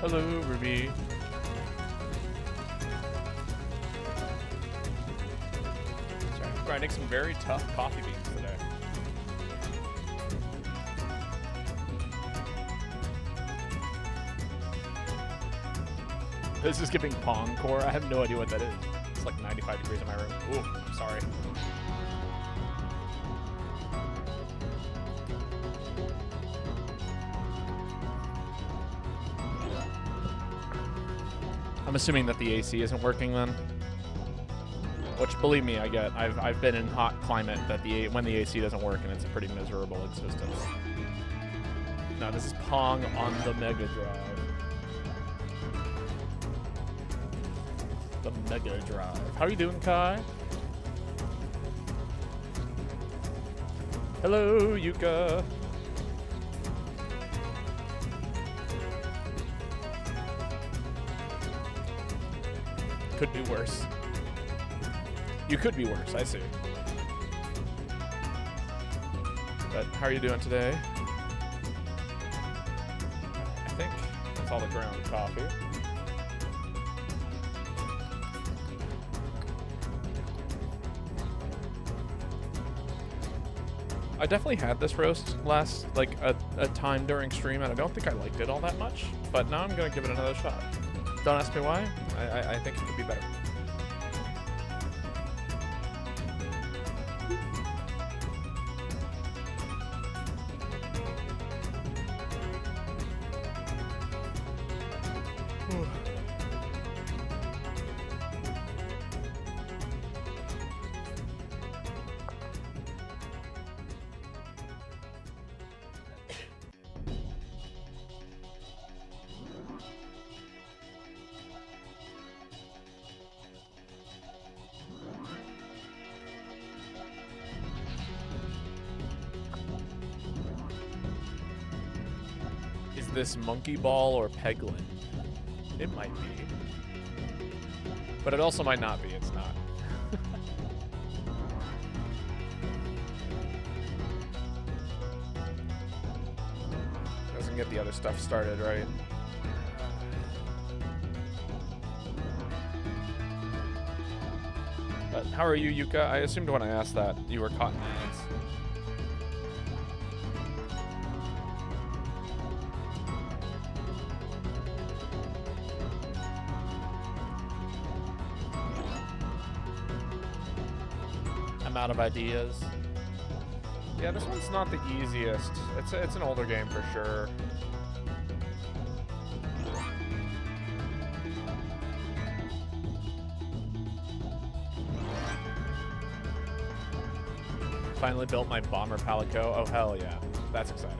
Hello, Ruby. Sorry, I'm grinding some very tough coffee beans today. This is giving Pong Core. I have no idea what that is. It's like 95 degrees in my room. Ooh, sorry. I'm assuming that the AC isn't working then. Which, believe me, I get. I've been in hot climate that when the AC doesn't work, and it's a pretty miserable existence. No, this is Pong on the Mega Drive. The Mega Drive. How are you doing, Kai? Hello, Yuka. Could be worse. You could be worse, I see. But how are you doing today? I think that's all the ground coffee. I definitely had this roast last, like, a time during stream, and I don't think I liked it all that much. But now I'm gonna give it another shot. Don't ask me why. I think it could be better. This Monkey Ball or Peglin? It might be. But it also might not be. It's not. Doesn't get the other stuff started, right? But how are you, Yuka? I assumed when I asked that you were caught in ads. Out of ideas. Yeah, this one's not the easiest. It's an older game for sure. Finally built my bomber palico. Oh hell yeah, that's exciting.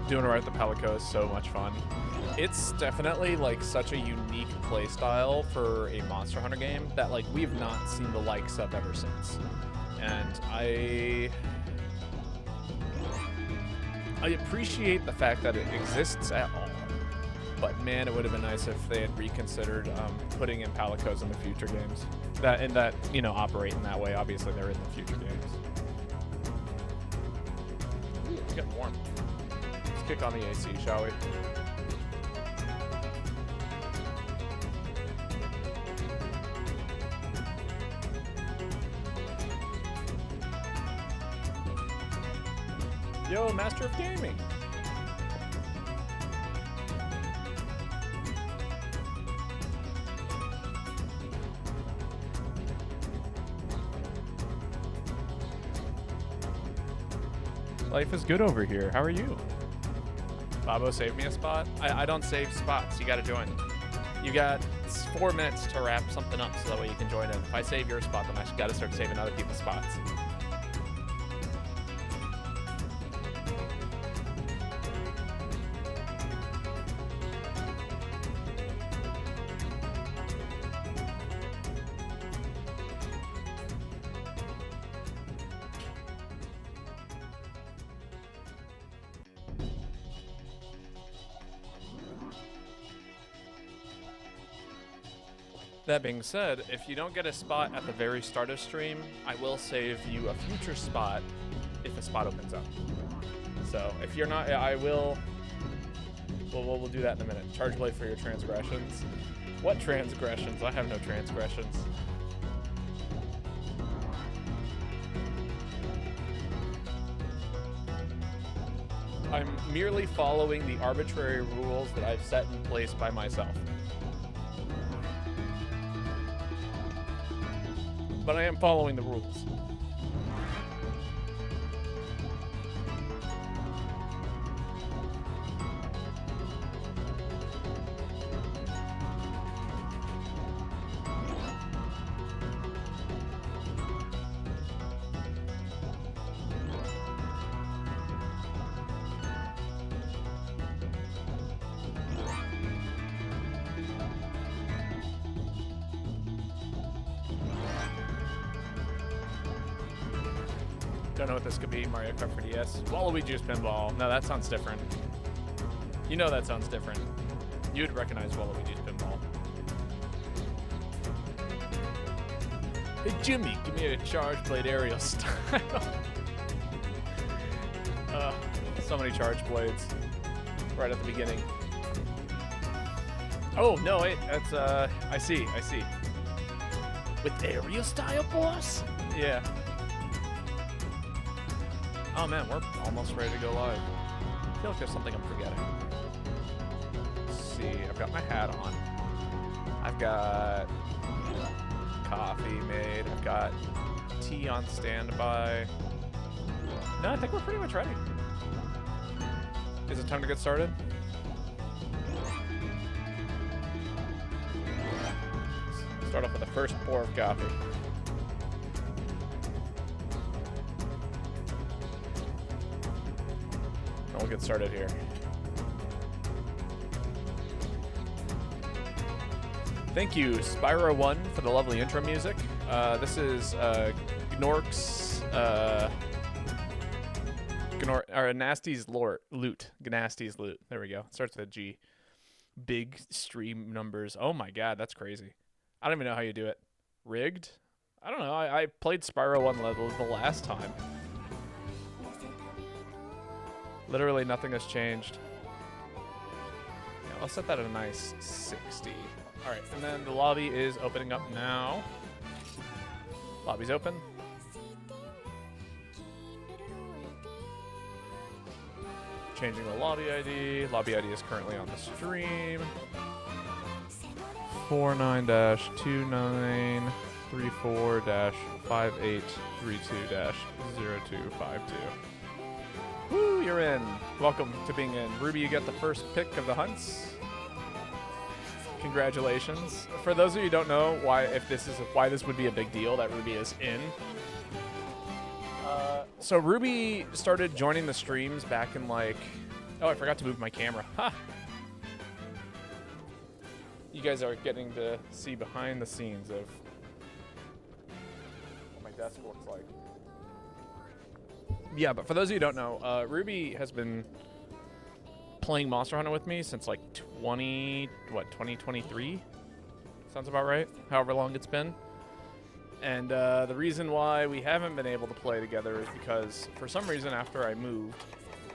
Doing right at the Palico is so much fun. It's definitely like such a unique play style for a Monster Hunter game that like we've not seen the likes of ever since. And I appreciate the fact that it exists at all. But man, it would have been nice if they had reconsidered putting in Palicos in the future games. That you know, operate in that way. Obviously, they're in the future games. Ooh, it's getting warm. Kick on the AC, shall we? Yo, Master of Gaming! Life is good over here. How are you? Babo saved me a spot. I don't save spots. You gotta join. You got 4 minutes to wrap something up so that way you can join in. If I save your spot, then I gotta start saving other people's spots. That being said, if you don't get a spot at the very start of stream, I will save you a future spot if a spot opens up. So if you're not, I will. We'll do that in a minute. Charge blade for your transgressions. What transgressions? I have no transgressions. I'm merely following the arbitrary rules that I've set in place by myself. But I am following the rules. Don't know what this could be. Mario Kart for DS. Waluigi's Pinball. No, that sounds different. You know that sounds different. You'd recognize Waluigi's Pinball. Hey Jimmy, give me a charge blade aerial style. So many charge blades right at the beginning. Oh no, wait, that's I see. With aerial style, boss? Yeah. Oh man, we're almost ready to go live. I feel like there's something I'm forgetting. Let's see, I've got my hat on. I've got coffee made. I've got tea on standby. No, I think we're pretty much ready. Is it time to get started? Start off with the first pour of coffee. And we'll get started here. Thank you, Spyro1, for the lovely intro music. This is Gnork's, Gnasty's loot. Gnasty's loot. There we go. It starts with a G. Big stream numbers. Oh my god, that's crazy. I don't even know how you do it. Rigged? I don't know. I played Spyro 1 level the last time. Literally nothing has changed. Yeah, I'll set that at a nice 60. Alright, and then the lobby is opening up now. Lobby's open. Changing the lobby ID. Lobby ID is currently on the stream. 49-2934-5832-0252. Woo, you're in. Welcome to being in. Ruby, you get the first pick of the hunts. Congratulations. For those of you who don't know why this would be a big deal that Ruby is in. So Ruby started joining the streams back in like, oh, I forgot to move my camera. Ha! You guys are getting to see behind the scenes of what my desk looks like. Yeah, but for those of you who don't know, Ruby has been playing Monster Hunter with me since like 2023? Sounds about right, however long it's been. And the reason why we haven't been able to play together is because for some reason after I moved,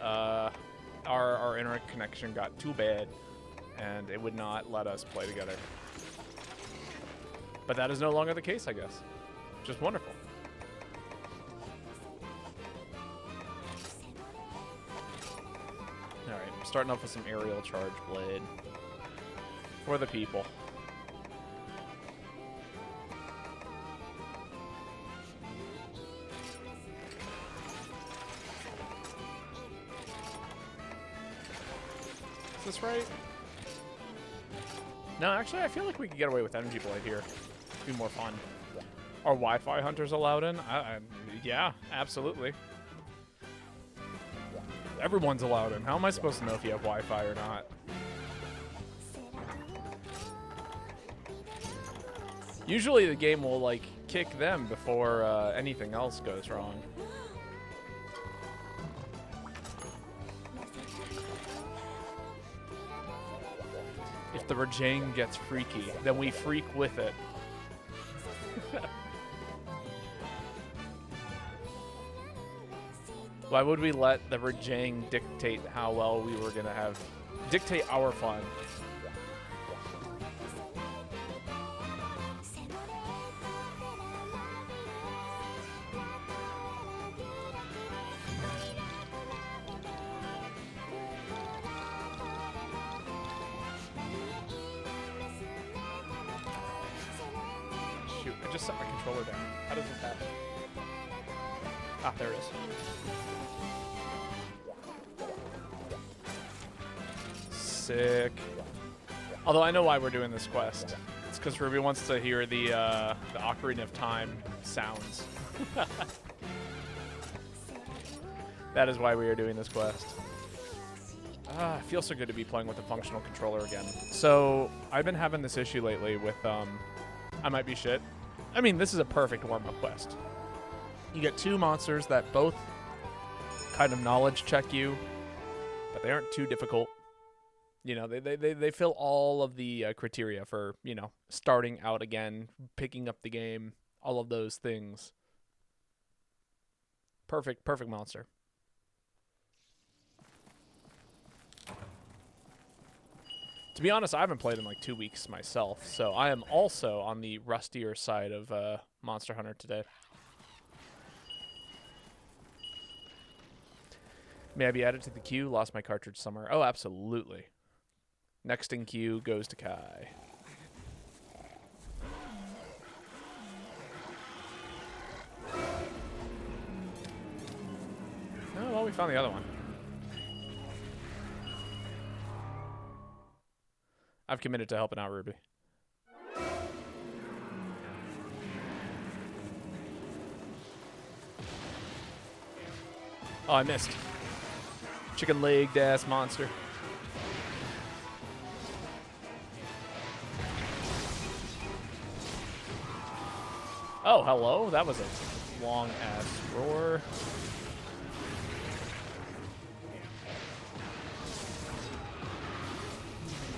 our internet connection got too bad and it would not let us play together. But that is no longer the case, I guess. Just wonderful. Alright, I'm starting off with some aerial charge blade for the people. Is this right? No, actually, I feel like we could get away with energy blade here. It'd be more fun. Are Wi-Fi hunters allowed in? Yeah, absolutely. Everyone's allowed in. How am I supposed to know if you have Wi-Fi or not? Usually the game will, like, kick them before anything else goes wrong. If The Rajang gets freaky. Then we freak with it. Why would we let the Rajang dictate how well we were gonna have... Dictate our fun? Shoot, I just set my controller down. How does this happen? Ah, there it is. Sick. Although I know why we're doing this quest. It's because Ruby wants to hear the Ocarina of Time sounds. That is why we are doing this quest. It feels so good to be playing with a functional controller again. So, I've been having this issue lately with, I might be shit. I mean, this is a perfect warm-up quest. You get two monsters that both kind of knowledge check you, but they aren't too difficult. You know, they fill all of the criteria for, you know, starting out again, picking up the game, all of those things. Perfect monster. To be honest, I haven't played in like 2 weeks myself, so I am also on the rustier side of Monster Hunter today. May I be added to the queue? Lost my cartridge somewhere. Oh, absolutely. Next in queue goes to Kai. Oh, well, we found the other one. I've committed to helping out Ruby. Oh, I missed. Chicken-legged ass monster. Oh, hello. That was a long-ass roar.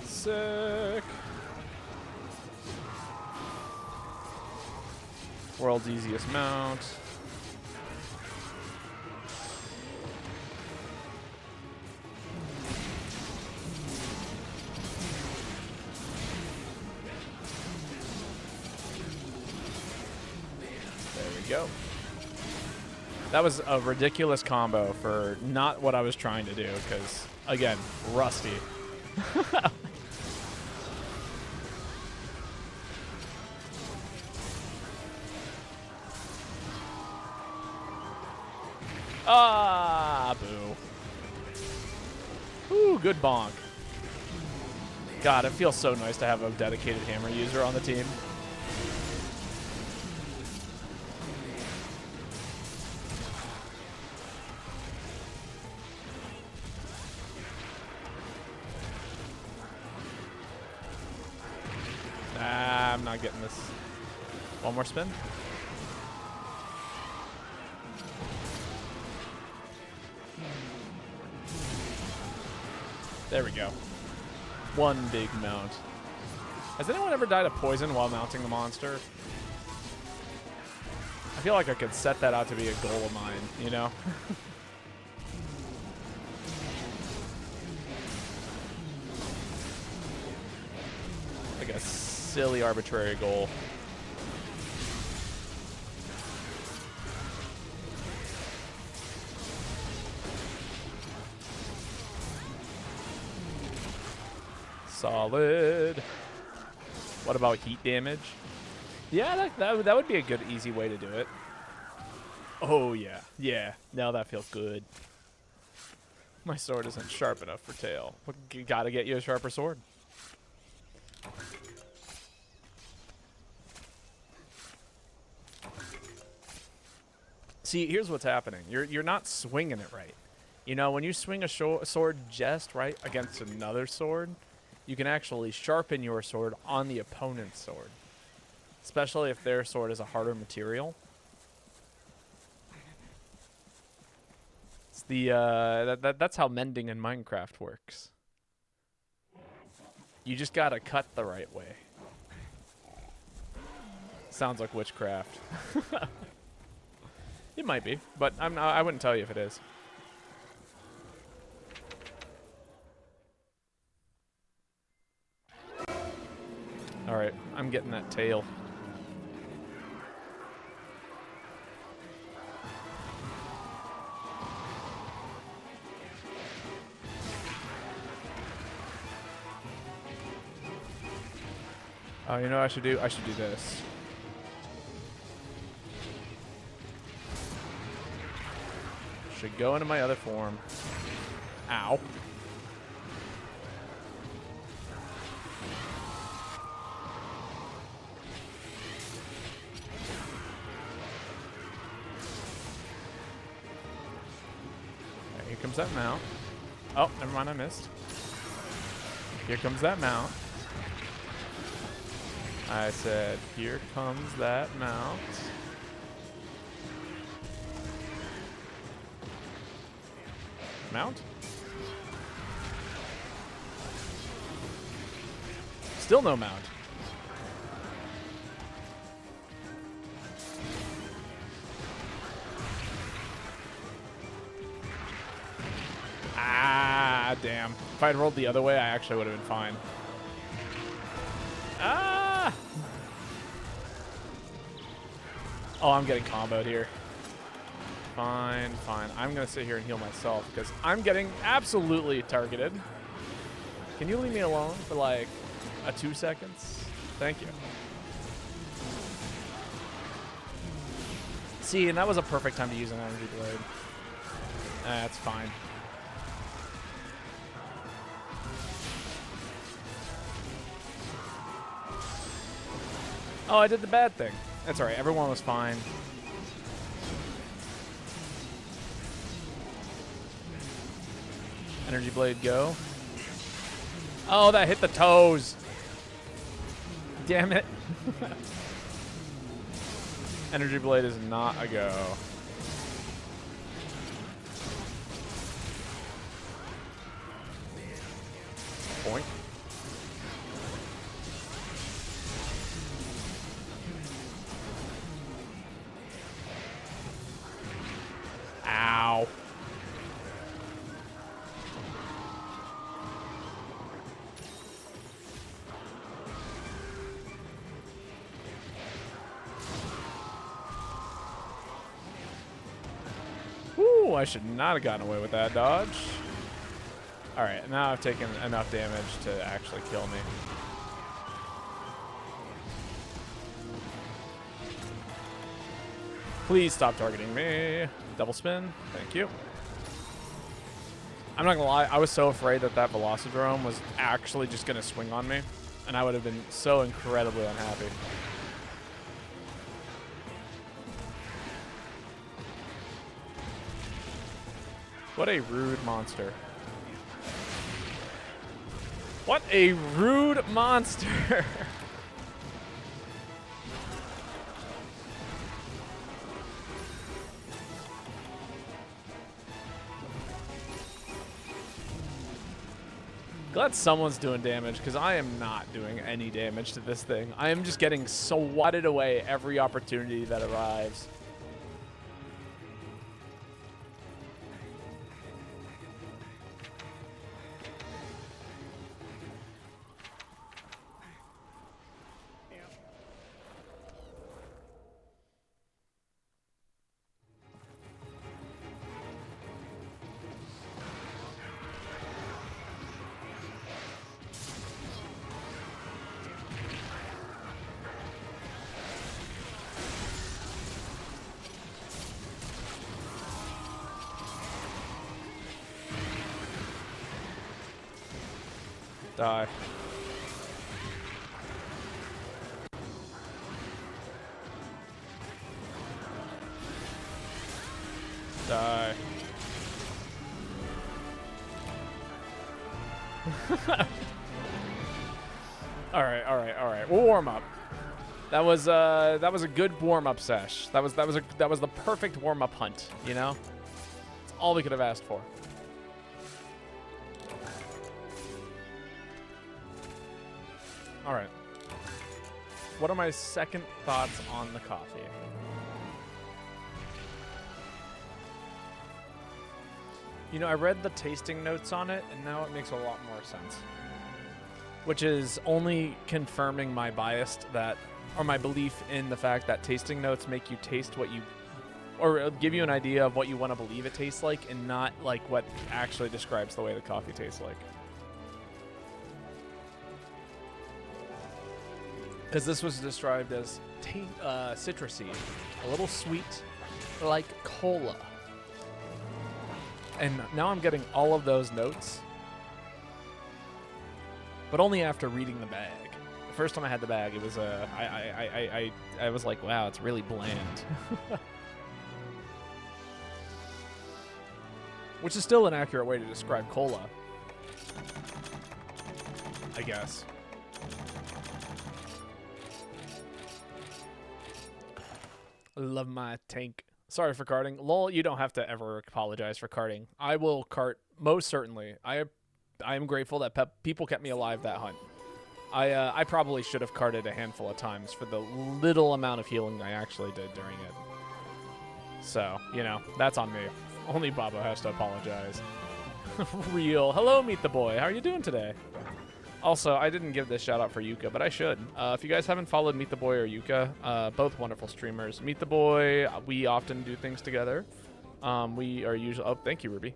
Sick. World's easiest mount. Go. That was a ridiculous combo for not what I was trying to do, because, again, rusty. Ah, boo. Ooh, good bonk. God, it feels so nice to have a dedicated hammer user on the team. I'm not getting this. One more spin. There we go. One big mount. Has anyone ever died of poison while mounting the monster? I feel like I could set that out to be a goal of mine, you know? Like a silly arbitrary goal. Solid. What about heat damage? Yeah, that would be a good, easy way to do it. Oh, yeah. Yeah. Now that feels good. My sword isn't sharp enough for tail. You gotta get you a sharper sword. See, here's what's happening. You're not swinging it right. You know, when you swing a sword just right against another sword, you can actually sharpen your sword on the opponent's sword. Especially if their sword is a harder material. It's the that's how mending in Minecraft works. You just gotta cut the right way. Sounds like witchcraft. It might be, but I wouldn't tell you if it is. All right, I'm getting that tail. Oh, you know what I should do? I should do this. Should go into my other form. Ow. Right, here comes that mount. Oh, never mind, I missed. Here comes that mount. I said, here comes that mount. Mount? Still no mount. Ah, damn. If I'd rolled the other way, I actually would have been fine. Ah! Oh, I'm getting comboed here. Fine, fine. I'm going to sit here and heal myself because I'm getting absolutely targeted. Can you leave me alone for like 2 seconds? Thank you. See, and that was a perfect time to use an energy blade. That's fine. Oh, I did the bad thing. That's all right. Everyone was fine. Energy blade, go. Oh, that hit the toes. Damn it. Energy blade is not a go. Point. Ow. Ooh, I should not have gotten away with that dodge. All right, now I've taken enough damage to actually kill me. Please stop targeting me. Double spin. Thank you. I'm not gonna lie, I was so afraid that that Velocidrome was actually just gonna swing on me, and I would have been so incredibly unhappy. What a rude monster. What a rude monster. Glad someone's doing damage, because I am not doing any damage to this thing. I am just getting swatted away every opportunity that arrives. Die. Die. All right, all right, all right. We'll warm up. That was a good warm up sesh. That was the perfect warm up hunt. You know, it's all we could have asked for. All right. What are my second thoughts on the coffee? You know, I read the tasting notes on it, and now it makes a lot more sense. Which is only confirming my bias that, or my belief in the fact that tasting notes make you taste what you, or give you an idea of what you want to believe it tastes like, and not like what actually describes the way the coffee tastes like. Because this was described as citrusy, a little sweet, like cola. And now I'm getting all of those notes, but only after reading the bag. The first time I had the bag, it was I was like, wow, it's really bland. Which is still an accurate way to describe cola, I guess. Love my tank. Sorry for carting. Lol, you don't have to ever apologize for carting. I will cart, most certainly. I am grateful that people kept me alive that hunt. I probably should have carted a handful of times for the little amount of healing I actually did during it. So, you know, that's on me. Only Babo has to apologize. Real. Hello, Meet the Boy. How are you doing today? Also, I didn't give this shout out for Yuka, but I should. If you guys haven't followed Meet the Boy or Yuka, both wonderful streamers. Meet the Boy, we often do things together. We are usually... Oh, thank you, Ruby.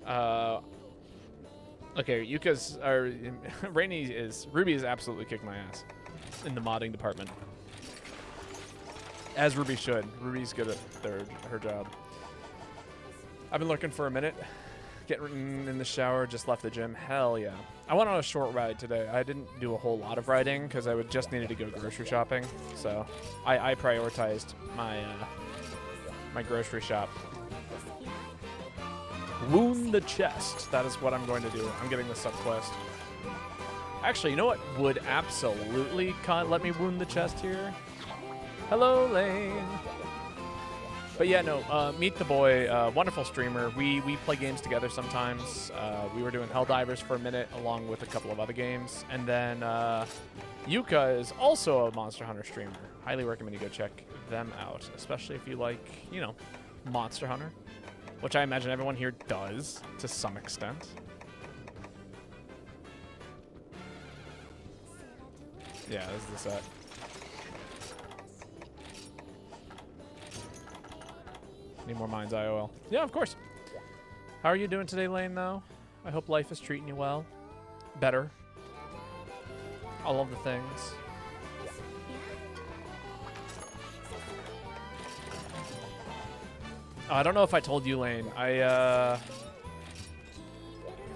Okay, Yuka's... Ruby is absolutely kicking my ass in the modding department. As Ruby should. Ruby's good at her job. I've been looking for a minute. Getting in the shower, just left the gym. Hell yeah. I went on a short ride today. I didn't do a whole lot of riding because I just needed to go grocery shopping. So I prioritized my my grocery shop. Wound the chest. That is what I'm going to do. I'm getting the sub quest. Actually, you know what would absolutely let me wound the chest here? Hello, Lane. But yeah, no, Meet the Boy, wonderful streamer. We play games together sometimes. We were doing Helldivers for a minute along with a couple of other games. And then Yuka is also a Monster Hunter streamer. Highly recommend you go check them out, especially if you like, you know, Monster Hunter, which I imagine everyone here does to some extent. Yeah, this is the set. Need more mines, IOL. Yeah, of course. How are you doing today, Lane, though? I hope life is treating you well. Better. All of the things. I don't know if I told you, Lane. I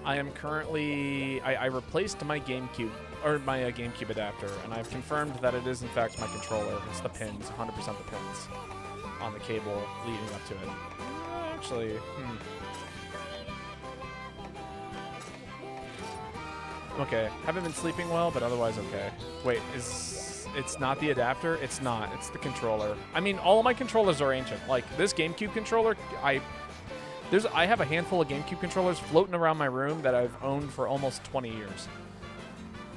am currently... I replaced my GameCube, or my GameCube adapter, and I've confirmed that it is, in fact, my controller. It's the pins, 100% the pins on the cable leading up to it. Actually, Okay, haven't been sleeping well, but otherwise okay. Wait, it's not the adapter? It's not. It's the controller. I mean, all of my controllers are ancient. Like, this GameCube controller, I have a handful of GameCube controllers floating around my room that I've owned for almost 20 years,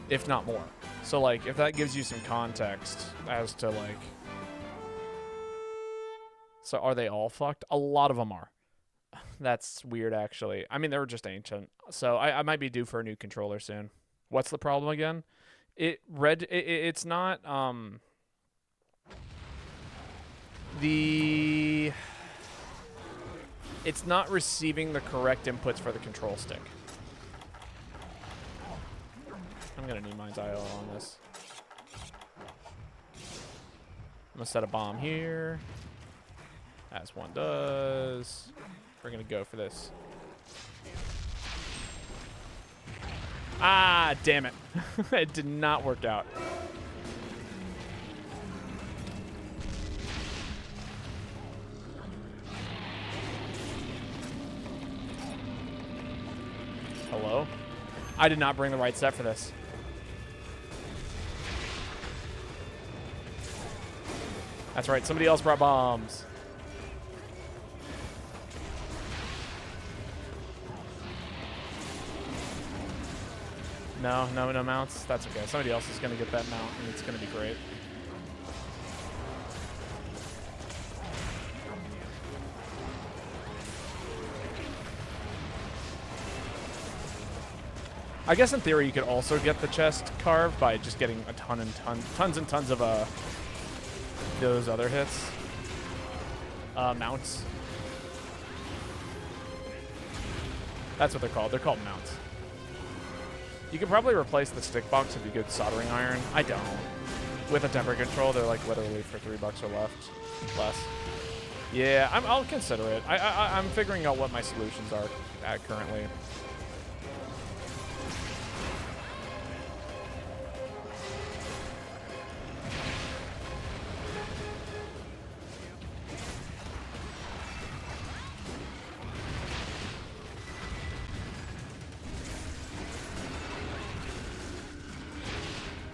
if not more. So, like, if that gives you some context as to, like... So are they all fucked? A lot of them are. That's weird, actually. I mean, they were just ancient. So I might be due for a new controller soon. What's the problem again? It's not it's not receiving the correct inputs for the control stick. I'm gonna need mine's IO on this. I'm gonna set a bomb here. As one does. We're going to go for this. Ah, damn it. It did not work out. Hello? I did not bring the right set for this. That's right. Somebody else brought bombs. No mounts? That's okay. Somebody else is going to get that mount, and it's going to be great. I guess in theory you could also get the chest carved by just getting a tons and tons of those other hits. Mounts. That's what they're called. They're called mounts. You could probably replace the stick box with a good soldering iron. I don't. With a temper control, they're like literally for $3 or less. Yeah, I'll consider it. I'm figuring out what my solutions are at currently.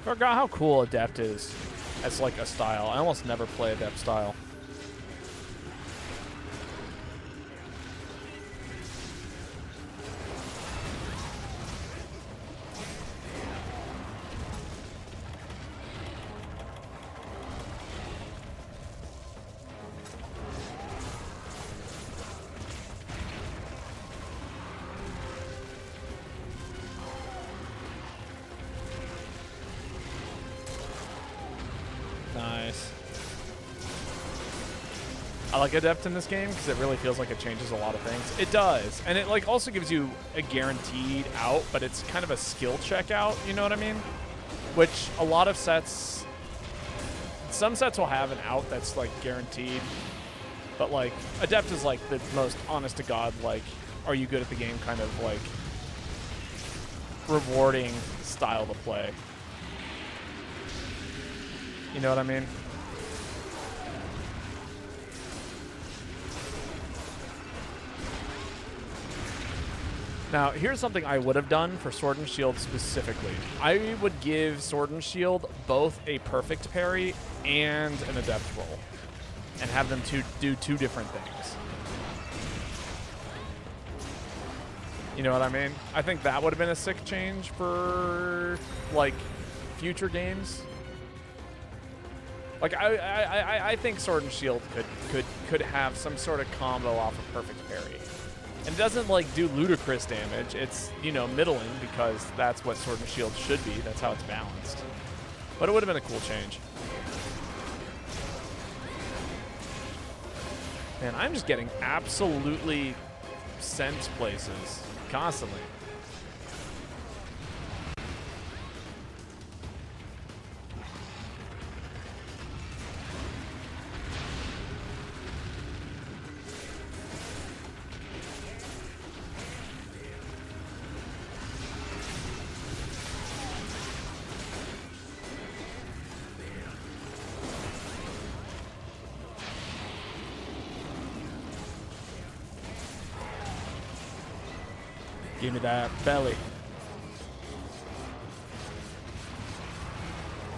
Forgot how cool Adept is as like a style. I almost never play Adept style. Nice. I like Adept in this game because it really feels like it changes a lot of things. It does. And it like also gives you a guaranteed out, but it's kind of a skill check out, you know what I mean? Which a lot of sets, some sets will have an out that's like guaranteed, but like Adept is like the most honest to God, like, are you good at the game kind of like rewarding style to play. You know what I mean? Now, here's something I would have done for Sword and Shield specifically. I would give Sword and Shield both a perfect parry and an adept roll, and have them do two different things. You know what I mean? I think that would have been a sick change for, like, future games. Like, I think Sword and Shield could have some sort of combo off of perfect parry. And it doesn't, like, do ludicrous damage. It's, you know, middling because that's what Sword and Shield should be. That's how it's balanced. But it would have been a cool change. Man, I'm just getting absolutely sent places constantly. Give me that belly.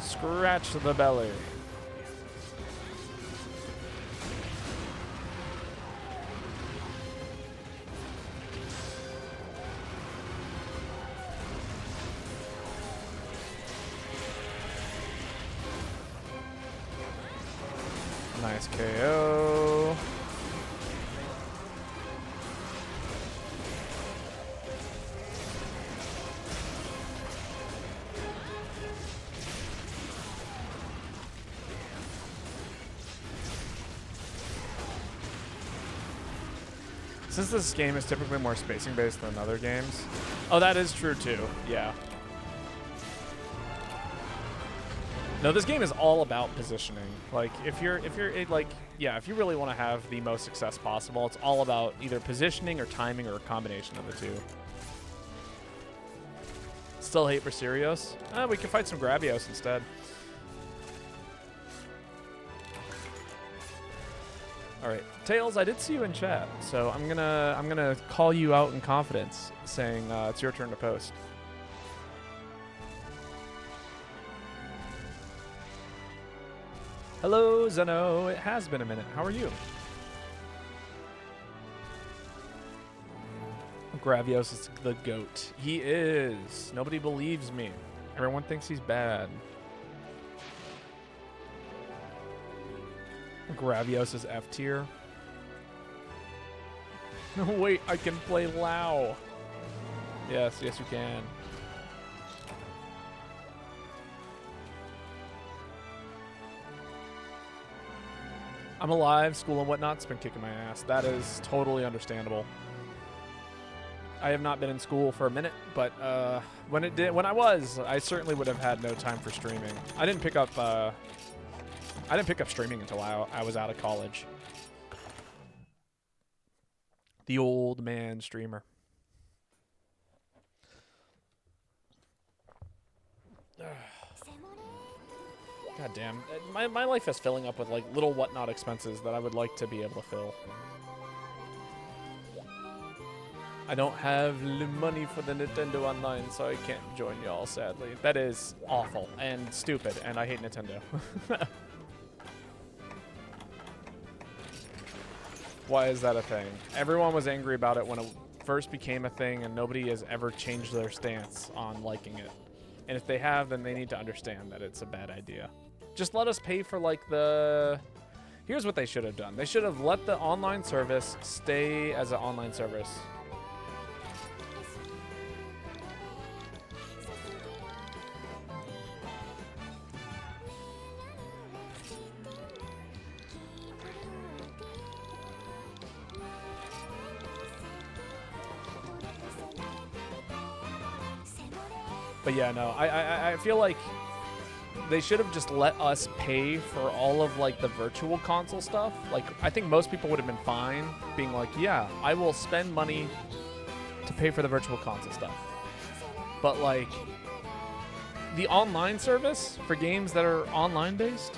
Scratch the belly. Nice KO. Since this game is typically more spacing based than other games. Oh, that is true too. Yeah. No, this game is all about positioning. Like, if you really want to have the most success possible, it's all about either positioning or timing or a combination of the two. Still hate for Sirios? We can fight some Gravios instead. All right, Tails, I did see you in chat, so I'm gonna call you out in confidence, saying it's your turn to post. Hello, Zeno. It has been a minute. How are you? Gravios is the GOAT. He is. Nobody believes me. Everyone thinks he's bad. Gravios is F tier. Wait, I can play Lao. Yes, yes you can. I'm alive, school and whatnot's been kicking my ass. That is totally understandable. I have not been in school for a minute, but when I certainly would have had no time for streaming. I didn't pick up streaming until I was out of college. The old man streamer. God damn. My life is filling up with like little whatnot expenses that I would like to be able to fill. I don't have money for the Nintendo Online, so I can't join y'all, sadly. That is awful and stupid, and I hate Nintendo. Why is that a thing? Everyone was angry about it when it first became a thing, and nobody has ever changed their stance on liking it. And if they have, then they need to understand that it's a bad idea. Just let us pay for, like, the... Here's what they should have done. They should have let the online service stay as an online service. But yeah, no, I feel like they should have just let us pay for all of like the virtual console stuff. Like, I think most people would have been fine being like, yeah, I will spend money to pay for the virtual console stuff. But like the online service for games that are online based.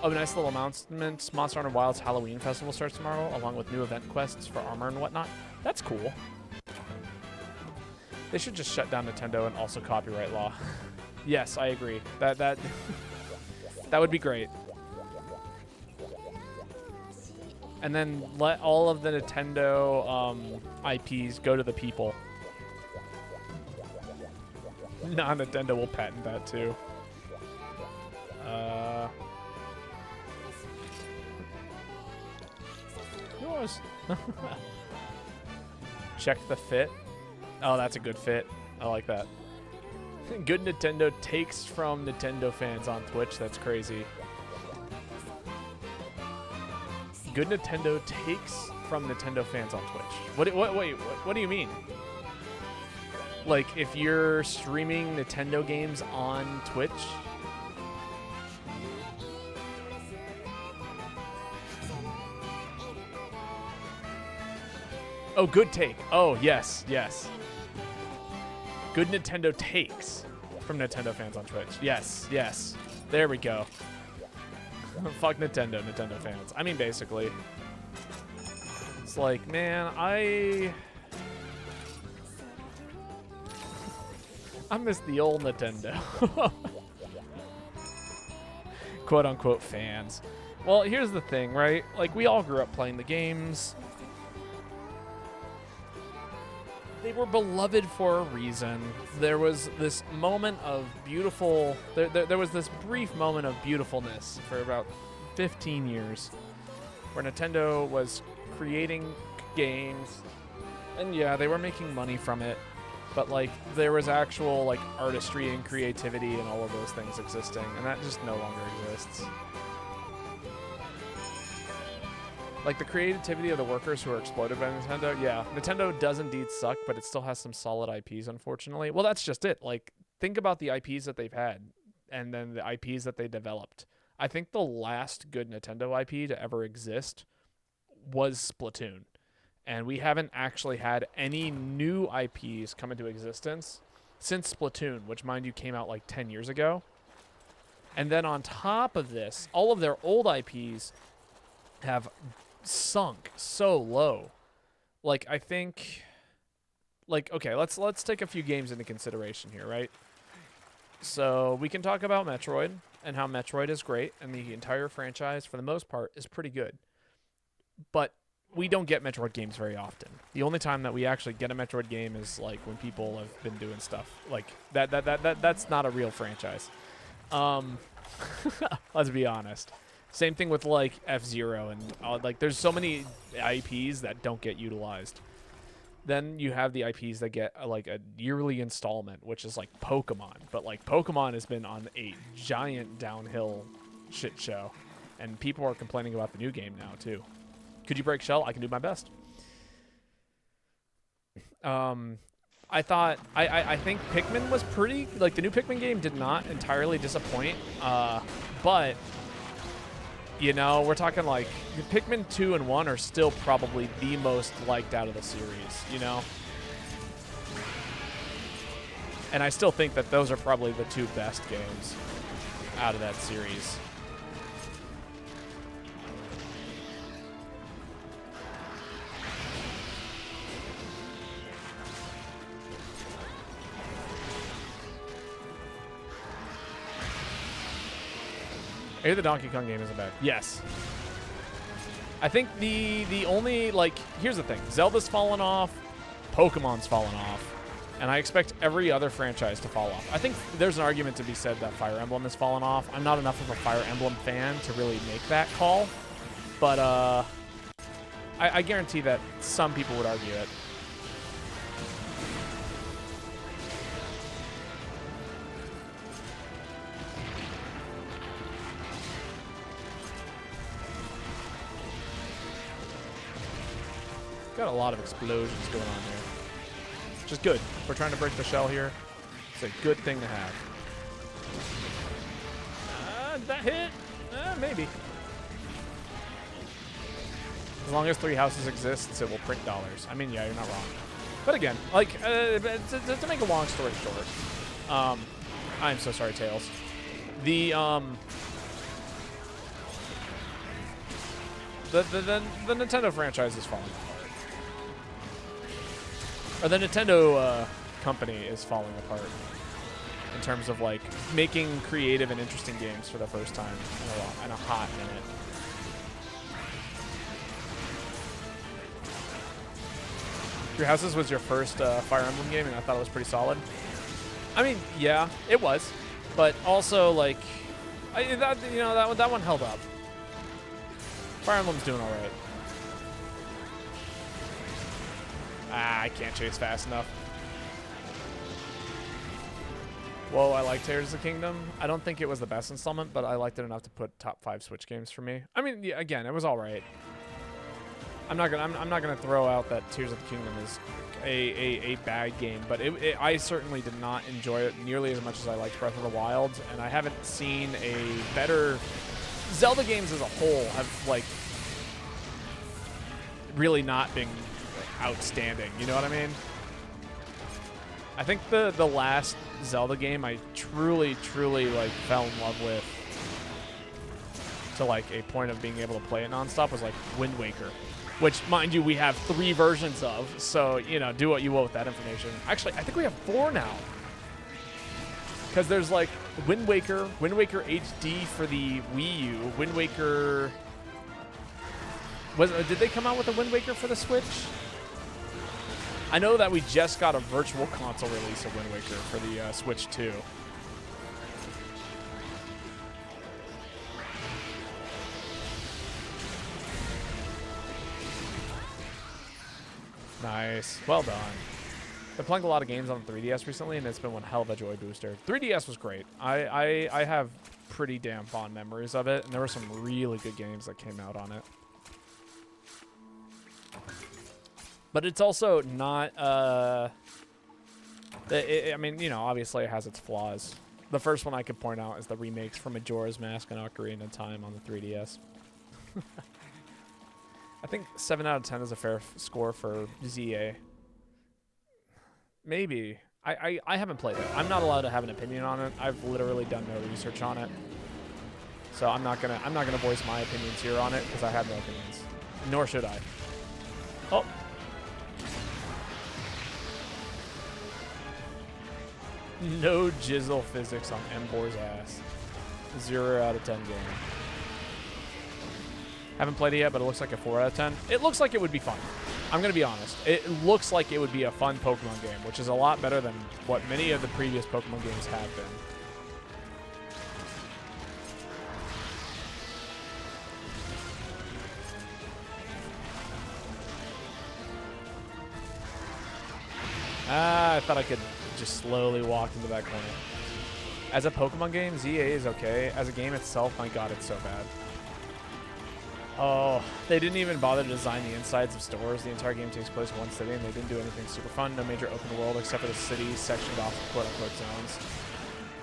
Oh, a nice little announcement. Monster Hunter Wilds Halloween Festival starts tomorrow, along with new event quests for armor and whatnot. That's cool. They should just shut down Nintendo and also copyright law. Yes, I agree. That would be great. And then let all of the Nintendo IPs go to the people. Nintendo will patent that too. Yours. Check the fit. Oh, that's a good fit. I like that. Good Nintendo takes from Nintendo fans on Twitch. That's crazy. Good Nintendo takes from Nintendo fans on Twitch. What do you mean? Like, if you're streaming Nintendo games on Twitch? Oh, good take. Oh, yes, yes. Good Nintendo takes from Nintendo fans on Twitch. Yes, yes. There we go. Fuck Nintendo fans. I mean, basically. It's like, man, I miss the old Nintendo. Quote unquote fans. Well, here's the thing, right? Like, we all grew up playing the games. They were beloved for a reason. There was this moment of beautiful... There was this brief moment of beautifulness for about 15 years where Nintendo was creating games. And yeah, they were making money from it. But, like, there was actual, like, artistry and creativity and all of those things existing. And that just no longer exists. Like, the creativity of the workers who are exploited by Nintendo, yeah. Nintendo does indeed suck, but it still has some solid IPs, unfortunately. Well, that's just it. Like, think about the IPs that they've had, and then the IPs that they developed. I think the last good Nintendo IP to ever exist was Splatoon. And we haven't actually had any new IPs come into existence since Splatoon, which, mind you, came out like 10 years ago. And then on top of this, all of their old IPs have sunk so low. Like, I think, like, okay, let's take a few games into consideration here, right? So we can talk about Metroid and how Metroid is great, and the entire franchise, for the most part, is pretty good. But we don't get Metroid games very often. The only time that we actually get a Metroid game is like when people have been doing stuff like that's not a real franchise. Let's be honest. Same thing with like F-Zero and like there's so many IPs that don't get utilized. Then you have the IPs that get like a yearly installment, which is like Pokemon. But like Pokemon has been on a giant downhill shit show, and people are complaining about the new game now too. Could you break shell? I can do my best. I thought I think Pikmin was pretty, like the new Pikmin game did not entirely disappoint. But you know, we're talking like Pikmin 2 and 1 are still probably the most liked out of the series, you know? And I still think that those are probably the two best games out of that series. I hear the Donkey Kong game isn't bad. Yes. I think the only, like, here's the thing. Zelda's fallen off. Pokemon's fallen off. And I expect every other franchise to fall off. I think there's an argument to be said that Fire Emblem has fallen off. I'm not enough of a Fire Emblem fan to really make that call. But I guarantee that some people would argue it. Got a lot of explosions going on here, which is good. If we're trying to break the shell here, it's a good thing to have. That hit? Maybe. As long as 3 houses exists, it will print dollars. I mean, yeah, you're not wrong. But again, like, to make a long story short, I'm so sorry, Tails. The Nintendo franchise is falling apart. Or the Nintendo company is falling apart in terms of like making creative and interesting games for the first time in a hot minute. Three Houses was your first Fire Emblem game, and I thought it was pretty solid. I mean, yeah, it was, but also like, that one held up. Fire Emblem's doing all right. I can't chase fast enough. Whoa, I like Tears of the Kingdom. I don't think it was the best installment, but I liked it enough to put top 5 Switch games for me. I mean, yeah, again, it was all right. I'm not gonna throw out that Tears of the Kingdom is a bad game, but I certainly did not enjoy it nearly as much as I liked Breath of the Wild, and I haven't seen a better Zelda games as a whole have like really not been outstanding, you know what I mean? I think the last Zelda game I truly like fell in love with to like a point of being able to play it nonstop was like Wind Waker, which mind you we have 3 versions of, so you know, do what you will with that information. Actually, I think we have 4 now, because there's like Wind Waker HD for the Wii U, Wind Waker did they come out with a Wind Waker for the Switch? I know that we just got a virtual console release of Wind Waker for the Switch 2. Nice. Well done. Been playing a lot of games on the 3DS recently, and it's been one hell of a joy booster. 3DS was great. I have pretty damn fond memories of it, and there were some really good games that came out on it. But it's also not, I mean, you know, obviously it has its flaws. The first one I could point out is the remakes for Majora's Mask and Ocarina of Time on the 3DS. I think 7 out of 10 is a fair score for ZA. Maybe. I haven't played it. I'm not allowed to have an opinion on it. I've literally done no research on it. So I'm not gonna voice my opinions here on it because I have no opinions. Nor should I. Oh. No jizzle physics on Mbor's ass. 0 out of 10 game. Haven't played it yet, but it looks like a 4 out of 10. It looks like it would be fun. I'm going to be honest. It looks like it would be a fun Pokemon game, which is a lot better than what many of the previous Pokemon games have been. I thought I could just slowly walk into that corner. As a Pokemon game, ZA is okay. As a game itself, my god, it's so bad. Oh, they didn't even bother to design the insides of stores. The entire game takes place in one city, and they didn't do anything super fun. No major open world except for the city sectioned off quote-unquote zones.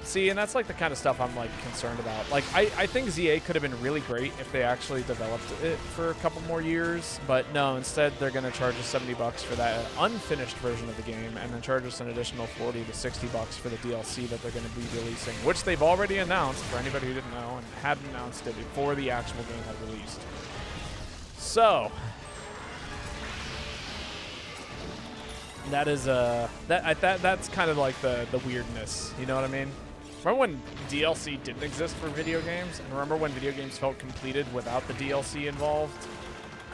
See, and that's like the kind of stuff I'm like concerned about. Like, I think ZA could have been really great if they actually developed it for a couple more years, but no, instead they're going to charge us $70 for that unfinished version of the game, and then charge us an additional $40 to $60 for the DLC that they're going to be releasing, which they've already announced for anybody who didn't know and hadn't announced it before the actual game had released. So that is that's kind of like the weirdness, you know what I mean? Remember when DLC didn't exist for video games? And remember when video games felt completed without the DLC involved?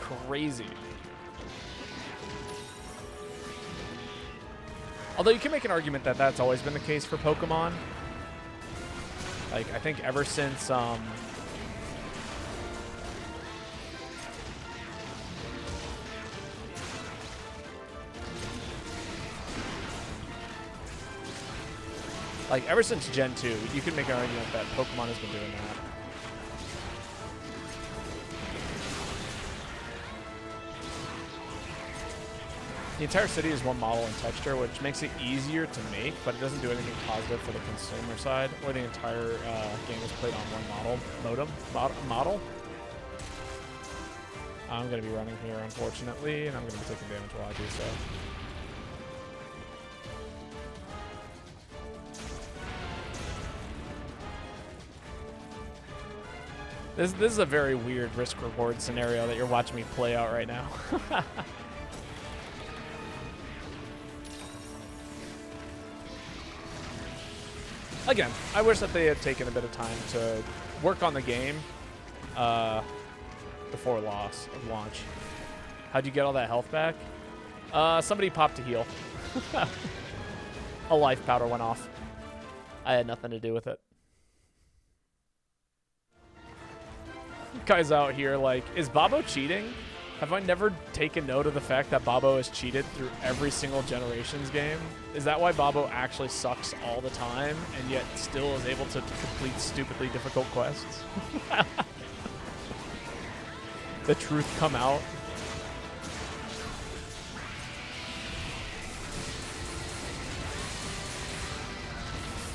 Crazy. Although you can make an argument that that's always been the case for Pokemon. Like, I think ever since ever since Gen 2, you could make an argument that Pokemon has been doing that. The entire city is one model and texture, which makes it easier to make, but it doesn't do anything positive for the consumer side, or the entire game is played on one model. I'm going to be running here, unfortunately, and I'm going to be taking damage while I do so. This is a very weird risk-reward scenario that you're watching me play out right now. Again, I wish that they had taken a bit of time to work on the game before launch. How'd you get all that health back? Somebody popped a heal. A life powder went off. I had nothing to do with it. Guy's out here like, is Bobo cheating? Have I never taken note of the fact that Bobo has cheated through every single Generations game? Is that why Bobo actually sucks all the time and yet still is able to complete stupidly difficult quests? The truth come out.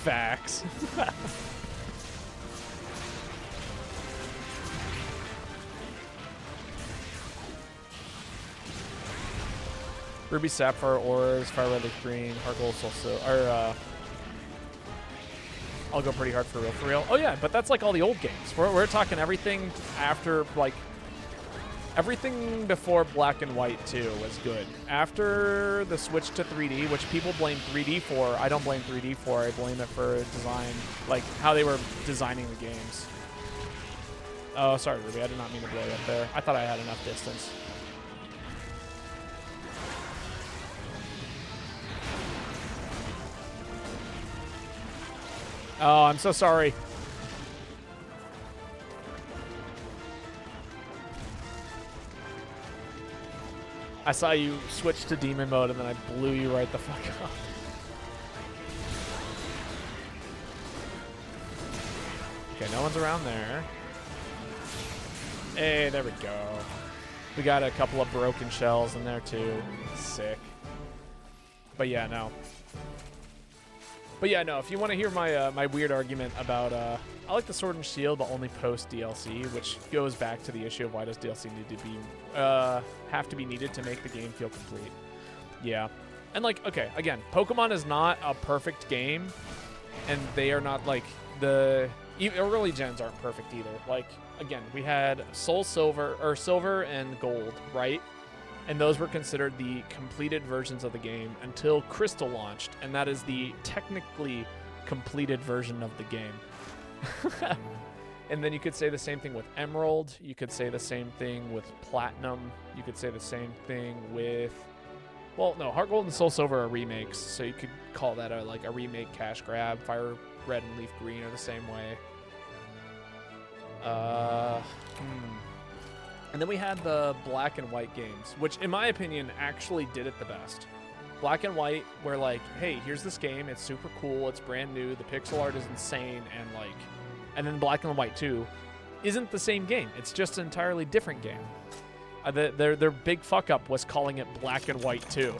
Facts. Ruby, Sapphire, Auras, Fire Red, Leaf Green, Heart Gold, Soul Silver, I'll go pretty hard for real. Oh yeah, but that's like all the old games. We're talking everything after, like, everything before Black and White 2 was good. After the switch to 3D, which people blame 3D for, I don't blame 3D for, I blame it for design, like how they were designing the games. Oh, sorry, Ruby, I did not mean to blow you up there. I thought I had enough distance. Oh, I'm so sorry. I saw you switch to demon mode and then I blew you right the fuck up. Okay, no one's around there. Hey, there we go. We got a couple of broken shells in there too. Sick. But yeah, no. But yeah, no, if you want to hear my my weird argument about, I like the Sword and Shield, but only post DLC, which goes back to the issue of why does DLC need to be, have to be needed to make the game feel complete. Yeah. And like, okay, again, Pokemon is not a perfect game, and they are not like, the early gens aren't perfect either. Like, again, we had Silver and Gold, right? And those were considered the completed versions of the game until Crystal launched, and that is the technically completed version of the game. And then you could say the same thing with Emerald. You could say the same thing with Platinum. You could say the same thing with... Well, no, Heart Gold and Soul Silver are remakes, so you could call that a remake cash grab. Fire Red and Leaf Green are the same way. And then we had the Black and White games, which in my opinion actually did it the best. Black and White, where like, hey, here's this game, it's super cool, it's brand new, the pixel art is insane, and like, and then Black and White 2 isn't the same game. It's just an entirely different game. Their big fuck up was calling it Black and White 2.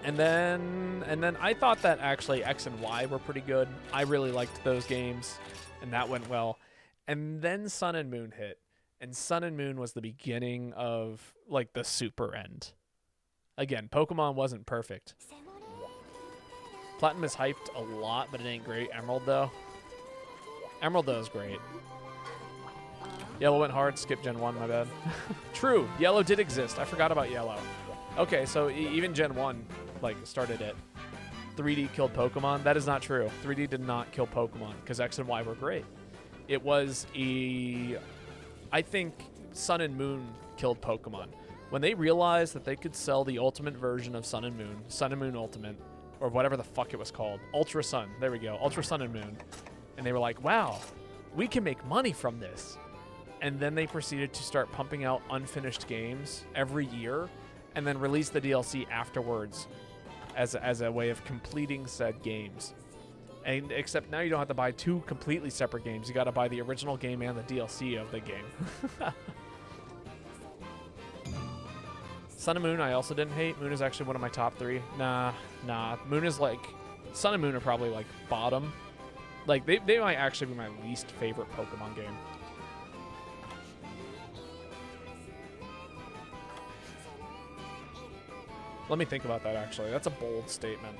And then I thought that actually X and Y were pretty good. I really liked those games, and that went well. And then Sun and Moon hit, and Sun and Moon was the beginning of like the super end. Again, Pokemon wasn't perfect. Platinum is hyped a lot, but it ain't great. Emerald though. Emerald though is great. Yellow went hard, skip Gen 1, my bad. True, Yellow did exist. I forgot about Yellow. Okay, so even Gen 1 like started it. 3D killed Pokemon. That is not true. 3D did not kill Pokemon because X and Y were great. It was I think Sun and Moon killed Pokemon. When they realized that they could sell the ultimate version of Sun and Moon Ultimate, or whatever the fuck it was called. Ultra Sun. There we go. Ultra Sun and Moon. And they were like, wow, we can make money from this. And then they proceeded to start pumping out unfinished games every year and then release the DLC afterwards as a way of completing said games. And except now you don't have to buy two completely separate games. You got to buy the original game and the DLC of the game. Sun and Moon I also didn't hate. Moon is actually one of my top 3. Nah. Moon is like... Sun and Moon are probably like bottom. Like they might actually be my least favorite Pokemon game. Let me think about that, actually. That's a bold statement.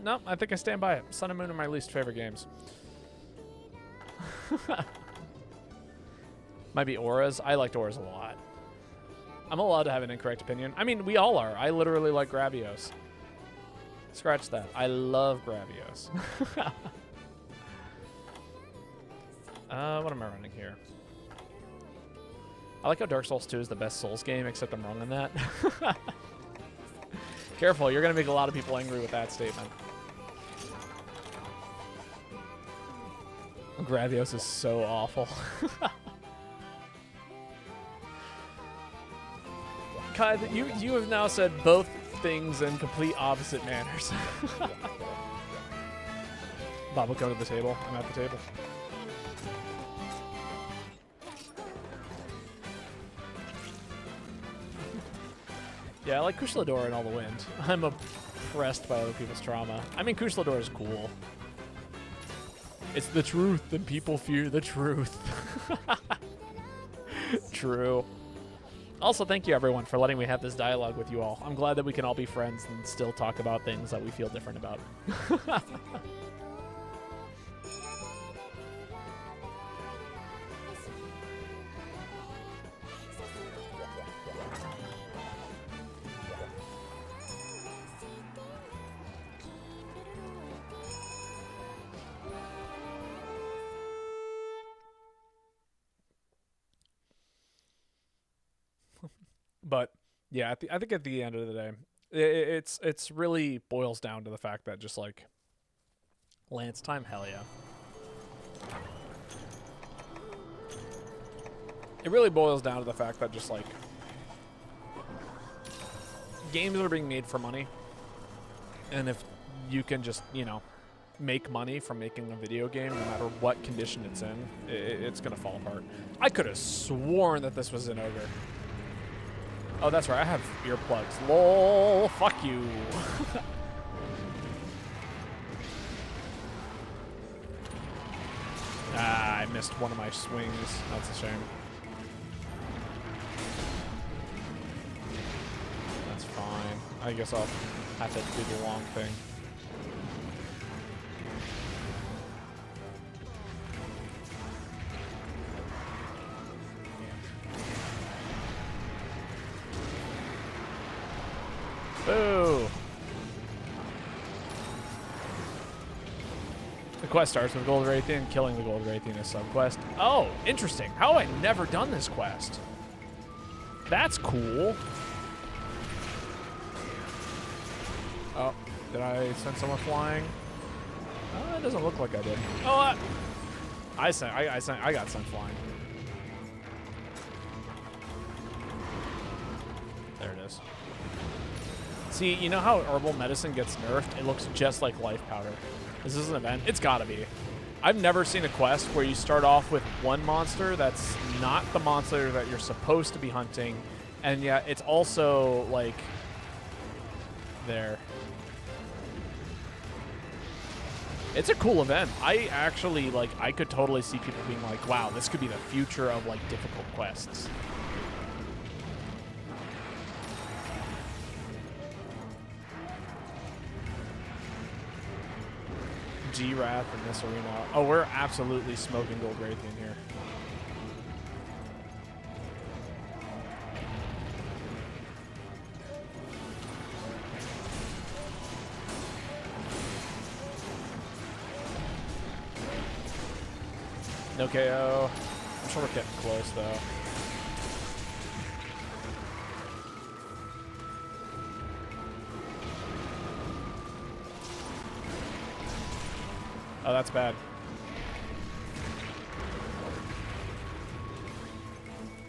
No, I think I stand by it. Sun and Moon are my least favorite games. Might be Auras. I liked Auras a lot. I'm allowed to have an incorrect opinion. I mean, we all are. I literally like Gravios. Scratch that. I love Gravios. What am I running here? I like how Dark Souls 2 is the best Souls game, except I'm wrong on that. Careful, you're going to make a lot of people angry with that statement. Gravios is so awful. Kai, you have now said both things in complete opposite manners. Bob will go to the table. I'm at the table. Yeah, I like Kushlador and All the Wind. I'm oppressed by other people's trauma. I mean, Kushlador is cool. It's the truth, and people fear the truth. True. Also, thank you, everyone, for letting me have this dialogue with you all. I'm glad that we can all be friends and still talk about things that we feel different about. But yeah, I think at the end of the day, it's really boils down to the fact that just like Lance time, hell yeah. It really boils down to the fact that just like games are being made for money, and if you can just, you know, make money from making a video game, no matter what condition it's in, it's gonna fall apart. I could have sworn that this was an ogre. Oh, that's right. I have earplugs. Lol. Fuck you. I missed one of my swings. That's a shame. That's fine. I guess I'll have to do the long thing. Boo! The quest starts with Gold Raytheon. Killing the Gold Raytheon is sub-quest. Oh, interesting. How have I never done this quest? That's cool. Oh, did I send someone flying? It doesn't look like I did. Oh, I got sent flying. There it is. See, you know how herbal medicine gets nerfed? It looks just like life powder. Is this an event? It's gotta be. I've never seen a quest where you start off with one monster that's not the monster that you're supposed to be hunting, and yet it's also, like, there. It's a cool event. I actually, like, I could totally see people being like, wow, this could be the future of, like, difficult quests. G-Wrath in this arena. Oh, we're absolutely smoking Gold Raytheon here. No KO. I'm sure we're getting close, though. Oh, that's bad.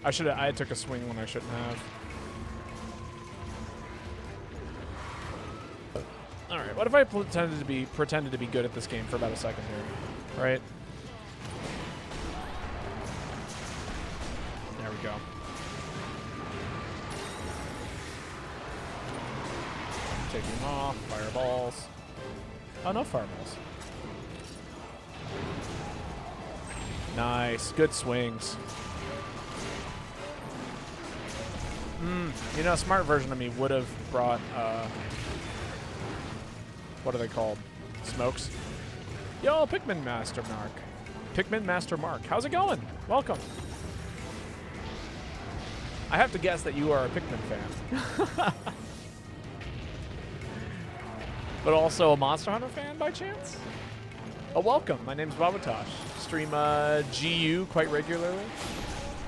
I took a swing when I shouldn't have. All right, what if I pretended to be good at this game for about a second here, right? There we go. Taking him off, fireballs. Oh, no fireballs. Nice, good swings. You know, a smart version of me would have brought, what are they called? Smokes? Yo, Pikmin Master Mark. Pikmin Master Mark, how's it going? Welcome. I have to guess that you are a Pikmin fan. But also a Monster Hunter fan by chance? Oh, welcome. My name's Babotosh. Stream GU quite regularly.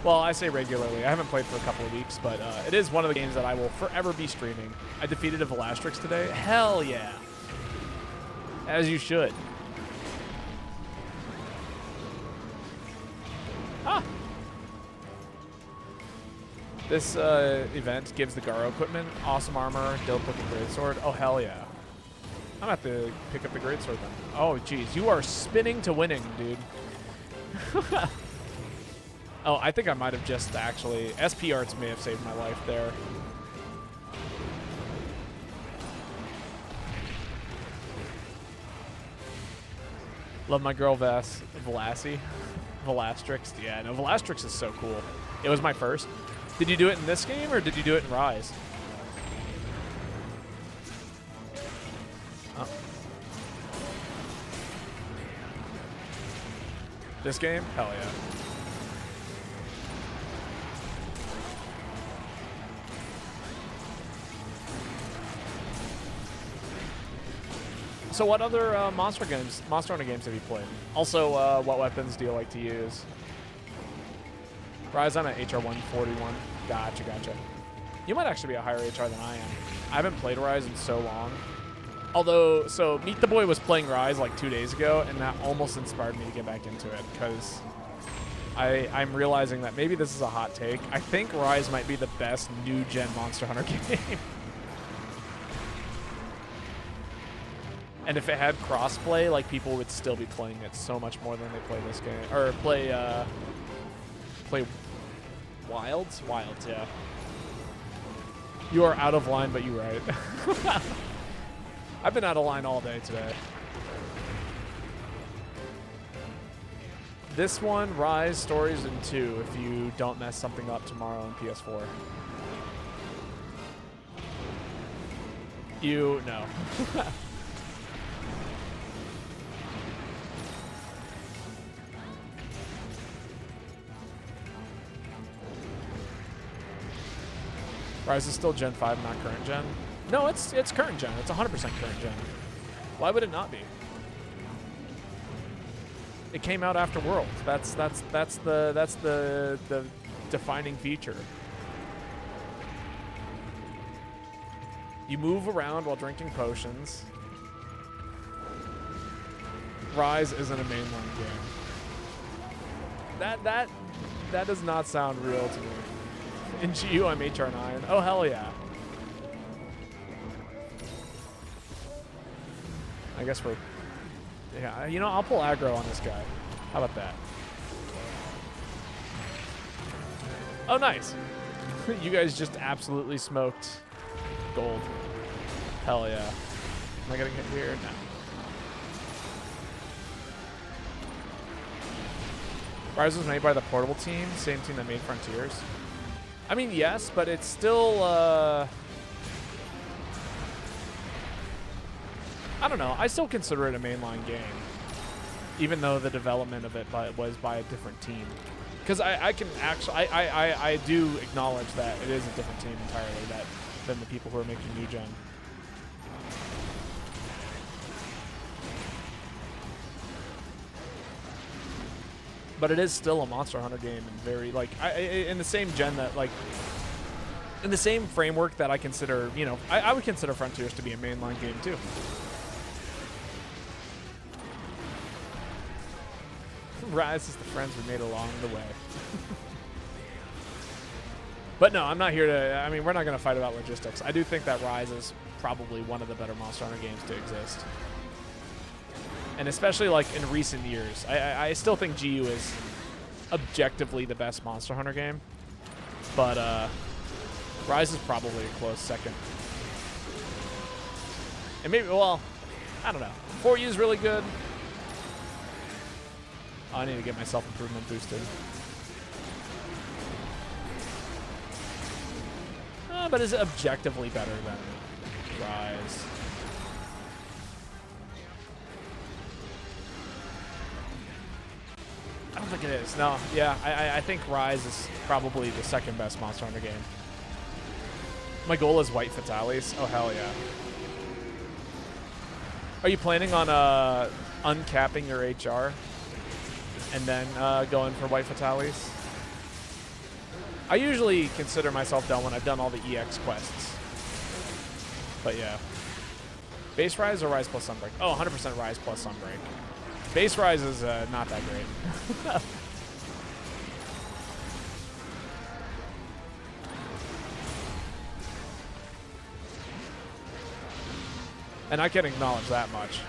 Well, I say regularly. I haven't played for a couple of weeks, but it is one of the games that I will forever be streaming. I defeated a Velastrix today. Hell yeah. As you should. Ah. This event gives the Garo equipment, awesome armor, Dilp with the greatsword. Oh, hell yeah. I'm going to have to pick up the greatsword then. Oh, geez. You are spinning to winning, dude. Oh, I think I might have just actually... SP Arts may have saved my life there. Love my girl Velastrix. Yeah, no, Velastrix is so cool. It was my first. Did you do it in this game, or did you do it in Rise? Oh. This game? Hell yeah. So what other Monster Hunter games have you played? Also, what weapons do you like to use? Rise, I'm at HR 141. Gotcha. You might actually be a higher HR than I am. I haven't played Rise in so long. Although, so Meet the Boy was playing Rise like 2 days ago, and that almost inspired me to get back into it, because I'm realizing that maybe this is a hot take. I think Rise might be the best new-gen Monster Hunter game. And if it had crossplay, like, people would still be playing it so much more than they play this game. Or play Wilds? Wilds, yeah. You are out of line, but you're right. I've been out of line all day today. This one, Rise, Stories in 2, if you don't mess something up tomorrow on PS4. You no. Rise is still Gen 5, not current gen. No, it's current gen. It's 100% current gen. Why would it not be? It came out after Worlds. That's the defining feature. You move around while drinking potions. Rise isn't a mainline game. That does not sound real to me. In GU, I'm HR9. Oh, hell yeah. I guess we're... Yeah, you know, I'll pull aggro on this guy. How about that? Oh, nice. You guys just absolutely smoked gold. Hell yeah. Am I getting hit here? No. Rise was made by the Portable team, same team that made Frontiers. I mean, yes, but it's still, I don't know. I still consider it a mainline game, even though the development of it was by a different team. Because I can actually, I do acknowledge that it is a different team entirely than the people who are making New Gen. But it is still a Monster Hunter game, and very, like, in the same gen that, like, in the same framework that I consider, you know, I would consider Frontiers to be a mainline game too. Rise is the friends we made along the way. But no, I'm not here to, I mean, we're not going to fight about logistics. I do think that Rise is probably one of the better Monster Hunter games to exist. And especially, like, in recent years. I still think GU is objectively the best Monster Hunter game. But Rise is probably a close second. And maybe, well, I don't know. 4U is really good. Oh, I need to get my self-improvement boosted. But is it objectively better than Rise? I don't think it is. No, yeah, I think Rise is probably the second best Monster Hunter game. My goal is White Fatalis. Oh, hell yeah. Are you planning on uncapping your HR and then going for White Fatalis? I usually consider myself done when I've done all the EX quests. But yeah. Base Rise or Rise plus Sunbreak? Oh, 100% Rise plus Sunbreak. Base Rise is not that great. And I can acknowledge that much.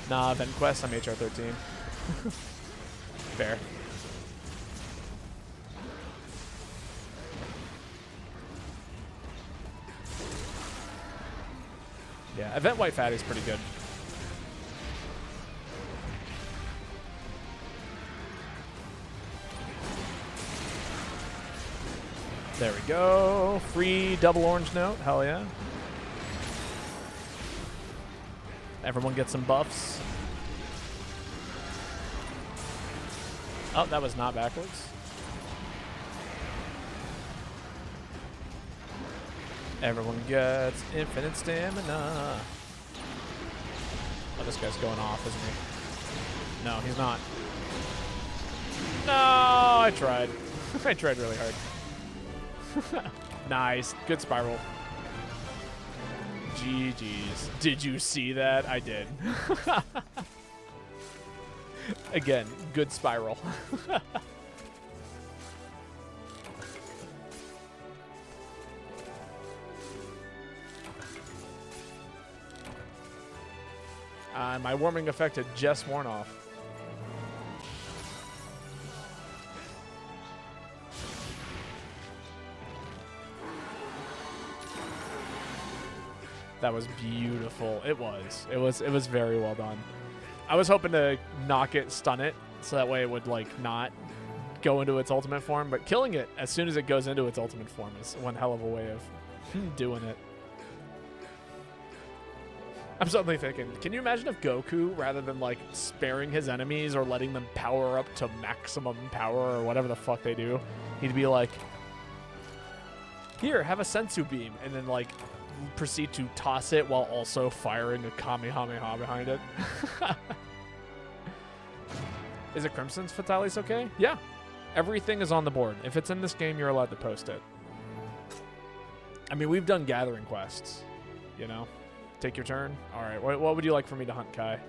Nah, event quest, I'm HR 13. Fair. Yeah, event White Fatty is pretty good. There we go. Free double orange note. Hell yeah. Everyone gets some buffs. Oh, that was not backwards. Everyone gets infinite stamina. Oh, this guy's going off, isn't he? No, he's not. No, I tried. I tried really hard. Nice. Good spiral. GG's. Did you see that? I did. Again, good spiral. My warming effect had just worn off. That was beautiful. It was. It was very well done. I was hoping to knock it, stun it, so that way it would like not go into its ultimate form, but killing it as soon as it goes into its ultimate form is one hell of a way of Doing it. I'm suddenly thinking, can you imagine if Goku, rather than like sparing his enemies or letting them power up to maximum power or whatever the fuck they do, he'd be like, here, have a sensu beam, and then like proceed to toss it while also firing a Kamehameha behind it. Is it Crimson's Fatalis okay? Yeah. Everything is on the board. If it's in this game, you're allowed to post it. I mean, we've done gathering quests, you know? Take your turn? All right. What would you like for me to hunt, Kai?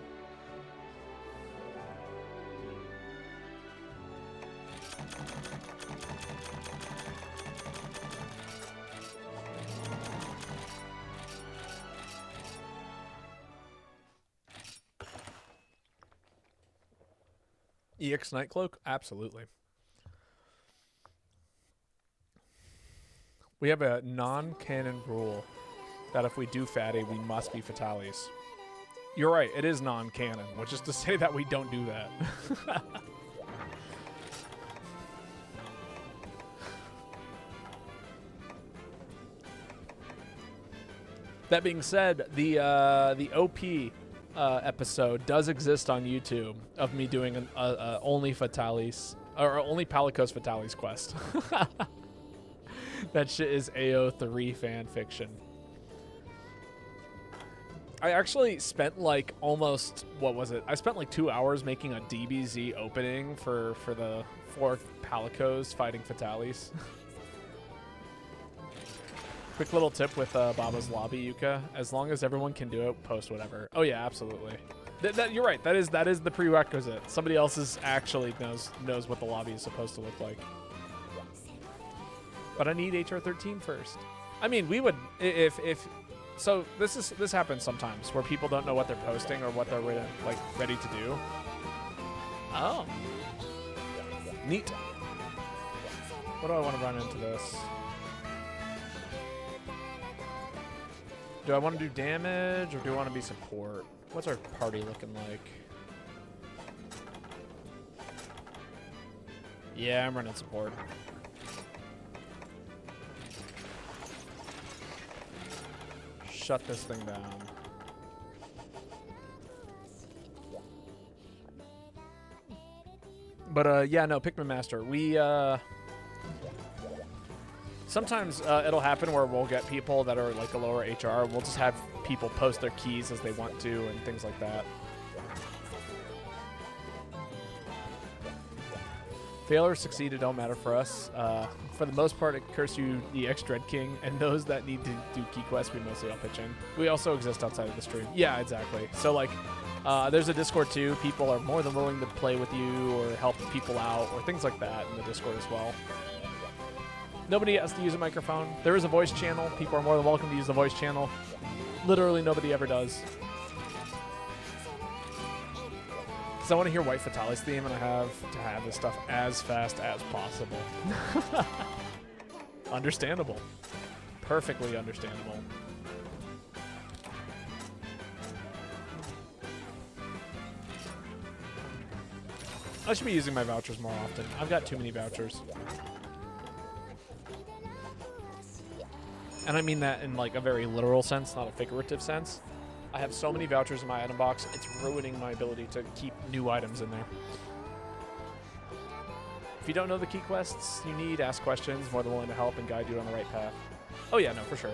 EX Nightcloak? Absolutely. We have a non-canon rule that if we do Fatty, we must be Fatalis. You're right, it is non-canon, which is to say that we don't do that. That being said, the OP episode does exist on YouTube of me doing an only Fatalis, or only Palicos Fatalis quest. That shit is AO3 fan fiction. I actually spent like almost, what was it? I spent like 2 hours making a DBZ opening for the 4 Palicos fighting Fatalis. Quick little tip with Baba's Lobby, Yuka. As long as everyone can do it, post whatever. Oh yeah, absolutely. You're right. That is the prerequisite. Somebody else actually knows what the lobby is supposed to look like. But I need HR13 first. I mean, we would if so. This happens sometimes where people don't know what they're posting or what they're ready to do. Oh, neat. What do I want to run into this? Do I want to do damage or do I want to be support? What's our party looking like? Yeah, I'm running support. Shut this thing down. But yeah, no, Pikmin Master. We sometimes it'll happen where we'll get people that are like a lower HR. We'll just have people post their keys as they want to and things like that. Fail or succeed, it don't matter for us. For the most part, it curse you the X Dread King, and those that need to do key quests, we mostly all pitch in. We also exist outside of the stream. Yeah, exactly. So like, there's a Discord too. People are more than willing to play with you or help people out or things like that in the Discord as well. Nobody has to use a microphone. There is a voice channel. People are more than welcome to use the voice channel. Literally nobody ever does. Because I want to hear White Fatalis theme, and I have to have this stuff as fast as possible. Understandable. Perfectly understandable. I should be using my vouchers more often. I've got too many vouchers. And I mean that in like a very literal sense, not a figurative sense. I have so many vouchers in my item box, it's ruining my ability to keep new items in there. If you don't know the key quests you need, ask questions, more than willing to help and guide you on the right path. Oh yeah, no, for sure.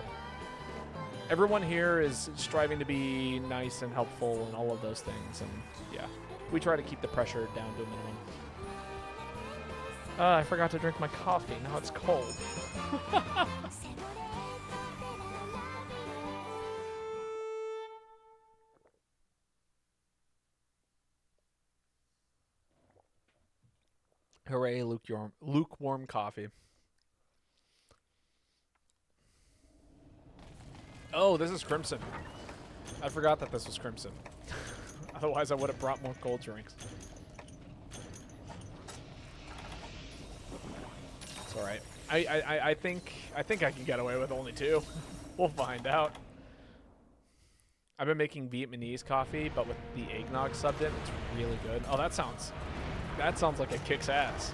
Everyone here is striving to be nice and helpful and all of those things, and yeah. We try to keep the pressure down to a minimum. I forgot to drink my coffee, now it's cold. Hooray, lukewarm coffee. Oh, this is Crimson. I forgot that this was Crimson. Otherwise, I would have brought more cold drinks. It's all right. I think I can get away with only 2. We'll find out. I've been making Vietnamese coffee, but with the eggnog subbed in, it's really good. Oh, that sounds like it kicks ass.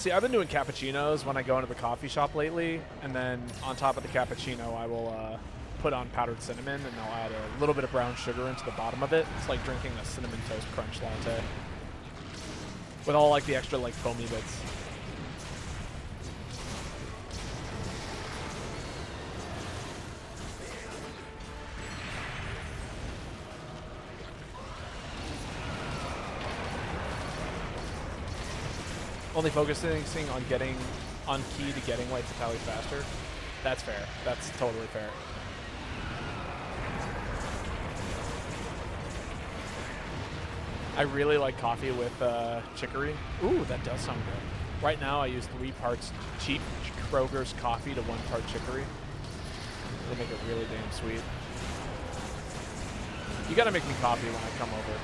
See, I've been doing cappuccinos when I go into the coffee shop lately, and then on top of the cappuccino, I will put on powdered cinnamon, and I'll add a little bit of brown sugar into the bottom of it. It's like drinking a cinnamon toast crunch latte with all like the extra like foamy bits. Only focusing on getting on key to getting white to tally faster. That's fair. That's totally fair. I really like coffee with chicory. Ooh, that does sound good. Right now I use 3 parts cheap Kroger's coffee to 1 part chicory. They make it really damn sweet. You gotta make me coffee when I come over.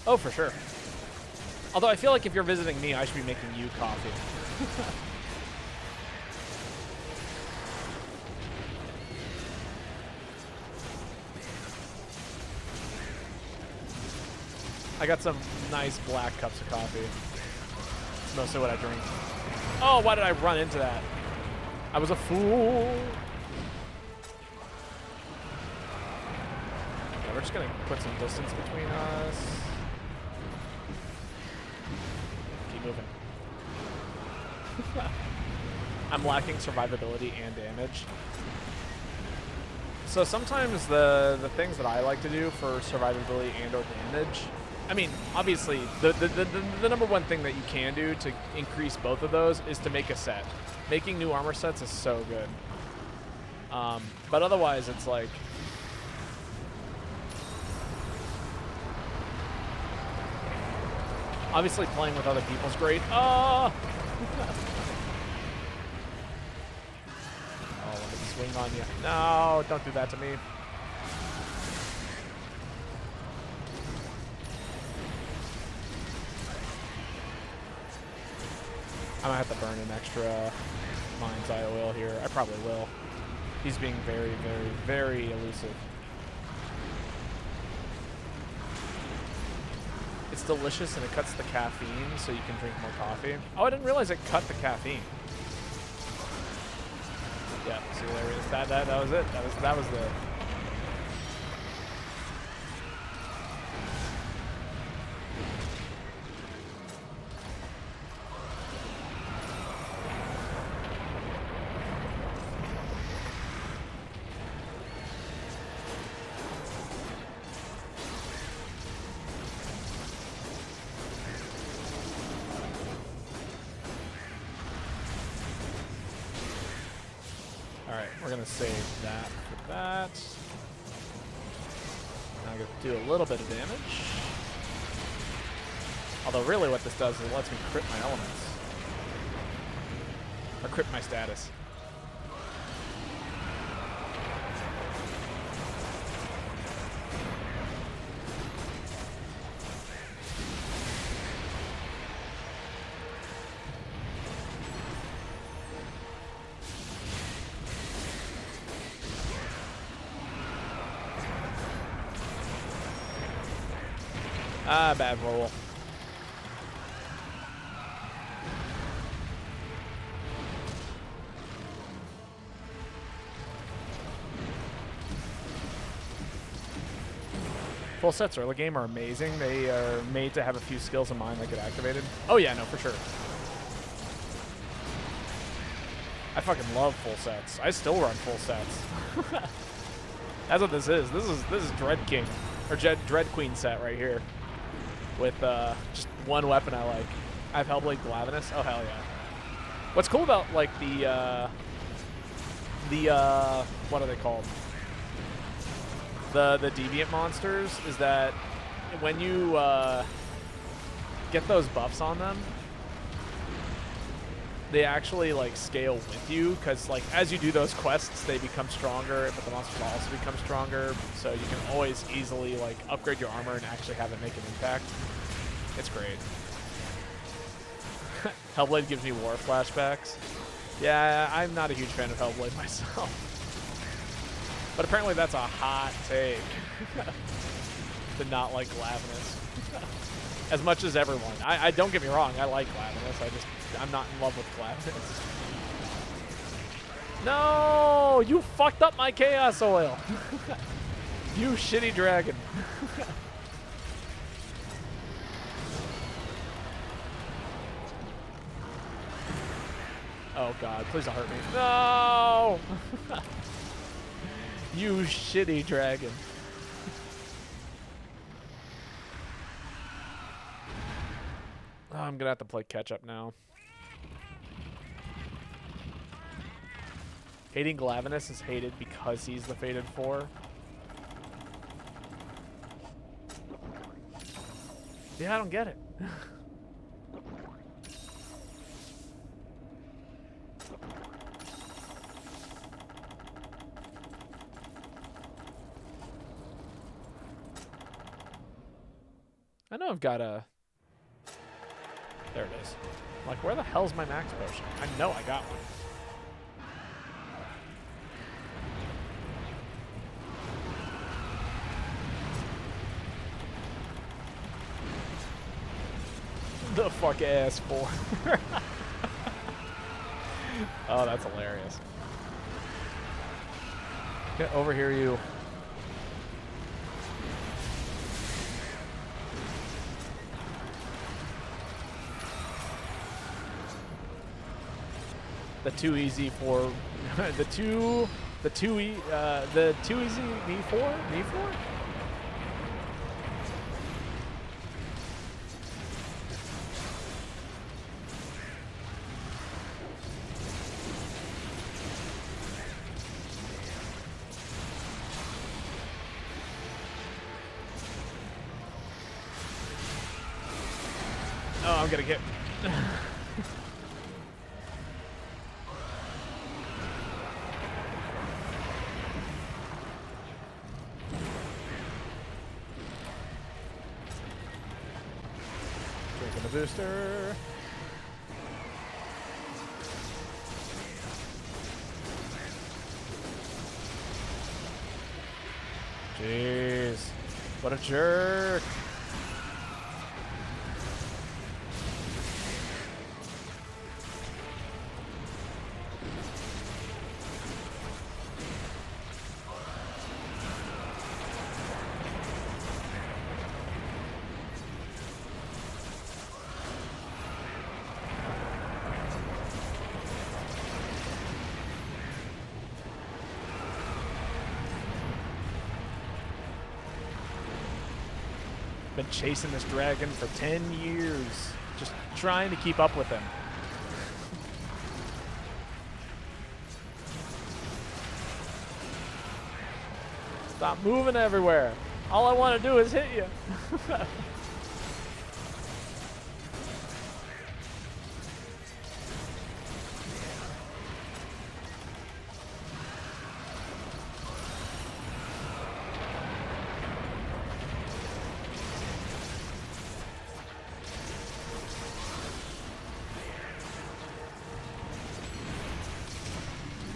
Oh, for sure. Although I feel like if you're visiting me, I should be making you coffee. I got some nice black cups of coffee. It's mostly what I drink. Oh, why did I run into that? I was a fool. Yeah, we're just gonna put some distance between us. Moving. I'm lacking survivability and damage. So sometimes the things that I like to do for survivability and or damage, I mean, obviously the number one thing that you can do to increase both of those is to make a set. Making new armor sets is so good. But otherwise it's like, obviously, playing with other people is great. Oh! Oh, let me swing on you. No, don't do that to me. I might have to burn an extra Mind's Eye oil here. I probably will. He's being very, very, very elusive. It's delicious and it cuts the caffeine so you can drink more coffee. Oh, I didn't realize it cut the caffeine. Yeah, see there it is. That was it. That was the We're gonna save that for that. Now I'm gonna do a little bit of damage. Although really what this does is it lets me crit my elements. Or crit my status. Ah, bad roll. Full sets early game are amazing. They are made to have a few skills in mind that get activated. Oh yeah, no, for sure. I fucking love full sets. I still run full sets. That's what this is. This is Dread King or Dread Queen set right here. With just one weapon I like. I have Hellblade Glavenus. Oh hell yeah! What's cool about like the what are they called? The deviant monsters is that when you get those buffs on them, they actually like scale with you because like as you do those quests, they become stronger, but the monsters also become stronger. So you can always easily like upgrade your armor and actually have it make an impact. It's great. Hellblade gives me war flashbacks. Yeah, I'm not a huge fan of Hellblade myself. But apparently that's a hot take. To not like Glavenus. As much as everyone. I don't get me wrong, I like Glavenus. I'm not in love with Glavenus. No! You fucked up my Chaos Oil! You shitty dragon. Oh god, please don't hurt me. No! You shitty dragon. Oh, I'm gonna have to play catch up now. Hating Glavenus is hated because he's the Fated 4. Yeah, I don't get it. I know I've got a... There it is. I'm like, where the hell's my max potion? I know I got one. The fuck ass for. Oh, that's hilarious. Get over here, you. The too easy for the too easy me for. Oh, I'm gonna get. Drinking a booster. Jeez, what a jerk. Been chasing this dragon for 10 years, just trying to keep up with him. Stop moving everywhere. All I want to do is hit you.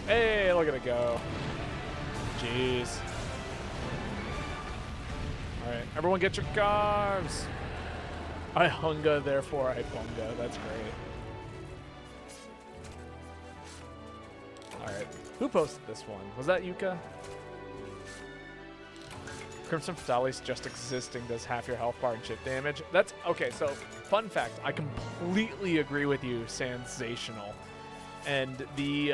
Hey, look at it go. Jeez. Alright, everyone get your carves. I hunga, therefore I bunga. That's great. Alright, who posted this one? Was that Yuka? Crimson Fatalis just existing does half your health bar and chip damage. That's, okay, so fun fact, I completely agree with you, Sensational. And the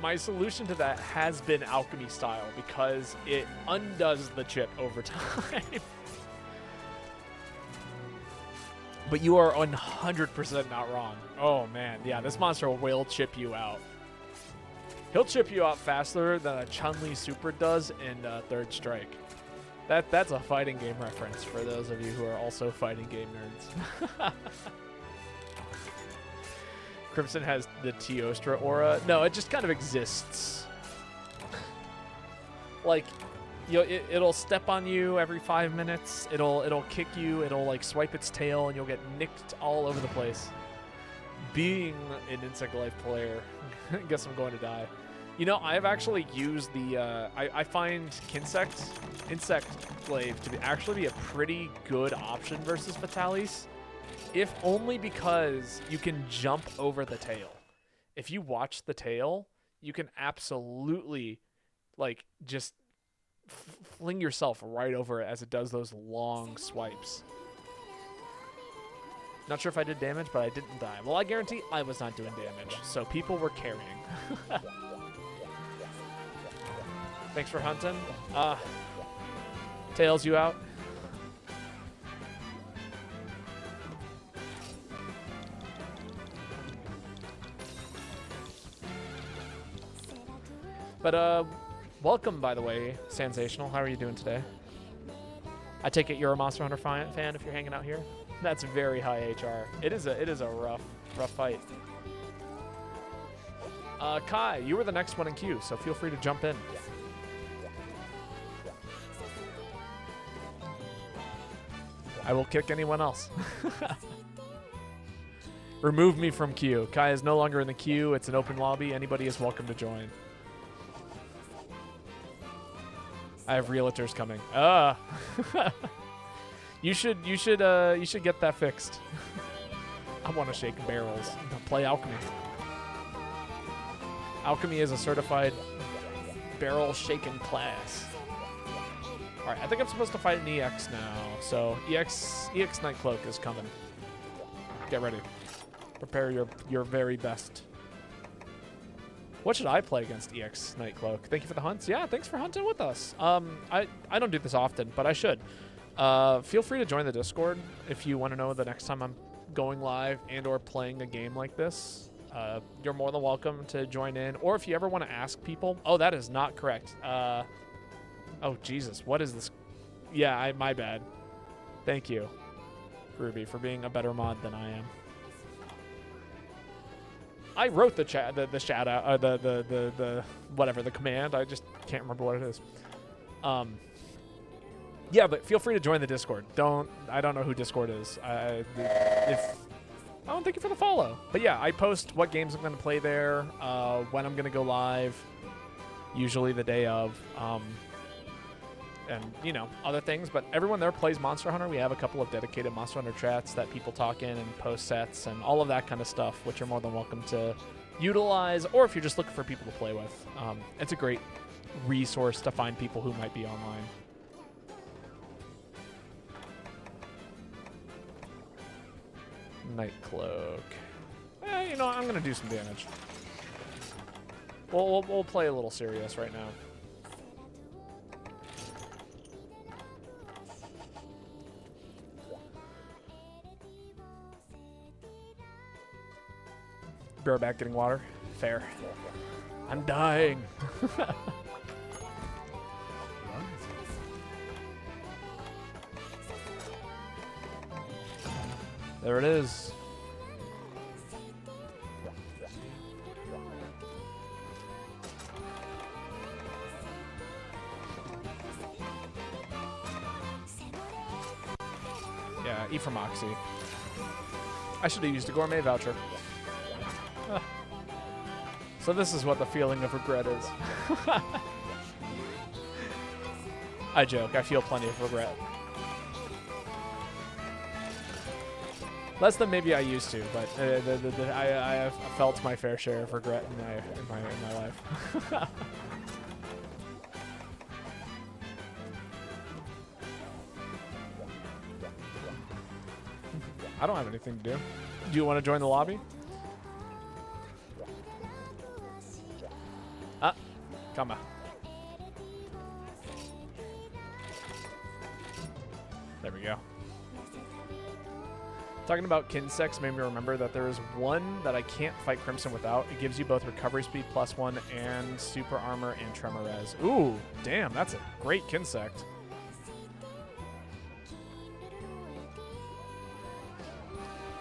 my solution to that has been alchemy style because it undoes the chip over time. But you are 100% not wrong. Oh man, yeah, this monster will chip you out. He'll chip you out faster than a Chun-Li super does in Third Strike. That's a fighting game reference for those of you who are also fighting game nerds. Crimson has the Teostra aura. No, it just kind of exists. Like, it'll step on you every 5 minutes. It'll kick you. It'll like swipe its tail, and you'll get nicked all over the place. being an Insect Life player, guess I'm going to die. You know, I've actually used the, I find Insect Glaive to actually be a pretty good option versus Fatalis, if only because you can jump over the tail. If you watch the tail, you can absolutely, like, just fling yourself right over it as it does those long swipes. Not sure if I did damage, but I didn't die. Well, I guarantee I was not doing damage, so people were carrying. Thanks for hunting. Tails, you out? But, welcome, by the way, Sensational. How are you doing today? I take it you're a Monster Hunter fan if you're hanging out here? That's very high HR. It is a rough fight. Kai, you were the next one in queue, so feel free to jump in. I will kick anyone else. Remove me from queue. Kai is no longer in the queue. It's an open lobby. Anybody is welcome to join. I have realtors coming. You should get that fixed. I want to shake barrels. Play alchemy. Alchemy is a certified barrel shaking class. All right, I think I'm supposed to fight an EX now. So EX Night Cloak is coming. Get ready. Prepare your very best. What should I play against EX Night Cloak? Thank you for the hunts. Yeah, thanks for hunting with us. I don't do this often, but I should. Feel free to join the Discord if you want to know the next time I'm going live and or playing a game like this. You're more than welcome to join in. Or if you ever want to ask people. Oh, that is not correct. Oh, Jesus. What is this? Yeah, my bad. Thank you, Ruby, for being a better mod than I am. I wrote the shout out, the whatever, the command. I just can't remember what it is. Yeah, but feel free to join the Discord. I don't know who Discord is. Oh, thank you for the follow. But yeah, I post what games I'm going to play there, when I'm going to go live, usually the day of, and, you know, other things. But everyone there plays Monster Hunter. We have a couple of dedicated Monster Hunter chats that people talk in and post sets and all of that kind of stuff, which you're more than welcome to utilize, or if you're just looking for people to play with. It's a great resource to find people who might be online. Night Cloak. You know, I'm going to do some damage. We'll play a little serious right now. Be right back getting water. Fair. I'm dying. There it is. Yeah, eat from Oxy. I should have used a gourmet voucher. So this is what the feeling of regret is. I joke. I feel plenty of regret. Less than maybe I used to, but I have felt my fair share of regret in my life. I don't have anything to do. Do you want to join the lobby? Come on. There we go. Talking about Kinsex made me remember that there is one that I can't fight Crimson without. It gives you both recovery speed +1 and super armor and tremor res. Ooh, damn, that's a great Kinsect.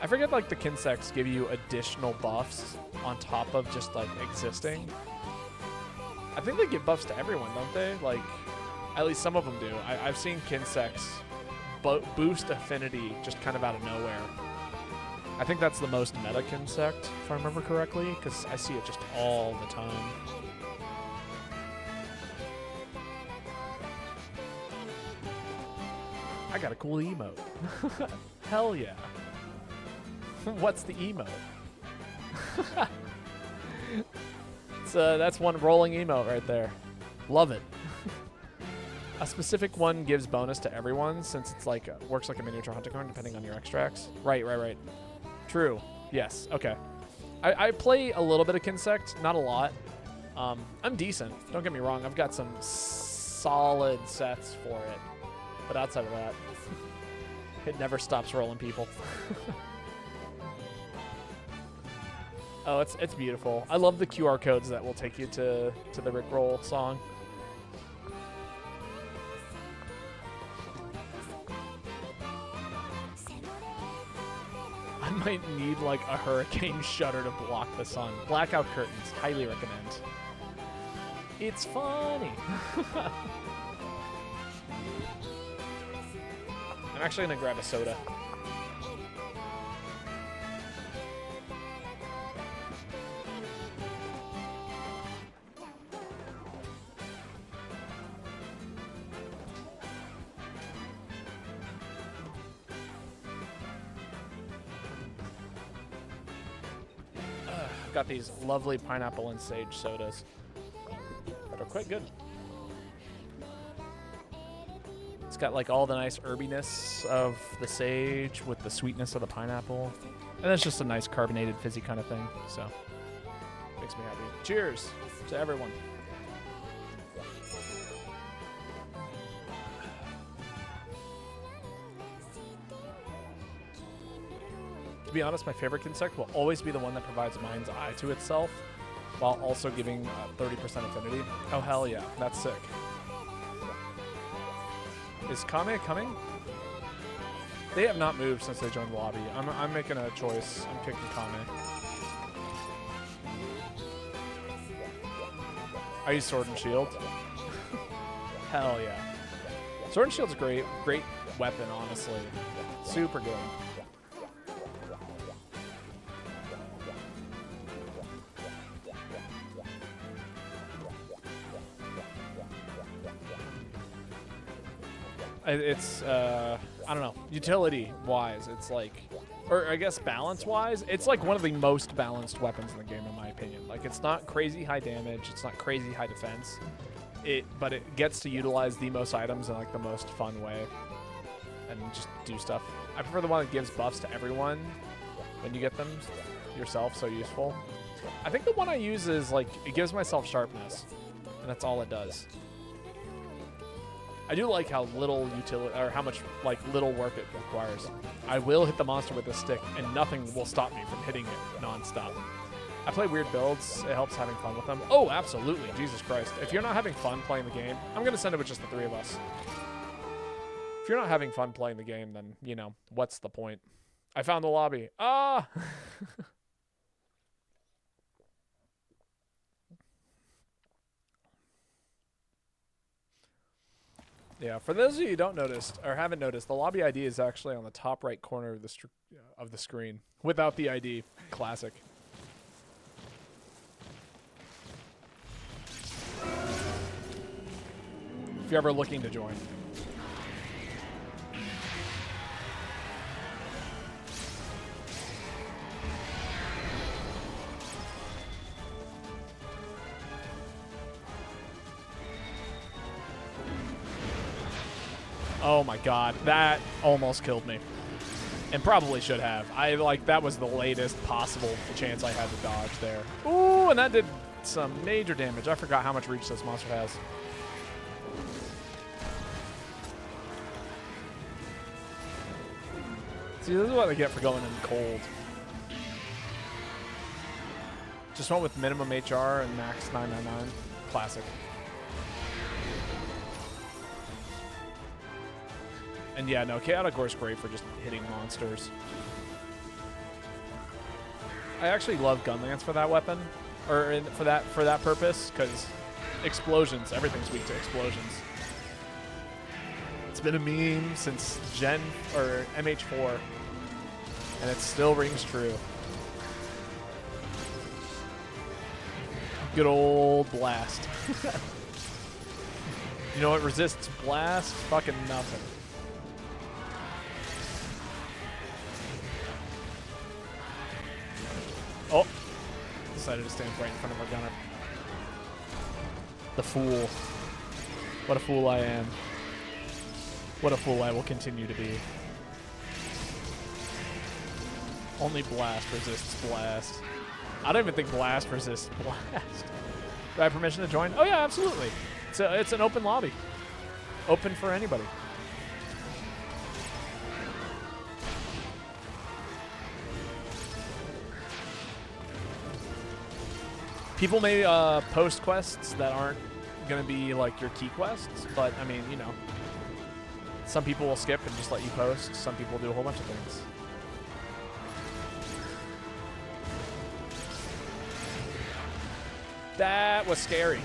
I forget, like, the Kinsects give you additional buffs on top of just, like, existing. I think they give buffs to everyone, don't they? Like, at least some of them do. I've seen Kinsects boost affinity just kind of out of nowhere. I think that's the most meta insect, if I remember correctly, because I see it just all the time. I got a cool emote. Hell yeah. What's the emote? That's one rolling emote right there. Love it. A specific one gives bonus to everyone since it's like works like a miniature hunting horn depending on your extracts. Right. True. Yes. Okay. I play a little bit of Kinsect, not a lot. I'm decent. Don't get me wrong. I've got some solid sets for it. But outside of that, it never stops rolling people. Oh, it's beautiful. I love the QR codes that will take you to the Rickroll song. I might need like a hurricane shutter to block the sun. Blackout curtains, highly recommend. It's funny. I'm actually gonna grab a soda. Got these lovely pineapple and sage sodas that are quite good. It's got like all the nice herbiness of the sage with the sweetness of the pineapple. And it's just a nice carbonated fizzy kind of thing. So makes me happy. Cheers to everyone. To be honest, my favorite insect will always be the one that provides mind's eye to itself while also giving 30% affinity. Oh, hell yeah. That's sick. Is Kame coming? They have not moved since they joined the lobby. I'm making a choice. I'm kicking Kame. I use Sword and Shield. Hell yeah. Sword and Shield's a great weapon, honestly. Super good. It's, I don't know, utility-wise, it's like, or I guess balance-wise, it's like one of the most balanced weapons in the game, in my opinion. Like, it's not crazy high damage, it's not crazy high defense, but it gets to utilize the most items in, like, the most fun way, and just do stuff. I prefer the one that gives buffs to everyone when you get them yourself, so useful. I think the one I use is, like, it gives myself sharpness, and that's all it does. I do like how little utility, or how much like little work it requires. I will hit the monster with a stick, and nothing will stop me from hitting it nonstop. I play weird builds. It helps having fun with them. Oh, absolutely. Jesus Christ. If you're not having fun playing the game, I'm going to send it with just the three of us. If you're not having fun playing the game, then, you know, what's the point? I found the lobby. Ah! Yeah, for those of you who don't notice or haven't noticed, the lobby ID is actually on the top right corner of the screen without the ID. Classic. If you're ever looking to join. Oh my god, that almost killed me. And probably should have. That was the latest possible chance I had to dodge there. Ooh, and that did some major damage. I forgot how much reach this monster has. See, this is what I get for going in cold. Just went with minimum HR and max 999. Classic. And yeah, no, Chaotic Gore's great for just hitting monsters. I actually love Gunlance for that weapon, or for that purpose, because explosions, everything's weak to explosions. It's been a meme since Gen or MH4. And it still rings true. Good old blast. You know what resists blast? Fucking nothing. Oh! Decided to stand right in front of our gunner. The fool. What a fool I am. What a fool I will continue to be. Only blast resists blast. I don't even think blast resists blast. Do I have permission to join? Oh yeah, absolutely. It's an open lobby. Open for anybody. People may post quests that aren't going to be like your key quests, but I mean, you know, some people will skip and just let you post. Some people do a whole bunch of things. That was scary.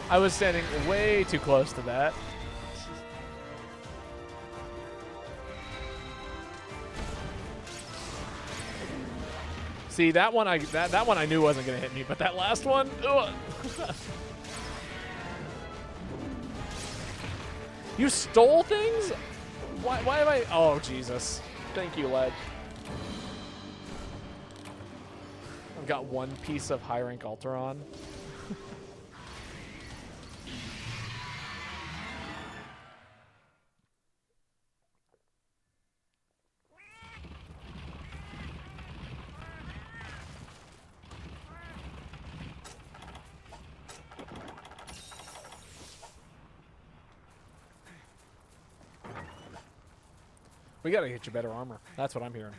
I was standing way too close to that. See, that one I knew wasn't gonna hit me, but that last one, ugh. You stole things? Why have I? Oh Jesus! Thank you, Ledge. I've got one piece of high rank Alteron. We gotta get you better armor. That's what I'm hearing.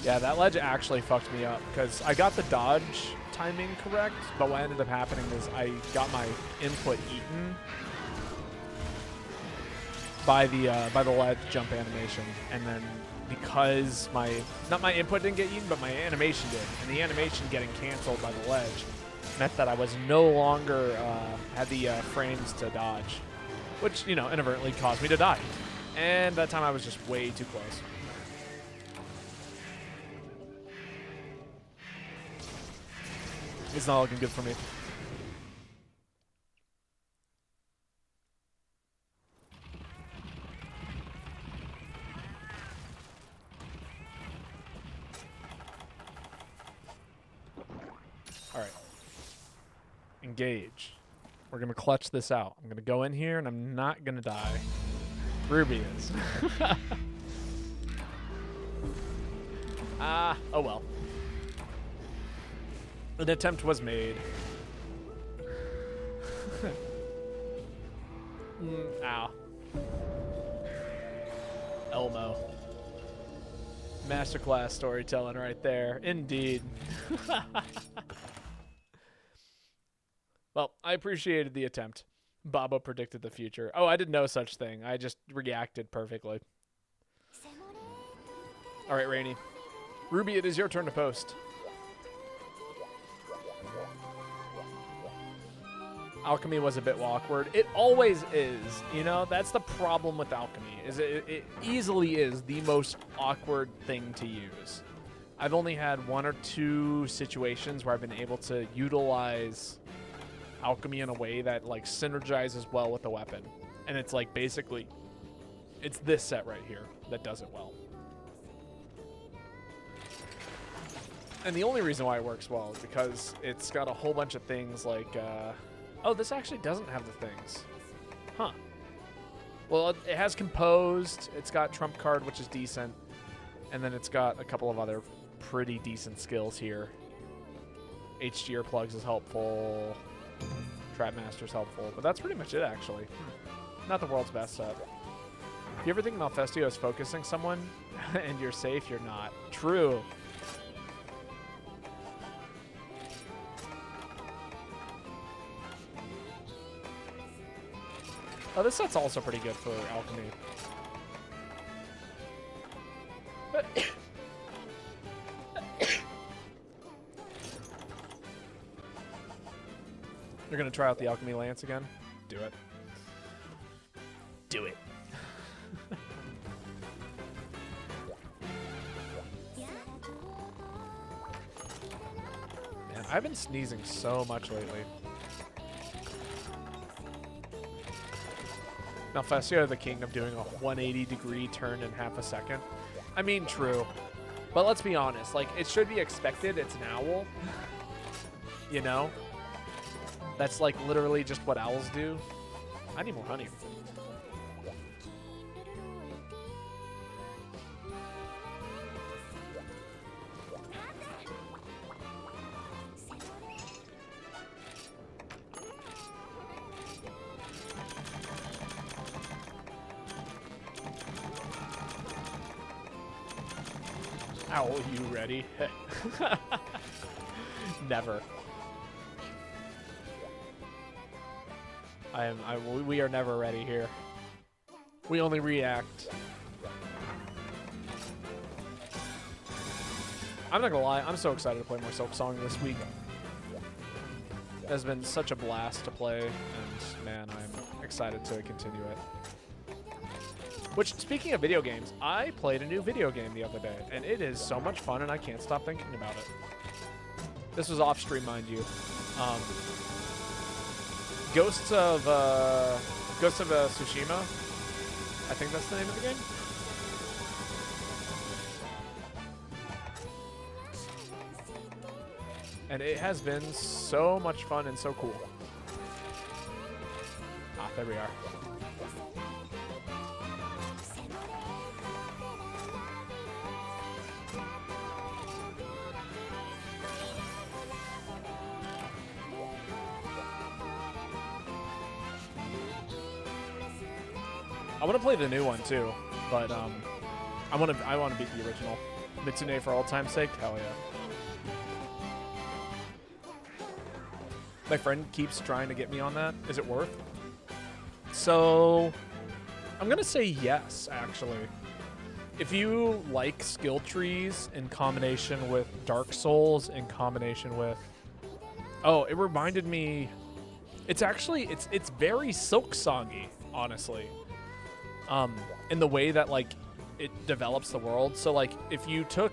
Yeah, that ledge actually fucked me up because I got the dodge timing correct, but what ended up happening is I got my input eaten by the ledge jump animation, and then because not my input didn't get eaten, but my animation did, and the animation getting canceled by the ledge meant that I was no longer had the frames to dodge, which, you know, inadvertently caused me to die. And that time I was just way too close. It's not looking good for me. All right. Engage. We're going to clutch this out. I'm going to go in here, and I'm not going to die. Ruby is. Oh well. An attempt was made. Ow. Elmo. Masterclass storytelling right there. Indeed. Well, I appreciated the attempt. Babo predicted the future. Oh, I did no such thing. I just reacted perfectly. All right, Rainy. Ruby, it is your turn to post. Alchemy was a bit awkward. It always is. You know, that's the problem with alchemy, is it easily is the most awkward thing to use. I've only had 1 or 2 situations where I've been able to utilize alchemy in a way that like synergizes well with the weapon. And it's like basically, it's this set right here that does it well. And the only reason why it works well is because it's got a whole bunch of things like, oh, this actually doesn't have the things. Huh. Well, it has Composed. It's got Trump Card, which is decent. And then it's got a couple of other pretty decent skills here. HGR plugs is helpful. Trapmaster's helpful. But that's pretty much it, actually. Not the world's best set. If you ever think Malfestio is focusing someone and you're safe, you're not. True. Oh, this set's also pretty good for alchemy. You're gonna try out the Alchemy Lance again? Do it. Do it. Man, I've been sneezing so much lately. Now, Fascio the King of doing a 180-degree turn in half a second. I mean, true. But let's be honest. Like, it should be expected. It's an owl. You know? That's, like, literally just what owls do. I need more honey. Owl, you ready? Never. We are never ready here. We only react. I'm not gonna lie, I'm so excited to play more Silk Song this week. It has been such a blast to play, and man, I'm excited to continue it. Which, speaking of video games, I played a new video game the other day, and it is so much fun, and I can't stop thinking about it. This was off stream, mind you. Ghosts of Tsushima. I think that's the name of the game. And it has been so much fun and so cool. Ah, there we are. I want to play the new one too, but I want to beat the original. Mitsune for all time's sake, hell yeah. My friend keeps trying to get me on that. Is it worth? So I'm gonna say yes, actually. If you like skill trees in combination with Dark Souls, in combination with, oh, it reminded me. It's actually it's very Silk Songy, honestly. In the way that, like, it develops the world. So, like, if you took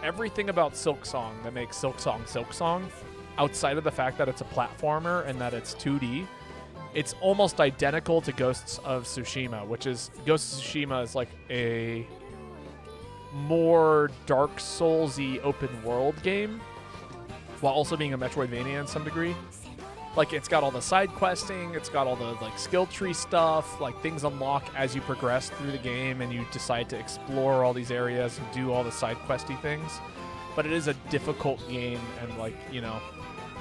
everything about Silk Song that makes Silk Song, outside of the fact that it's a platformer and that it's 2D, it's almost identical to Ghosts of Tsushima, which is, Ghosts of Tsushima is, like, a more Dark Souls-y open world game, while also being a Metroidvania in some degree. Like, it's got all the side questing, it's got all the, like, skill tree stuff, like, things unlock as you progress through the game and you decide to explore all these areas and do all the side questy things. But it is a difficult game and, like, you know,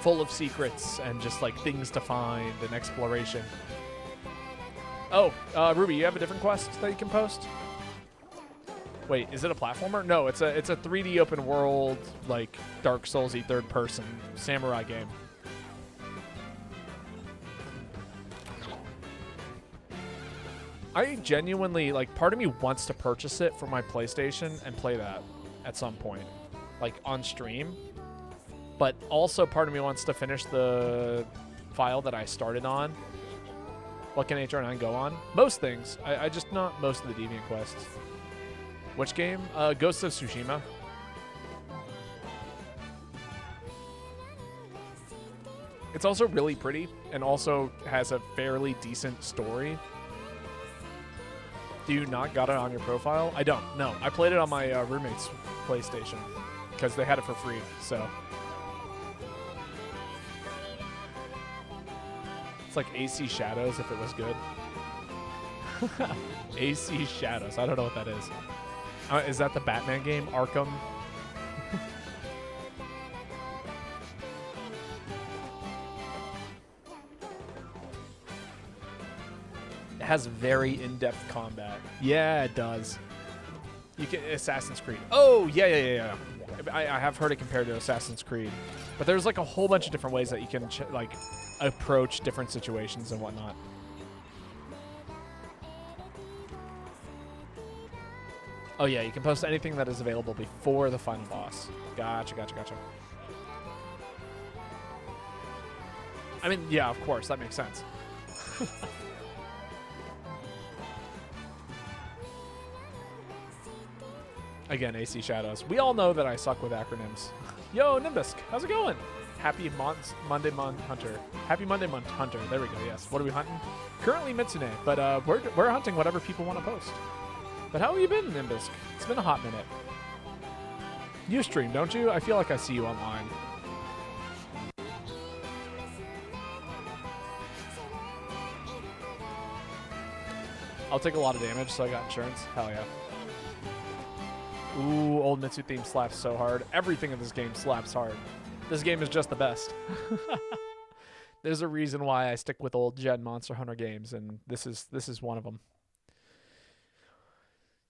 full of secrets and just, like, things to find and exploration. Oh, Ruby, you have a different quest that you can post? Wait, is it a platformer? No, it's a 3D open world, like, Dark Souls-y third-person samurai game. I genuinely, like, part of me wants to purchase it for my PlayStation and play that at some point, like, on stream. But also part of me wants to finish the file that I started on. What can HR9 go on? Most things. I just not most of the Deviant quests. Which game? Ghosts of Tsushima. It's also really pretty and also has a fairly decent story. Do you not got it on your profile? I don't. No, I played it on my roommate's PlayStation because they had it for free. So it's like AC Shadows if it was good. AC Shadows. I don't know what that is. Is that the Batman game? Arkham? Has very in-depth combat. Yeah, it does. You can Assassin's Creed. Oh, yeah. I have heard it compared to Assassin's Creed, but there's like a whole bunch of different ways that you can like approach different situations and whatnot. Oh yeah, you can post anything that is available before the final boss. Gotcha. I mean, yeah, of course, that makes sense. Again, AC Shadows. We all know that I suck with acronyms. Yo, Nimbisk, how's it going? Happy Monday Hunter. Happy Monday Hunter. There we go, yes. What are we hunting? Currently Mitsune, but we're hunting whatever people want to post. But how have you been, Nimbisk? It's been a hot minute. You stream, don't you? I feel like I see you online. I'll take a lot of damage, so I got insurance. Hell yeah. Ooh, old Mitsu theme slaps so hard. Everything in this game slaps hard. This game is just the best. There's a reason why I stick with old gen Monster Hunter games, and this is one of them.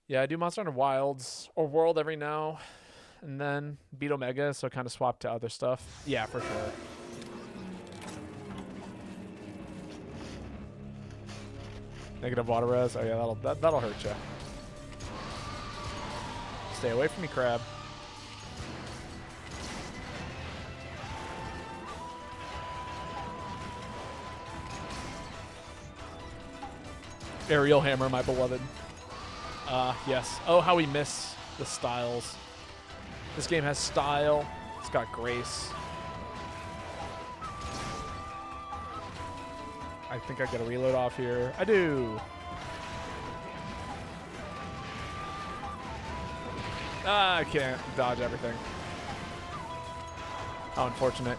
Yeah, I do Monster Hunter Wilds or World every now and then. Beat Omega, so kind of swap to other stuff. Yeah, for sure. Negative water res. Oh yeah, that'll hurt you. Stay away from me, crab. Aerial hammer, my beloved. Yes. Oh, how we miss the styles. This game has style. It's got grace. I think I got a reload off here. I do. I can't dodge everything. How unfortunate.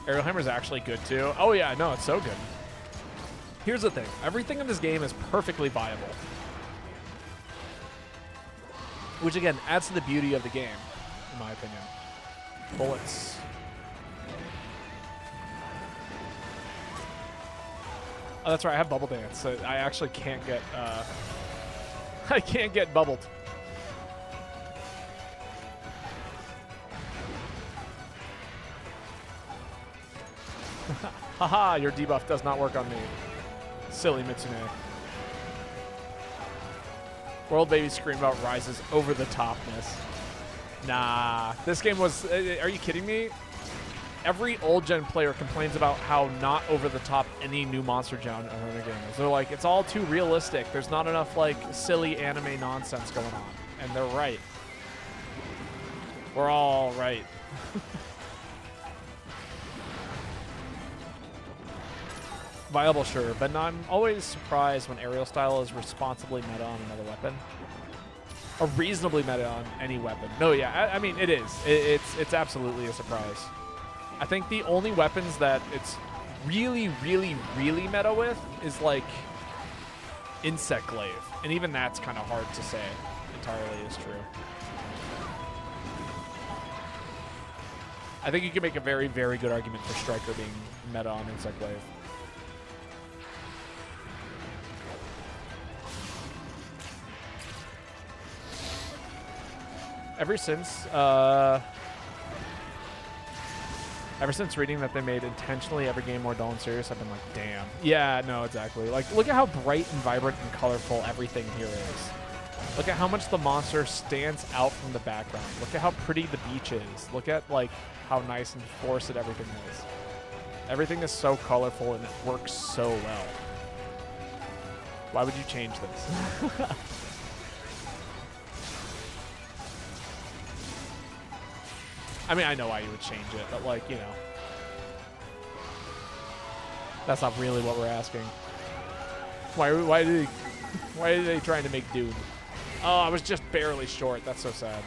Aerial hammer is actually good too. Oh yeah, no, it's so good. Here's the thing. Everything in this game is perfectly viable. Which again adds to the beauty of the game, in my opinion. Bullets. Oh, that's right, I have Bubble Dance. So I actually can't get I can't get bubbled. Haha, your debuff does not work on me. Silly Mitsune. World Baby scream about Rise's over the topness. Nah, this game was. Are you kidding me? Every old gen player complains about how not over the top any new Monster Hunter game is. They're like, it's all too realistic. There's not enough like silly anime nonsense going on, and they're right. We're all right. Viable, sure, but I'm always surprised when aerial style is responsibly meta on another weapon. Or reasonably meta on any weapon. No, yeah, I mean, it is. It's absolutely a surprise. I think the only weapons that it's really, really, really meta with is, like, Insect Glaive. And even that's kind of hard to say entirely is true. I think you can make a very, very good argument for Striker being meta on Insect Glaive. Ever since reading that they made intentionally every game more dull and serious, I've been like, damn. Yeah, no, exactly. Like, look at how bright and vibrant and colorful everything here is. Look at how much the monster stands out from the background. Look at how pretty the beach is. Look at, like, how nice and forested everything is. Everything is so colorful and it works so well. Why would you change this? I mean, I know why you would change it, but, like, you know. That's not really what we're asking. Why are they trying to make Dune? Oh, I was just barely short. That's so sad.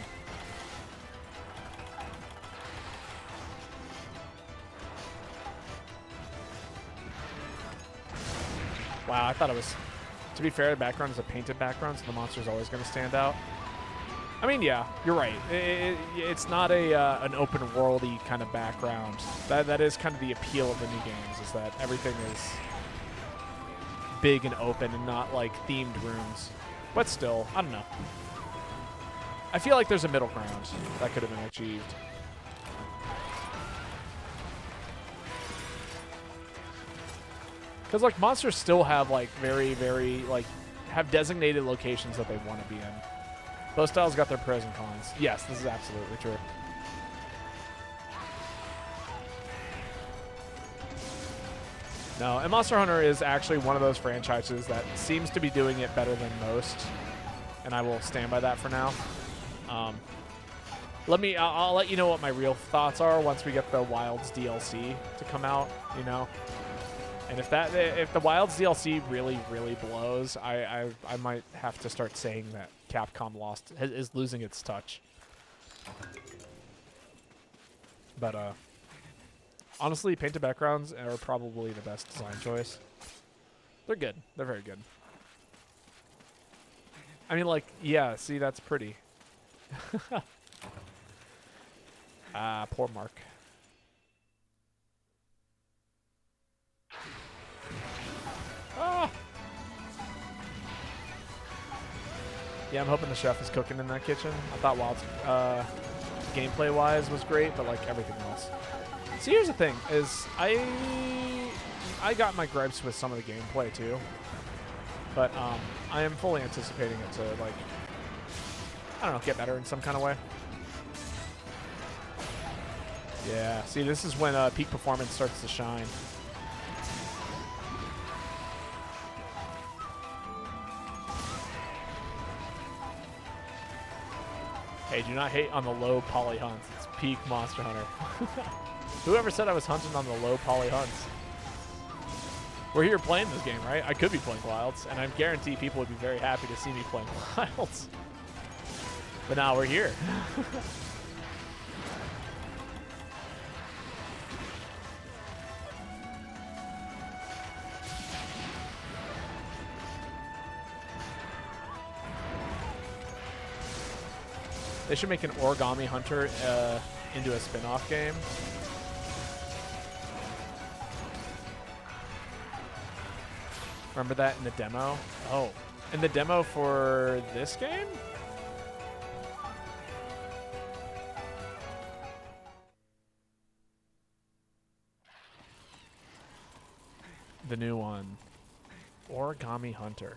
Wow, I thought it was... To be fair, the background is a painted background, so the monster's always going to stand out. I mean, yeah, you're right. It's not an open worldy kind of background. That is kind of the appeal of the new games, is that everything is big and open and not like themed rooms. But still, I don't know. I feel like there's a middle ground that could have been achieved. Because like monsters still have like very, very like have designated locations that they want to be in. Both styles got their pros and cons. Yes, this is absolutely true. No, and Monster Hunter is actually one of those franchises that seems to be doing it better than most, and I will stand by that for now. I'll let you know what my real thoughts are once we get the Wilds DLC to come out, you know. And if the Wilds DLC really blows, I might have to start saying that Capcom is losing its touch. But honestly, painted backgrounds are probably the best design choice. They're good. They're very good. I mean, like, yeah, see, that's pretty. Poor Mark. Ah! Yeah, I'm hoping the chef is cooking in that kitchen. I thought Wild's gameplay-wise was great, but, like, everything else. See, here's the thing, is I got my gripes with some of the gameplay, too. But I am fully anticipating it to, like, I don't know, get better in some kind of way. Yeah, see, this is when peak performance starts to shine. Hey, do not hate on the low poly hunts. It's peak Monster Hunter. Whoever said I was hunting on the low poly hunts? We're here playing this game, right? I could be playing Wilds, and I guarantee people would be very happy to see me playing Wilds. But now we're here. They should make an Origami Hunter into a spin-off game. Remember that in the demo? Oh, in the demo for this game? The new one. Origami Hunter.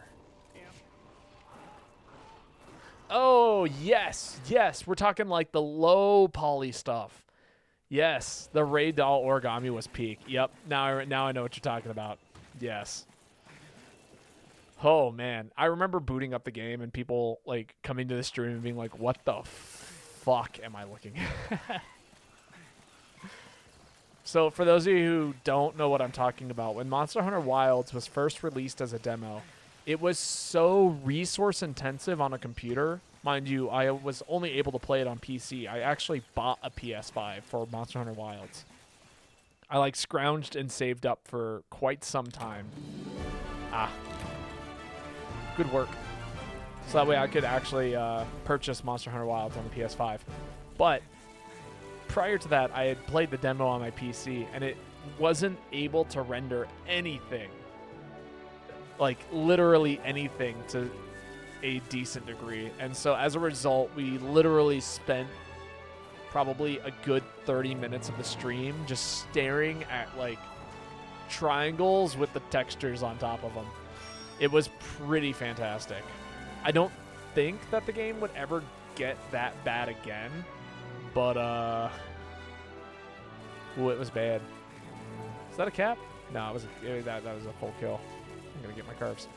Oh, yes. Yes. We're talking like the low poly stuff. Yes. The Ray Doll Origami was peak. Yep. Now I know what you're talking about. Yes. Oh, man. I remember booting up the game and people like coming to the stream and being like, what the fuck am I looking at? So for those of you who don't know what I'm talking about, when Monster Hunter Wilds was first released as a demo, it was so resource intensive on a computer. Mind you, I was only able to play it on PC. I actually bought a PS5 for Monster Hunter Wilds. I like scrounged and saved up for quite some time. Good work. So that way I could actually purchase Monster Hunter Wilds on the PS5. But prior to that, I had played the demo on my PC, and it wasn't able to render anything. Like, literally anything to a decent degree. And so, as a result, we literally spent probably a good 30 minutes of the stream just staring at, like, triangles with the textures on top of them. It was pretty fantastic. I don't think that the game would ever get that bad again, but, ooh, it was bad. Is that a cap? No, it was that was a full kill. I'm gonna get my curves.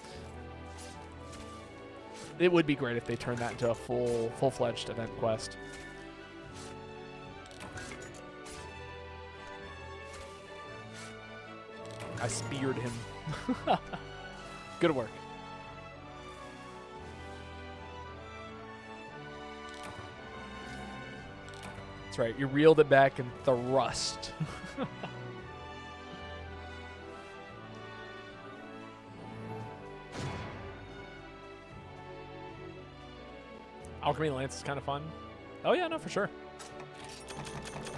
It would be great if they turned that into a full-fledged event quest. I speared him. Good work. That's right. You reeled it back and thrust. Alchemy Lance is kind of fun. Oh, yeah, no, for sure.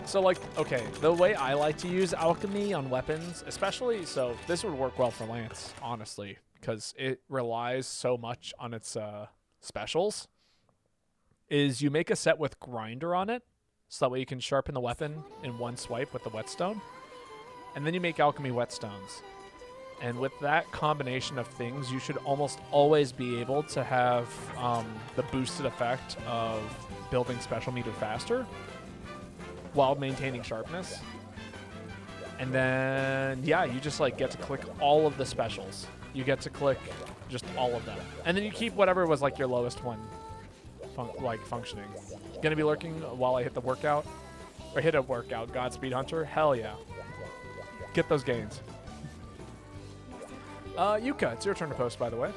So, like, okay, the way I like to use Alchemy on weapons, especially, so this would work well for Lance, honestly, because it relies so much on its specials, is you make a set with Grinder on it, so that way you can sharpen the weapon in one swipe with the whetstone, and then you make Alchemy Whetstones. And with that combination of things, you should almost always be able to have the boosted effect of building special meter faster while maintaining sharpness. And then, yeah, you just like get to click all of the specials. You get to click just all of them. And then you keep whatever was like your lowest one functioning. Gonna be lurking while I hit the workout? Or hit a workout. Godspeed Hunter? Hell yeah. Get those gains. Yuka, it's your turn to post, by the way.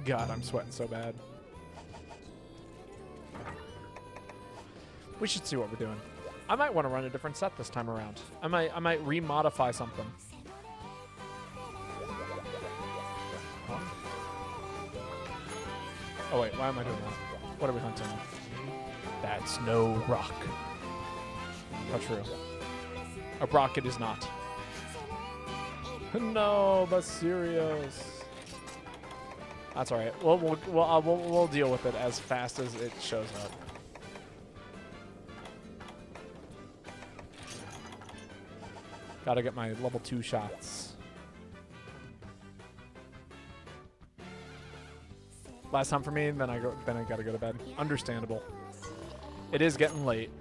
God, I'm sweating so bad. We should see what we're doing. I might want to run a different set this time around. I might remodify something. Huh? Oh wait, why am I doing that? What are we hunting? That's no rock. How true. A rock it is not. No, Basirios. That's all right. We'll deal with it as fast as it shows up. Gotta get my level 2 shots. Last time for me, then I gotta go to bed. Understandable. It is getting late.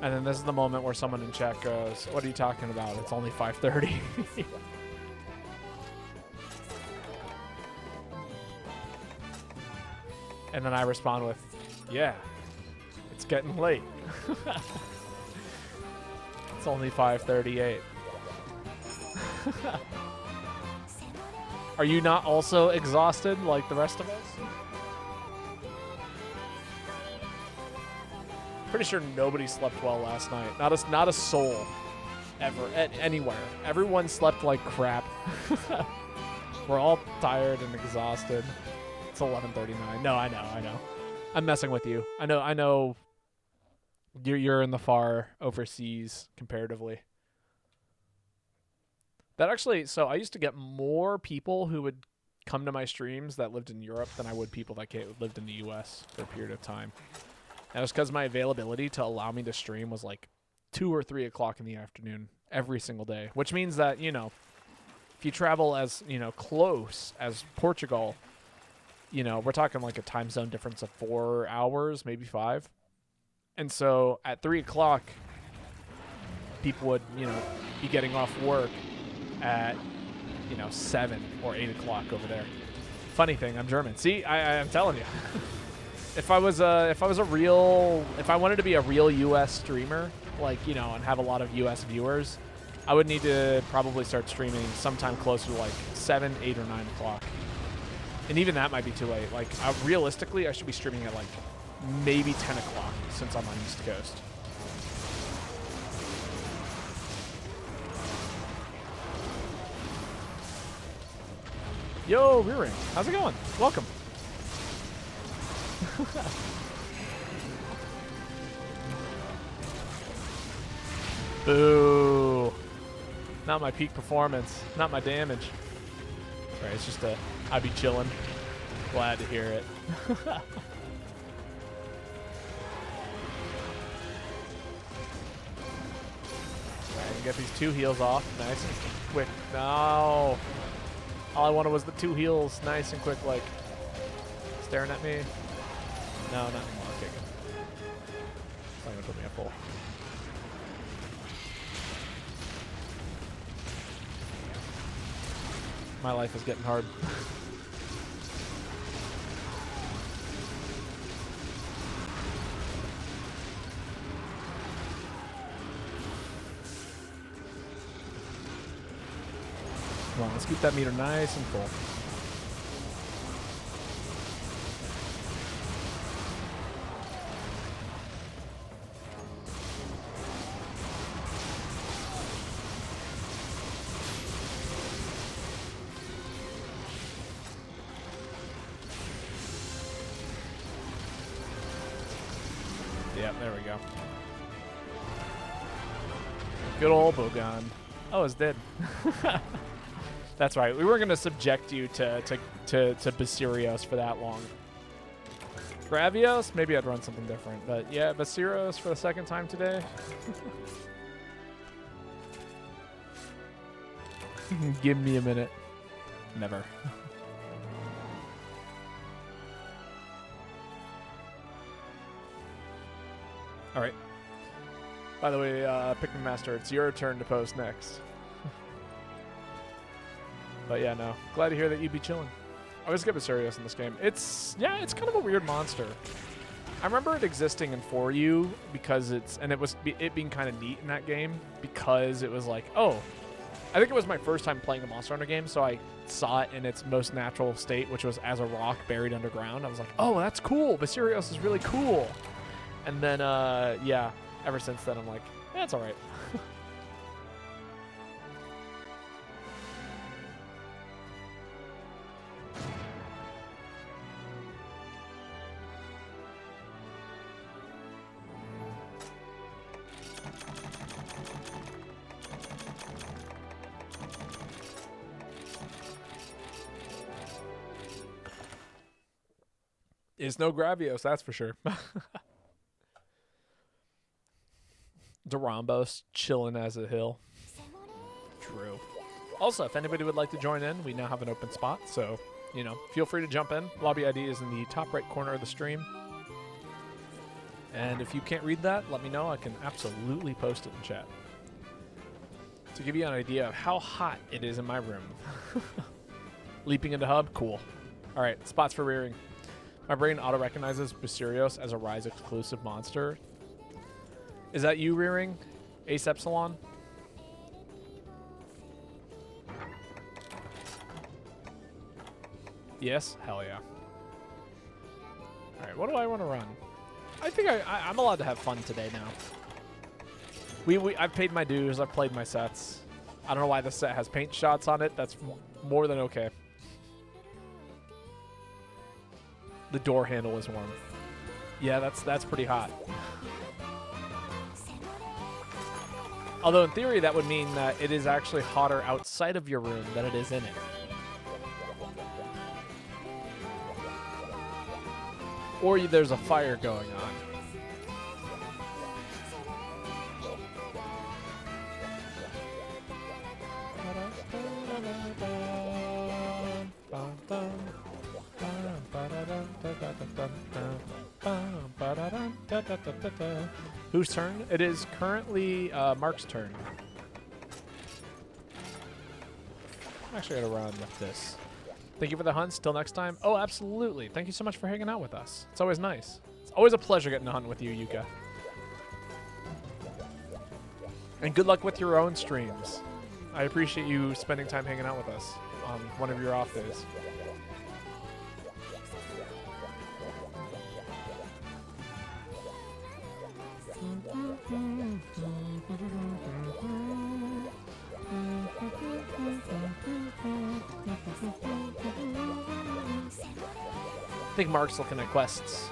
And then this is the moment where someone in chat goes, "What are you talking about? It's only 5:30." And then I respond with, "Yeah, it's getting late. It's only 5:38." Are you not also exhausted like the rest of us? Pretty sure nobody slept well last night. Not a soul ever anywhere. Everyone slept like crap. We're all tired and exhausted. It's 11:39. No, I know. I'm messing with you. I know. You're in the far overseas comparatively. That actually, so I used to get more people who would come to my streams that lived in Europe than I would people that lived in the U.S. for a period of time. That was because my availability to allow me to stream was like 2 or 3 o'clock in the afternoon every single day, which means that, you know, if you travel as, you know, close as Portugal, you know, we're talking like a time zone difference of 4 hours, maybe 5. And so at 3 o'clock, people would, you know, be getting off work at, you know, 7 or 8 o'clock over there. Funny thing, I'm German. See, I'm telling you. If I wanted to be a real U.S. streamer, like, you know, and have a lot of U.S. viewers, I would need to probably start streaming sometime closer to like 7, 8, or 9 o'clock. And even that might be too late. Like, realistically, I should be streaming at like maybe 10 o'clock since I'm on East Coast. Yo, Rearing. How's it going? Welcome. Boo. Not my peak performance. Not my damage. Right, it's just I'd be chilling. Glad to hear it. Right, get these 2 heals off. Nice and quick. No. All I wanted was the 2 heals. Nice and quick, like staring at me. No, not anymore. Okay, good. It's not gonna put me at full. My life is getting hard. Come on, let's keep that meter nice and full. Yep, there we go. Good old Bogan. Oh, it's dead. That's right. We weren't going to subject you to Basirios for that long. Gravios? Maybe I'd run something different. But yeah, Basirios for the second time today. Give me a minute. Never. All right. By the way, Pikmin Master, it's your turn to post next. But yeah, no. Glad to hear that you'd be chilling. I always get serious in this game. It's kind of a weird monster. I remember it existing in For You because it being kind of neat in that game because it was like, oh, I think it was my first time playing a Monster Hunter game, so I saw it in its most natural state, which was as a rock buried underground. I was like, oh, that's cool. Viserios is really cool. And then, yeah, ever since then, I'm like, yeah, it's all right. Is no Gravios, that's for sure. Durambos chilling as a hill. True. Also, if anybody would like to join in, we now have an open spot, so, you know, feel free to jump in. Lobby ID is in the top right corner of the stream. And if you can't read that, let me know. I can absolutely post it in chat. To give you an idea of how hot it is in my room. Leaping into hub, cool. All right, spots for rearing. My brain auto-recognizes Viserios as a Rise exclusive monster. Is that you rearing? Ace Epsilon? Yes? Hell yeah. Alright, what do I want to run? I think I'm allowed to have fun today now. I've paid my dues, I've played my sets. I don't know why this set has paint shots on it. That's more than okay. The door handle is warm. Yeah, that's pretty hot. Although in theory that would mean that it is actually hotter outside of your room than it is in it. Or there's a fire going on. Whose turn? It is currently Mark's turn. I'm actually going to run with this. Thank you for the hunts. Till next time. Oh, absolutely. Thank you so much for hanging out with us. It's always nice. It's always a pleasure getting to hunt with you, Yuka. And good luck with your own streams. I appreciate you spending time hanging out with us on one of your off days. I think Mark's looking at quests.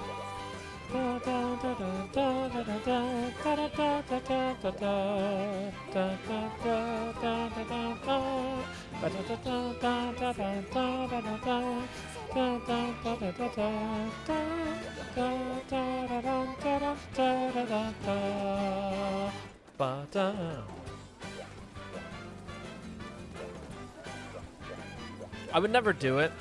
I would never do it.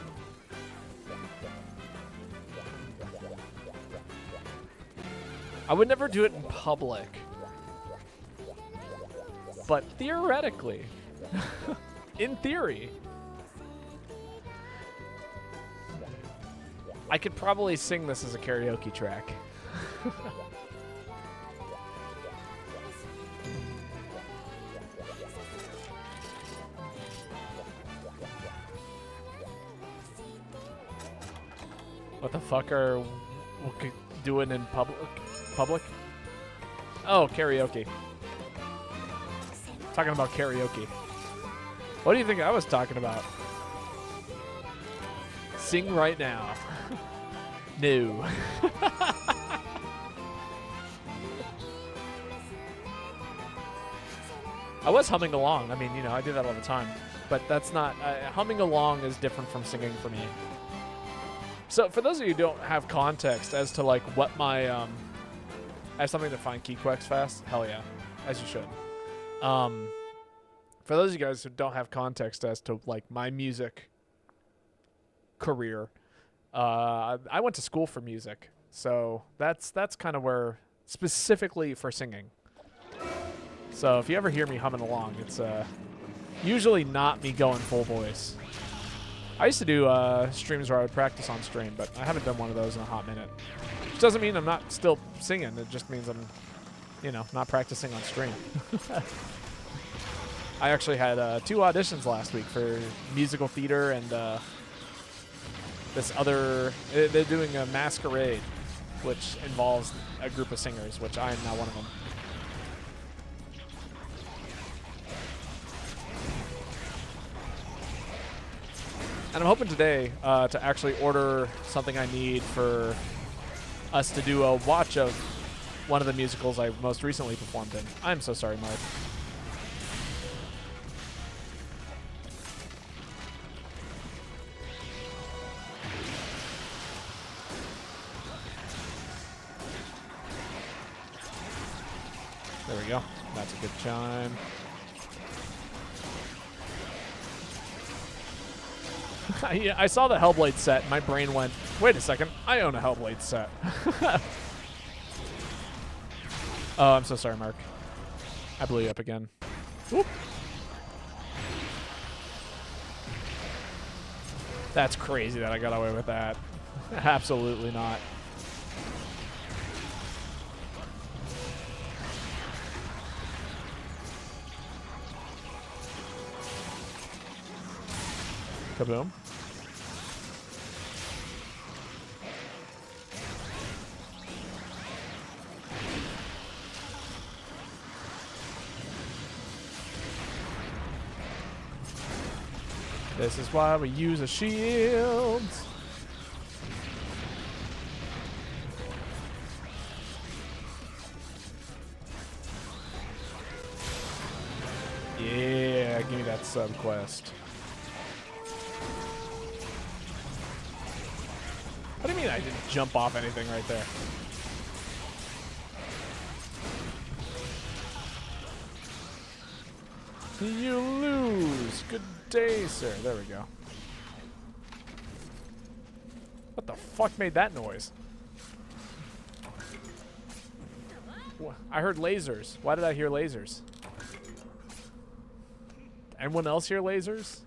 I would never do it in public. But theoretically, in theory, I could probably sing this as a karaoke track. What the fuck are we doing in public? Oh, karaoke. Talking about karaoke. What do you think I was talking about? Sing right now. No. I was humming along. I mean, you know, I do that all the time. But that's not... humming along is different from singing for me. So for those of you who don't have context as to, like, what my... I have something to find Keyquex fast? Hell yeah. As you should. For those of you guys who don't have context as to like my music career, I went to school for music, so that's kind of where specifically for singing. So if you ever hear me humming along, it's usually not me going full voice. I used to do streams where I would practice on stream, but I haven't done one of those in a hot minute. Which doesn't mean I'm not still singing. It just means I'm, you know, not practicing on stream. I actually had 2 auditions last week for musical theater and this other. They're doing a masquerade, which involves a group of singers, which I am now one of them. And I'm hoping today to actually order something I need for us to do a watch of one of the musicals I most recently performed in. I'm so sorry, Mark. There we go. That's a good chime. I saw the Hellblade set, and my brain went, wait a second, I own a Hellblade set. Oh, I'm so sorry, Mark. I blew you up again. Whoop. That's crazy that I got away with that. Absolutely not. Kaboom. This is why we use a shield. Yeah, give me that sub quest. What do you mean I didn't jump off anything right there? You lose. Good day, sir. There we go. What the fuck made that noise? I heard lasers. Why did I hear lasers? Anyone else hear lasers?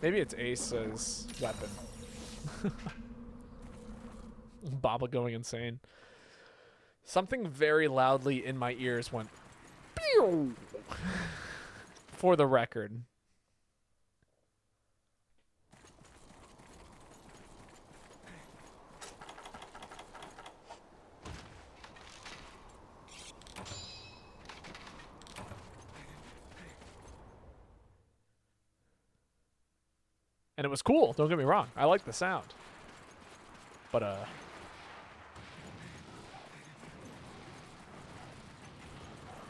Maybe it's Ace's weapon. Baba going insane. Something very loudly in my ears went pew! For the record. And it was cool, don't get me wrong. I like the sound. But,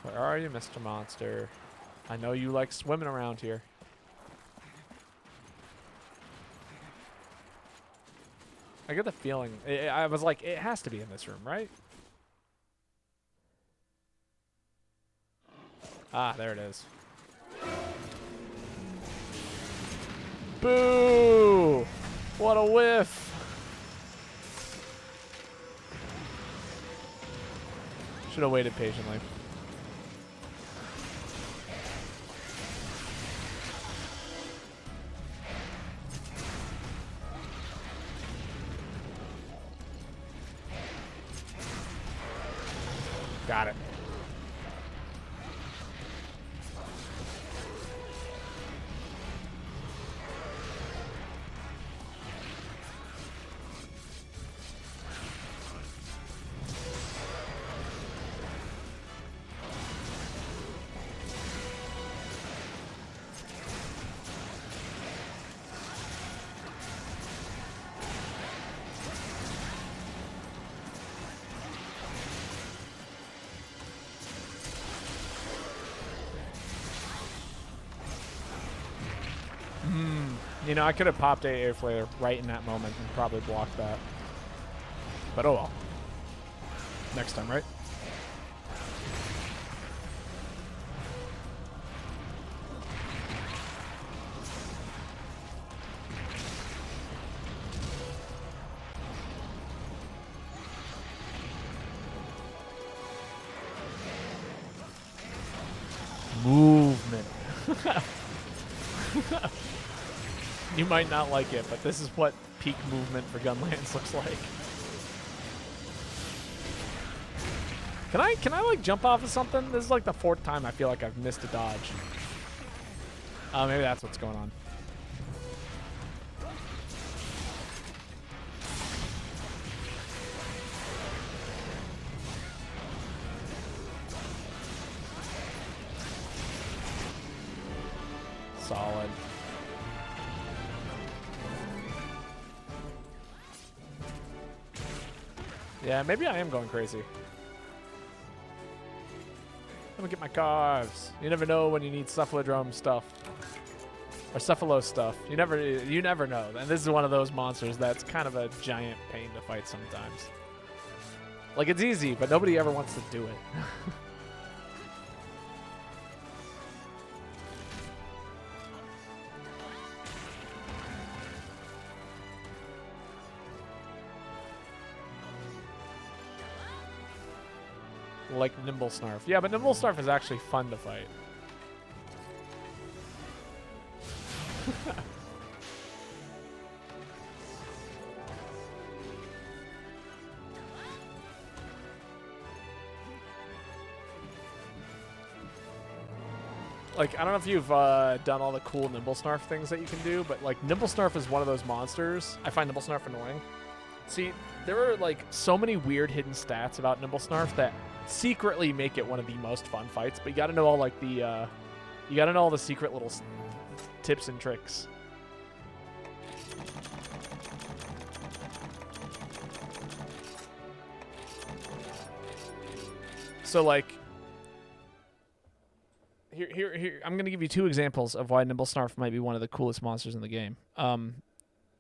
where are you, Mr. Monster? I know you like swimming around here. I get the feeling... I was like, it has to be in this room, right? Ah, there it is. Boo! What a whiff! Should have waited patiently. Got it. You know, I could have popped a air flare right in that moment and probably blocked that. But oh well. Next time, right? Movement. You might not like it, but this is what peak movement for Gunlands looks like. Can I like jump off of something? This is like the 4th time I feel like I've missed a dodge. Oh, maybe that's what's going on. Solid. Yeah, maybe I am going crazy. Let me get my carves. You never know when you need cephalodrome stuff. Or cephalo stuff. You never know. And this is one of those monsters that's kind of a giant pain to fight sometimes. Like, it's easy, but nobody ever wants to do it. Like Nimble Snarf. Yeah, but Nimble Snarf is actually fun to fight. Like, I don't know if you've done all the cool Nimble Snarf things that you can do, but like Nimble Snarf is one of those monsters. I find Nimble Snarf annoying. See, there are like so many weird hidden stats about Nimble Snarf that secretly make it one of the most fun fights, but you gotta know all like the you gotta know all the secret little tips and tricks. So like here I'm gonna give you 2 examples of why Nimble Snarf might be one of the coolest monsters in the game.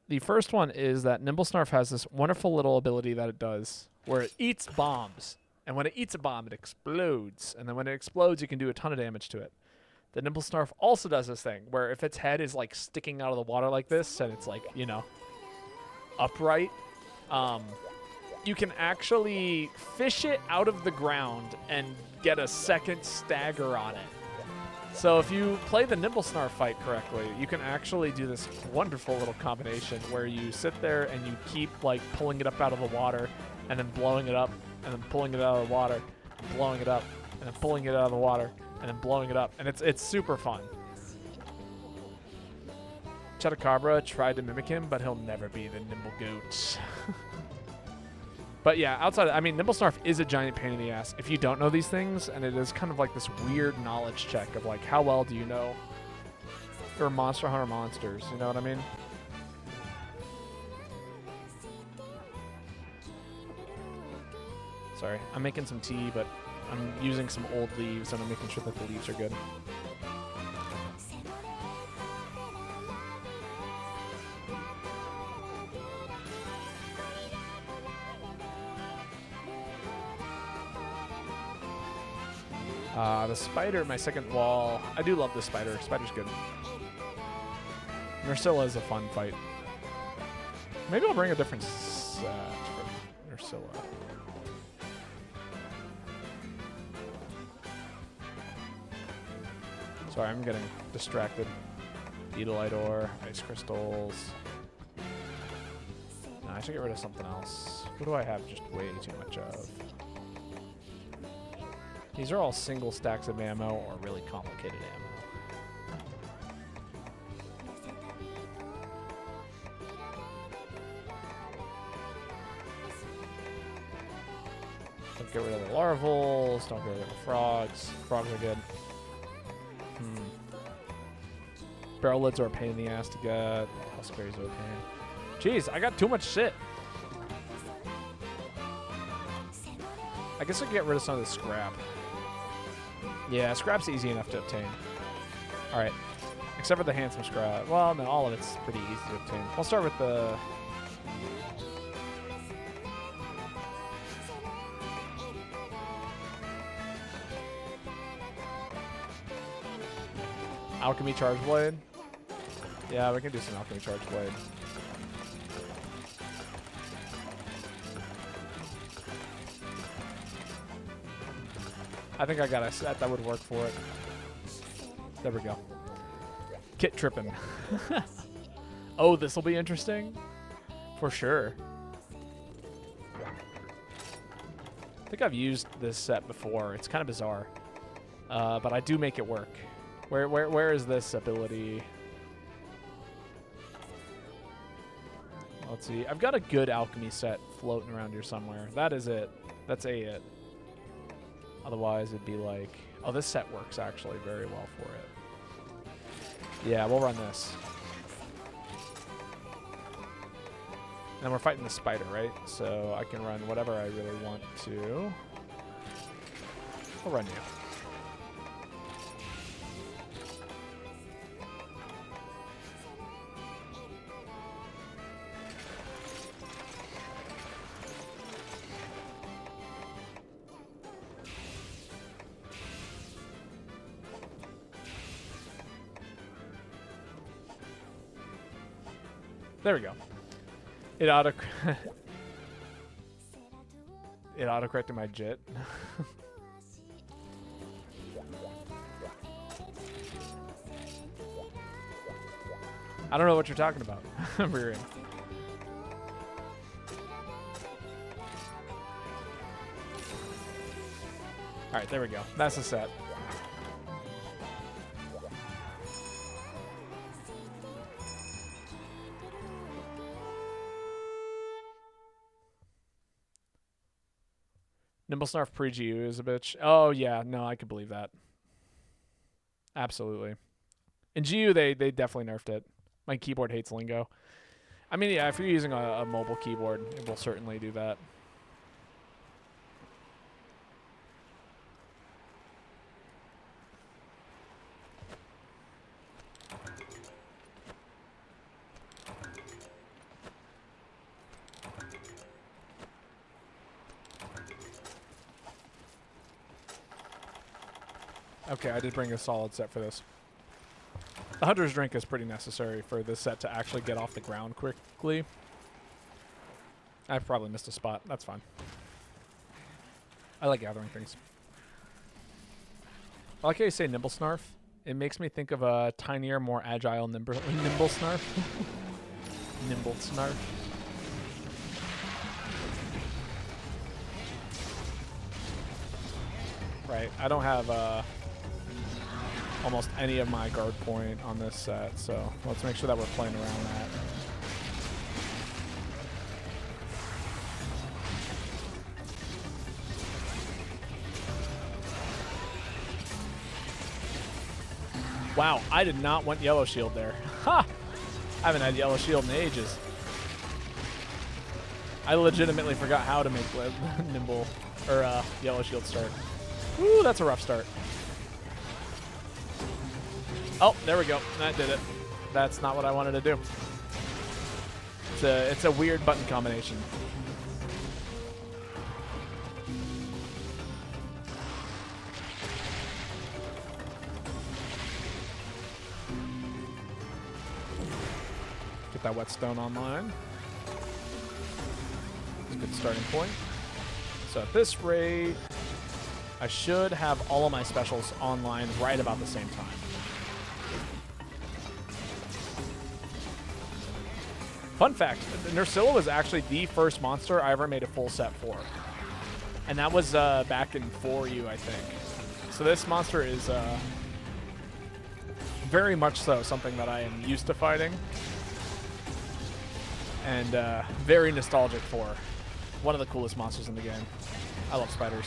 The first one is that Nimble Snarf has this wonderful little ability that it does where it eats bombs. And when it eats a bomb, it explodes. And then when it explodes, you can do a ton of damage to it. The Nimble Snarf also does this thing where if its head is like sticking out of the water like this and it's like, you know, upright, you can actually fish it out of the ground and get a second stagger on it. So if you play the Nimble Snarf fight correctly, you can actually do this wonderful little combination where you sit there and you keep like pulling it up out of the water and then blowing it up and then pulling it out of the water, blowing it up, and then pulling it out of the water, and then blowing it up. And it's super fun. Chupacabra tried to mimic him, but he'll never be the Nimble Goat. But yeah, outside, I mean, Nimble Snarf is a giant pain in the ass if you don't know these things, and it is kind of like this weird knowledge check of like, how well do you know your Monster Hunter monsters? You know what I mean? Sorry, I'm making some tea, but I'm using some old leaves, and I'm making sure that the leaves are good. The spider, my second wall. I do love the spider. Spider's good. Nursilla is a fun fight. Maybe I'll bring a different set for Nursilla. Sorry, I'm getting distracted. Beetlite ore, ice crystals. No, I should get rid of something else. What do I have just way too much of? These are all single stacks of ammo or really complicated ammo. Don't get rid of the larvals. Don't get rid of the frogs. Frogs are good. Barrel lids are a pain in the ass to get. Huskberries are a pain. Jeez, I got too much shit. I guess I can get rid of some of the scrap. Yeah, scrap's easy enough to obtain. Alright. Except for the handsome scrap. Well, no, all of it's pretty easy to obtain. I'll start with the... Alchemy Charge Blade. Yeah, we can do some Alchemy Charge Blade. I think I got a set that would work for it. There we go. Kit tripping. Oh, this will be interesting. For sure. I think I've used this set before. It's kind of bizarre. But I do make it work. Where is this ability? Let's see. I've got a good alchemy set floating around here somewhere. That is it. That's it. Otherwise, it'd be like... Oh, this set works actually very well for it. Yeah, we'll run this. And we're fighting the spider, right? So I can run whatever I really want to. We'll run you. There we go. It auto-corrected my JIT. I don't know what you're talking about. Rearing. Alright, there we go. That's the set. Nimble Snarf pre-GU is a bitch. Oh, yeah. No, I could believe that. Absolutely. In GU, they definitely nerfed it. My keyboard hates lingo. I mean, yeah, if you're using a mobile keyboard, it will certainly do that. Okay, I did bring a solid set for this. The Hunter's Drink is pretty necessary for this set to actually get off the ground quickly. I probably missed a spot. That's fine. I like gathering things. I like how you say Nimble Snarf. It makes me think of a tinier, more agile Nimble Snarf. Nimble Snarf. Right, I don't have almost any of my guard point on this set, so let's make sure that we're playing around that. Wow, I did not want Yellow Shield there. Ha! I haven't had Yellow Shield in ages. I legitimately forgot how to make Nimble or Yellow Shield start. Ooh, that's a rough start. Oh, there we go. That did it. That's not what I wanted to do. It's a weird button combination. Get that whetstone online. It's a good starting point. So at this rate, I should have all of my specials online right about the same time. Fun fact, Nursilla was actually the first monster I ever made a full set for. And that was back in 4U, I think. So this monster is very much so something that I am used to fighting. And very nostalgic for. One of the coolest monsters in the game. I love spiders.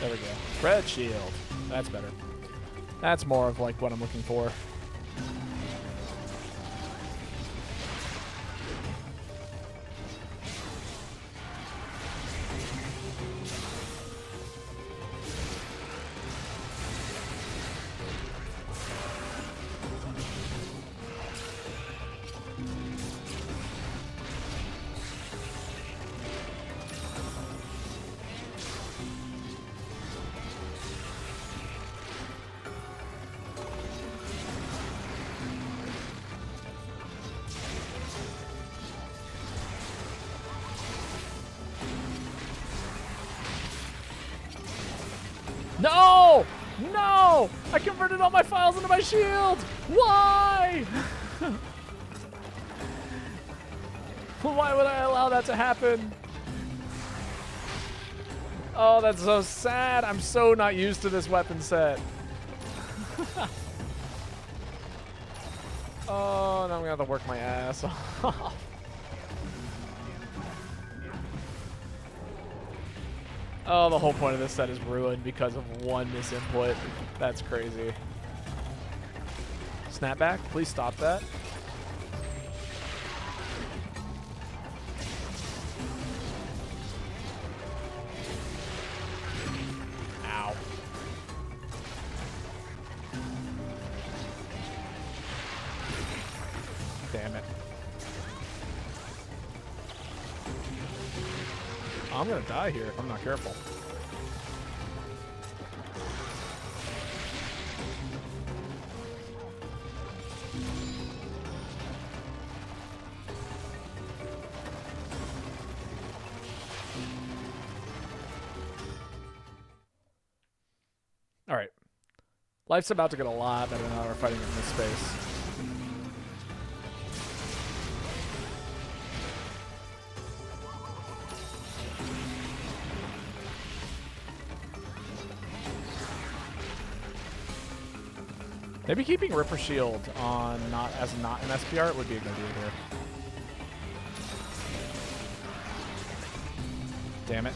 There we go. Red shield. That's better. That's more of like what I'm looking for. No! No! I converted all my files into my shield! Why? Why would I allow that to happen? Oh, that's so sad. I'm so not used to this weapon set. Oh, now I'm gonna have to work my ass off. Oh, the whole point of this set is ruined because of one misinput. That's crazy. Snapback, please stop that. Ow. Damn it. I'm gonna die here if I'm not careful. All right. Life's about to get a lot better now we're fighting in this space. Maybe keeping Ripper Shield on not an SPR would be a good idea here. Damn it.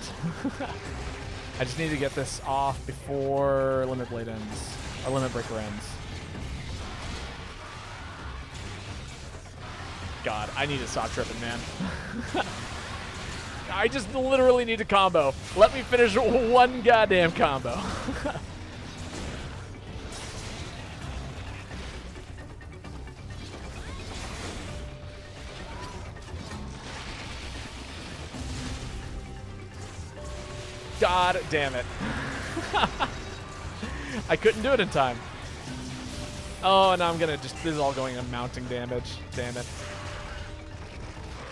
I just need to get this off before Limit Blade ends. Or Limit Breaker ends. God, I need to stop tripping, man. I just literally need a combo. Let me finish one goddamn combo. God damn it. I couldn't do it in time. Oh, and I'm gonna just, this is all going on mounting damage. Damn it.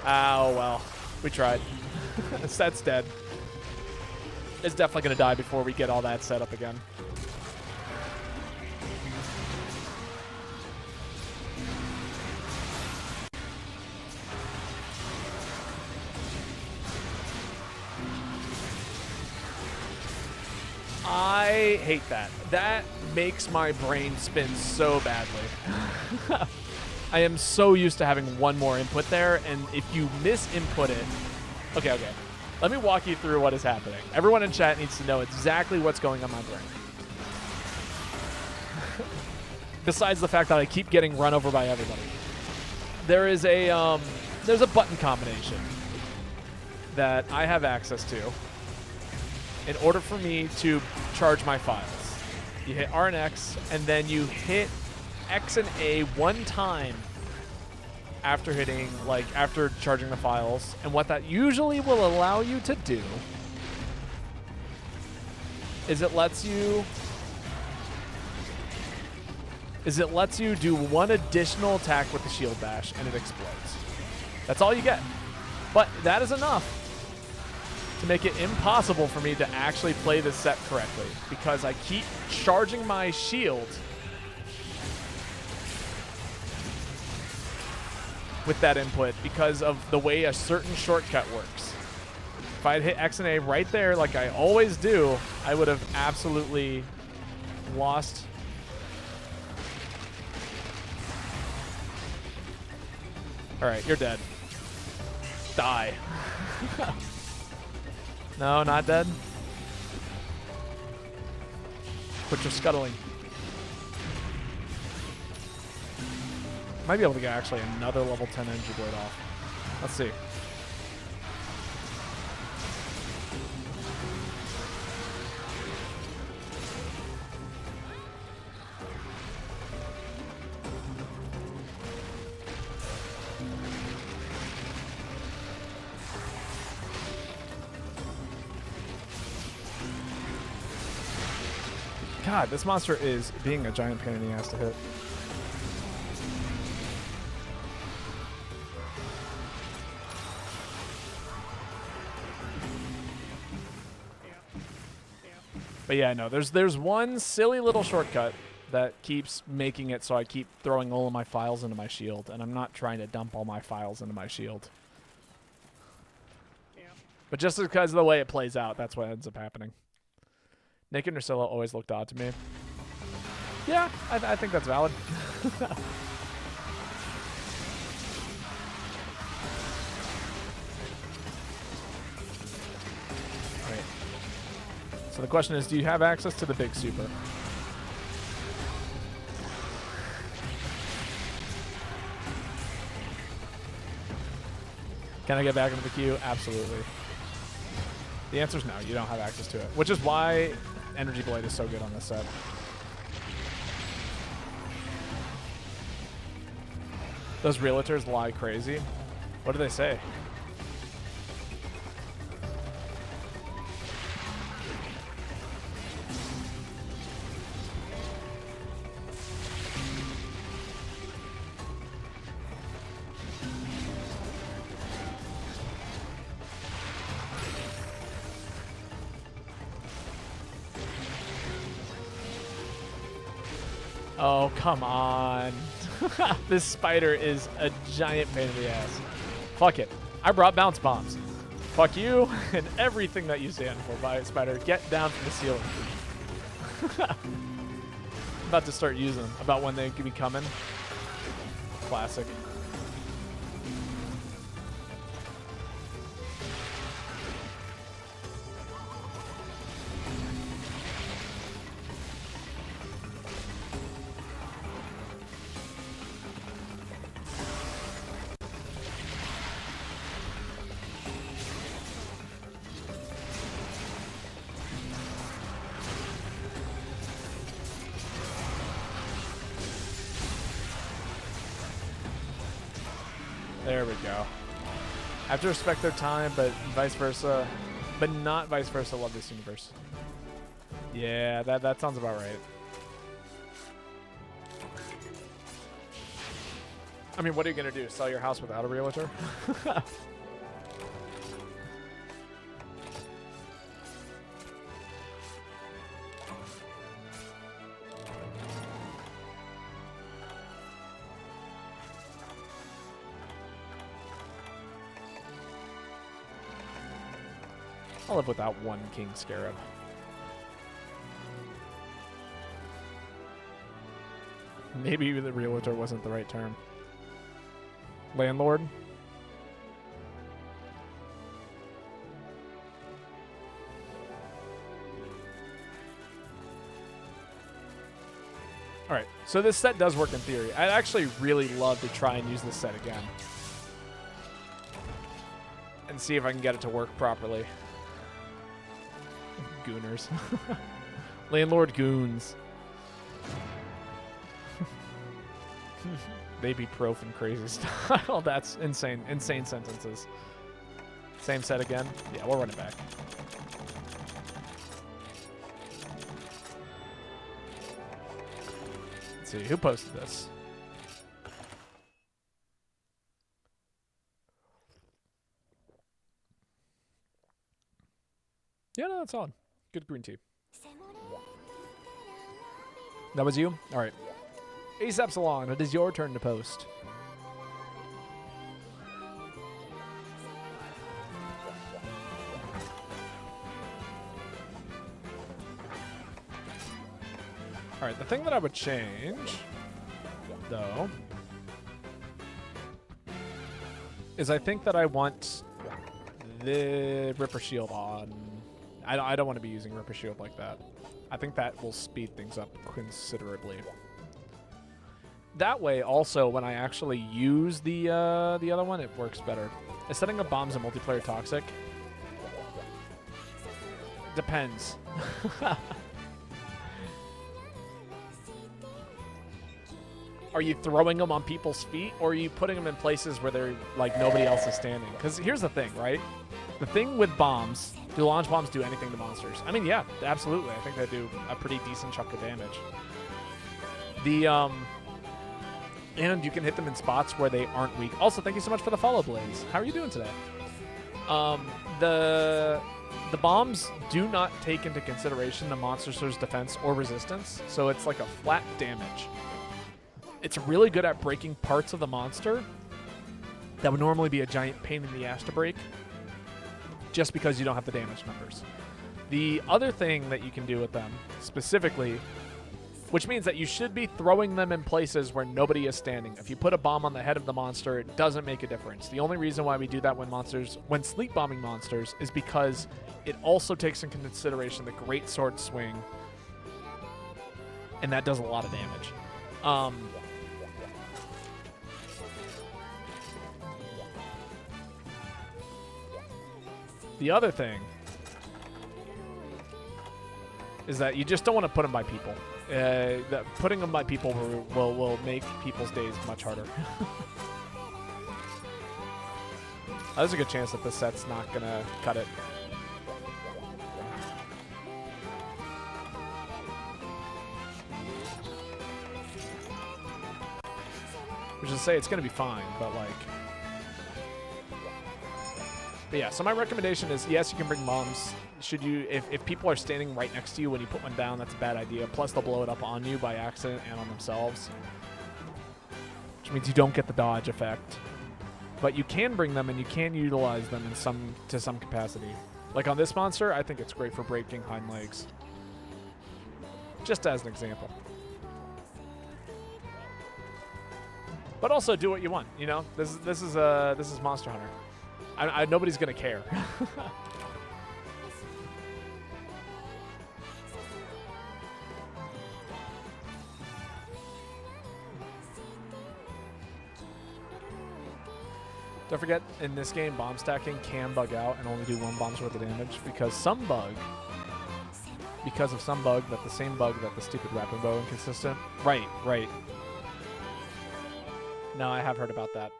Oh, well. We tried. Set's dead. It's definitely gonna die before we get all that set up again. I hate that. That makes my brain spin so badly. I am so used to having one more input there, and if you misinput it... Okay. Let me walk you through what is happening. Everyone in chat needs to know exactly what's going on in my brain. Besides the fact that I keep getting run over by everybody. There's a button combination that I have access to in order for me to charge my files. You hit R and X, and then you hit X and A one time after after charging the files. And what that usually will allow you to do is it lets you do one additional attack with the shield bash, and it explodes. That's all you get. But that is enough to make it impossible for me to actually play this set correctly, because I keep charging my shield with that input because of the way a certain shortcut works. If I had hit X and A right there like I always do, I would have absolutely lost. All right, you're dead. Die. No, not dead. Quit your scuttling. Might be able to get actually another level 10 energy blade off. Let's see. God, this monster is being a giant pain in the ass to hit. But yeah, no, there's one silly little shortcut that keeps making it so I keep throwing all of my files into my shield, and I'm not trying to dump all my files into my shield. Yeah. But just because of the way it plays out, that's what ends up happening. Nick and Drusilla always looked odd to me. Yeah, I think that's valid. Right. So the question is, do you have access to the big super? Can I get back into the queue? Absolutely. The answer is no, you don't have access to it, which is why Energy Blade is so good on this set. Those realtors lie crazy. What do they say? Oh, come on. This spider is a giant pain in the ass. Fuck it. I brought bounce bombs. Fuck you and everything that you stand for, spider. Get down from the ceiling. I'm about to start using them. About when they could be coming. Classic. There we go. I have to respect their time, but vice versa. But not vice versa. Love this universe. Yeah, that sounds about right. I mean, what are you going to do? Sell your house without a realtor? I'll live without one King Scarab. Maybe the realtor wasn't the right term. Landlord? Alright, so this set does work in theory. I'd actually really love to try and use this set again. And see if I can get it to work properly. Gooners. Landlord goons. They be prof and crazy style. That's insane. Insane sentences. Same set again? Yeah, we'll run it back. Let's see, who posted this? Yeah, no, that's on. Good green tea. That was you? All right. ASAP Salon, it is your turn to post. All right, the thing that I would change, though, is I think that I want the Ripper Shield on. I don't want to be using Ripper Shield like that. I think that will speed things up considerably. That way, also, when I actually use the other one, it works better. Is setting up bombs in multiplayer toxic? Depends. Are you throwing them on people's feet, or are you putting them in places where they're like nobody else is standing? Because here's the thing, right? The thing with bombs, do launch bombs do anything to monsters? I mean, yeah, absolutely. I think they do a pretty decent chunk of damage. And you can hit them in spots where they aren't weak. Also, thank you so much for the follow, Blaze. How are you doing today? The the bombs do not take into consideration the monster's defense or resistance, so it's like a flat damage. It's really good at breaking parts of the monster that would normally be a giant pain in the ass to break, just because you don't have the damage numbers. The other thing that you can do with them, specifically, which means that you should be throwing them in places where nobody is standing. If you put a bomb on the head of the monster, it doesn't make a difference. The only reason why we do that when sleep bombing monsters is because it also takes into consideration the great sword swing, and that does a lot of damage. The other thing is that you just don't want to put them by people. That putting them by people will make people's days much harder. There's a good chance that this set's not going to cut it. Which is to say it's going to be fine, but like... But yeah, so my recommendation is, yes, you can bring bombs. Should you, if people are standing right next to you when you put one down, that's a bad idea. Plus, they'll blow it up on you by accident and on themselves, which means you don't get the dodge effect. But you can bring them and you can utilize them to some capacity. Like on this monster, I think it's great for breaking hind legs. Just as an example. But also do what you want. You know, this is Monster Hunter. Nobody's gonna care. Don't forget, in this game, bomb stacking can bug out and only do one bomb's worth of damage because of some bug that the same bug that the stupid rapping bow inconsistent. Right. No, I have heard about that.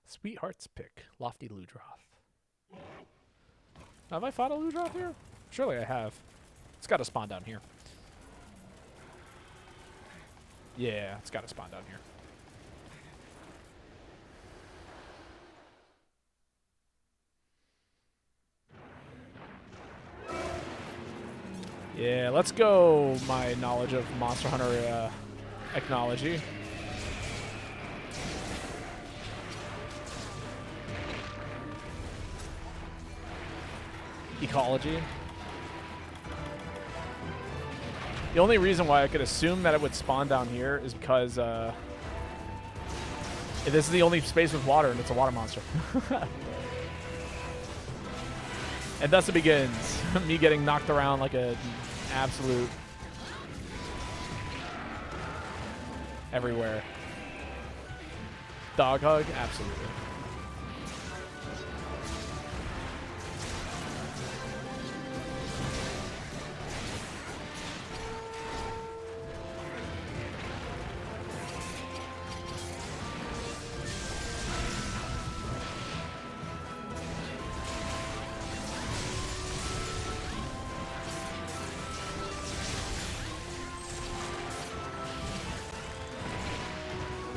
Sweetheart's Pick, Lofty Ludroth. Have I fought a Ludroth here? Surely I have. It's got to spawn down here. Yeah, it's got to spawn down here. Yeah, let's go, my knowledge of Monster Hunter ecology. The only reason why I could assume that it would spawn down here is because this is the only space with water, and it's a water monster. And thus it begins. Me getting knocked around like an absolute everywhere. Dog hug? Absolutely.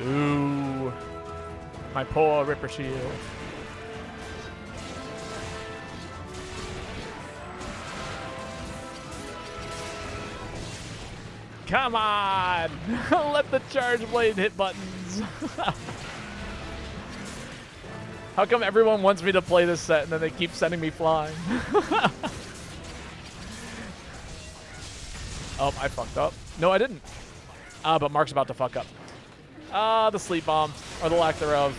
Ooh, my poor Ripper Shield. Come on! Let the charge blade hit buttons. How come everyone wants me to play this set and then they keep sending me flying? Oh, I fucked up. No, I didn't. But Mark's about to fuck up. The sleep bomb, or the lack thereof.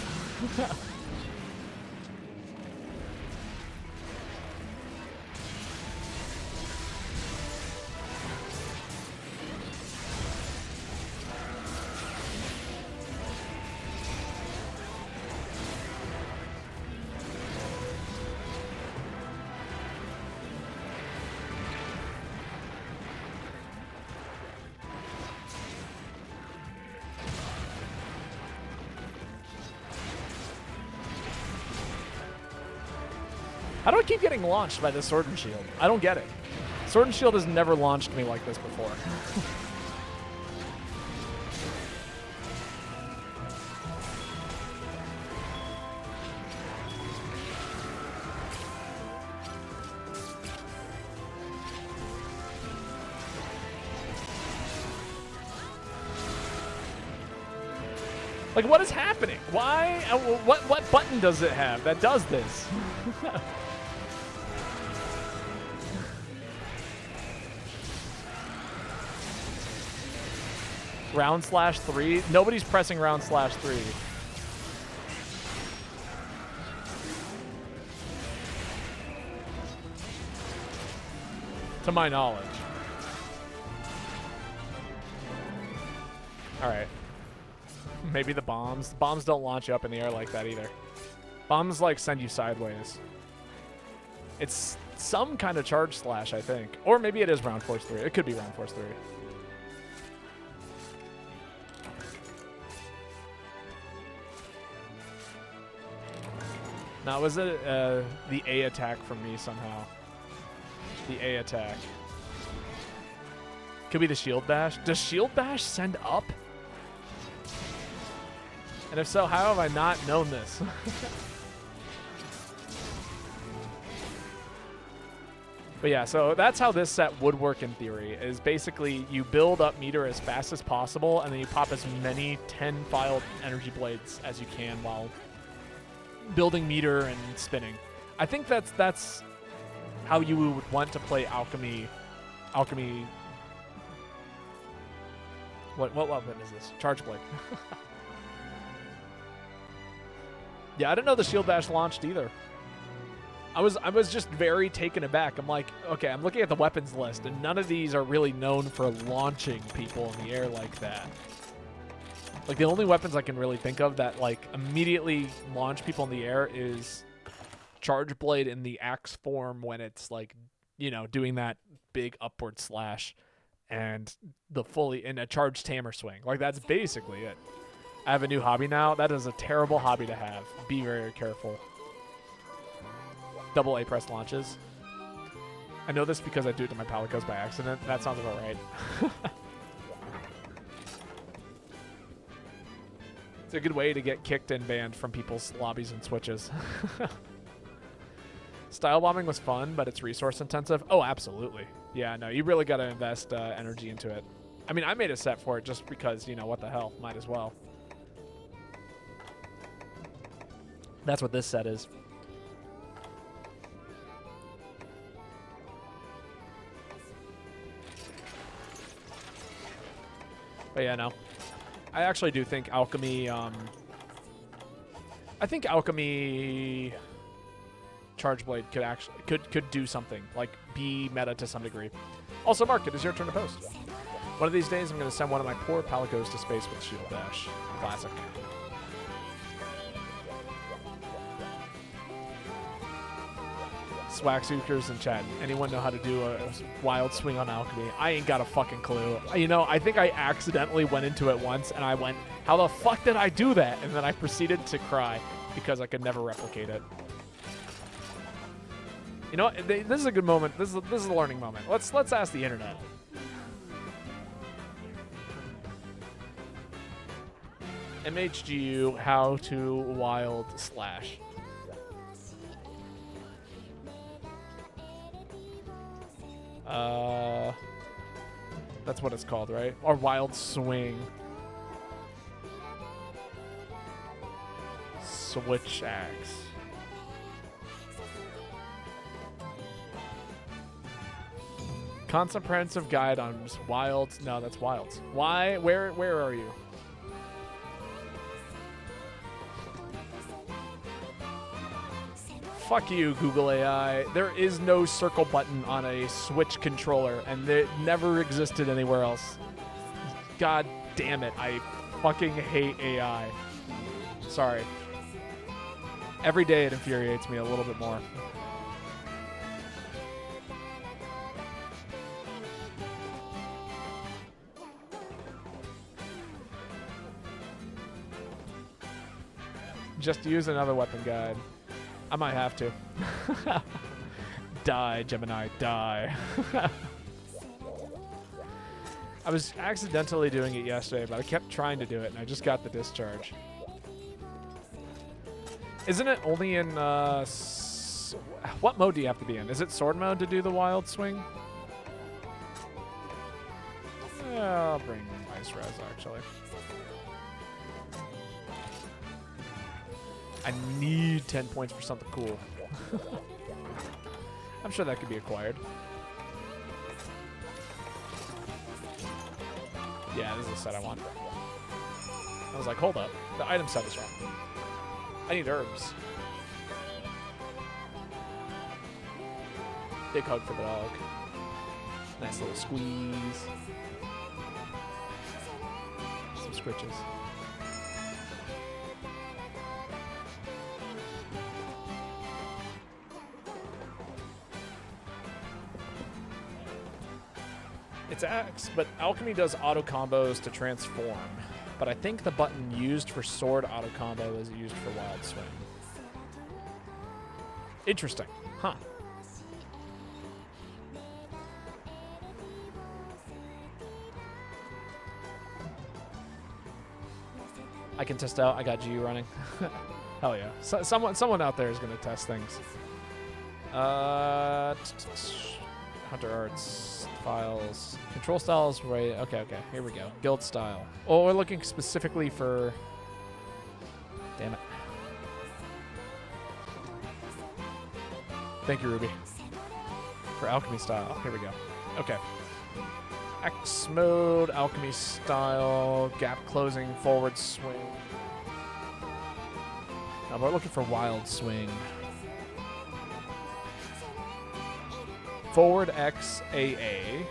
How do I keep getting launched by this Sword and Shield? I don't get it. Sword and Shield has never launched me like this before. Like, what is happening? Why? What button does it have that does this? /3? Nobody's pressing /3. To my knowledge. Alright. Maybe the bombs. The bombs don't launch you up in the air like that either. Bombs, like, send you sideways. It's some kind of charge slash, I think. Or maybe it is round force 3. It could be round force 3. Now, was it the A attack from me somehow? The A attack. Could be the shield bash. Does shield bash send up? And if so, how have I not known this? But yeah, so that's how this set would work in theory, is basically you build up meter as fast as possible, and then you pop as many 10-filed energy blades as you can while building meter and spinning. I think that's how you would want to play alchemy. What weapon is this? Charge blade. Yeah, I didn't know the shield bash launched either. I was just very taken aback. I'm like, okay, I'm looking at the weapons list, and none of these are really known for launching people in the air like that. Like, the only weapons I can really think of that, like, immediately launch people in the air is Charge Blade in the axe form when it's, like, you know, doing that big upward slash, and the fully in a charged hammer swing. Like, that's basically it. I have a new hobby now. That is a terrible hobby to have. Be very careful. Double A press launches. I know this because I do it to my Palicos by accident. That sounds about right. It's a good way to get kicked and banned from people's lobbies and switches. Style bombing was fun, but it's resource intensive. Oh, absolutely. Yeah, no, you really got to invest energy into it. I mean, I made a set for it just because, you know, what the hell? Might as well. That's what this set is. But yeah, no. I actually do think alchemy, I think alchemy Charge Blade could actually could do something, like be meta to some degree. Also, Mark, it is your turn to post. One of these days, I'm going to send one of my poor Palicos to space with Shield Dash. Classic. Swagsukers in chat. Anyone know how to do a wild swing on alchemy? I ain't got a fucking clue. You know, I think I accidentally went into it once, and I went, how the fuck did I do that? And then I proceeded to cry because I could never replicate it. You know what? This is a good moment. This is a learning moment. Let's ask the internet. MHGU, how to wild slash. That's what it's called, right? Or wild swing. Switch axe. Comprehensive guide on wilds. No, that's wilds. Why? Where are you? Fuck you, Google AI. There is no circle button on a Switch controller, and it never existed anywhere else. God damn it. I fucking hate AI. Sorry. Every day it infuriates me a little bit more. Just use another weapon guide. I might have to. Die, Gemini, die. I was accidentally doing it yesterday, but I kept trying to do it, and I just got the discharge. Isn't it only in, what mode do you have to be in? Is it sword mode to do the wild swing? Yeah, I'll bring Ice Res, actually. I need 10 points for something cool. I'm sure that could be acquired. Yeah, this is the set I want. I was like, hold up. The item set is wrong. I need herbs. Big hug for the dog. Nice little squeeze. Some scritches. It's X, but alchemy does auto combos to transform. But I think the button used for sword auto combo is used for wild swing. Interesting. Huh. I can test out. I got GU running. Hell yeah. Someone out there is going to test things. Hunter Arts files. Control styles, right? Okay. Here we go. Guild style. Oh, we're looking specifically for... Damn it. Thank you, Ruby. For alchemy style. Here we go. Okay. X mode, alchemy style, gap closing, forward swing. Now we're looking for wild swing. Forward X AA.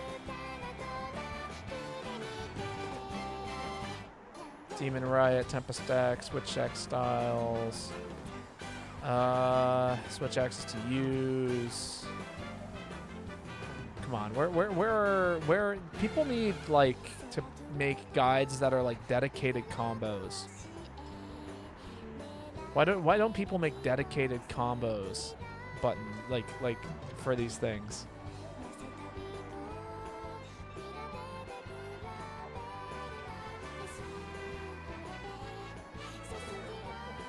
Demon Riot, Tempest X, Switch X styles. Switch X is to use. Come on, where people need like to make guides that are like dedicated combos. Why don't people make dedicated combos button like for these things?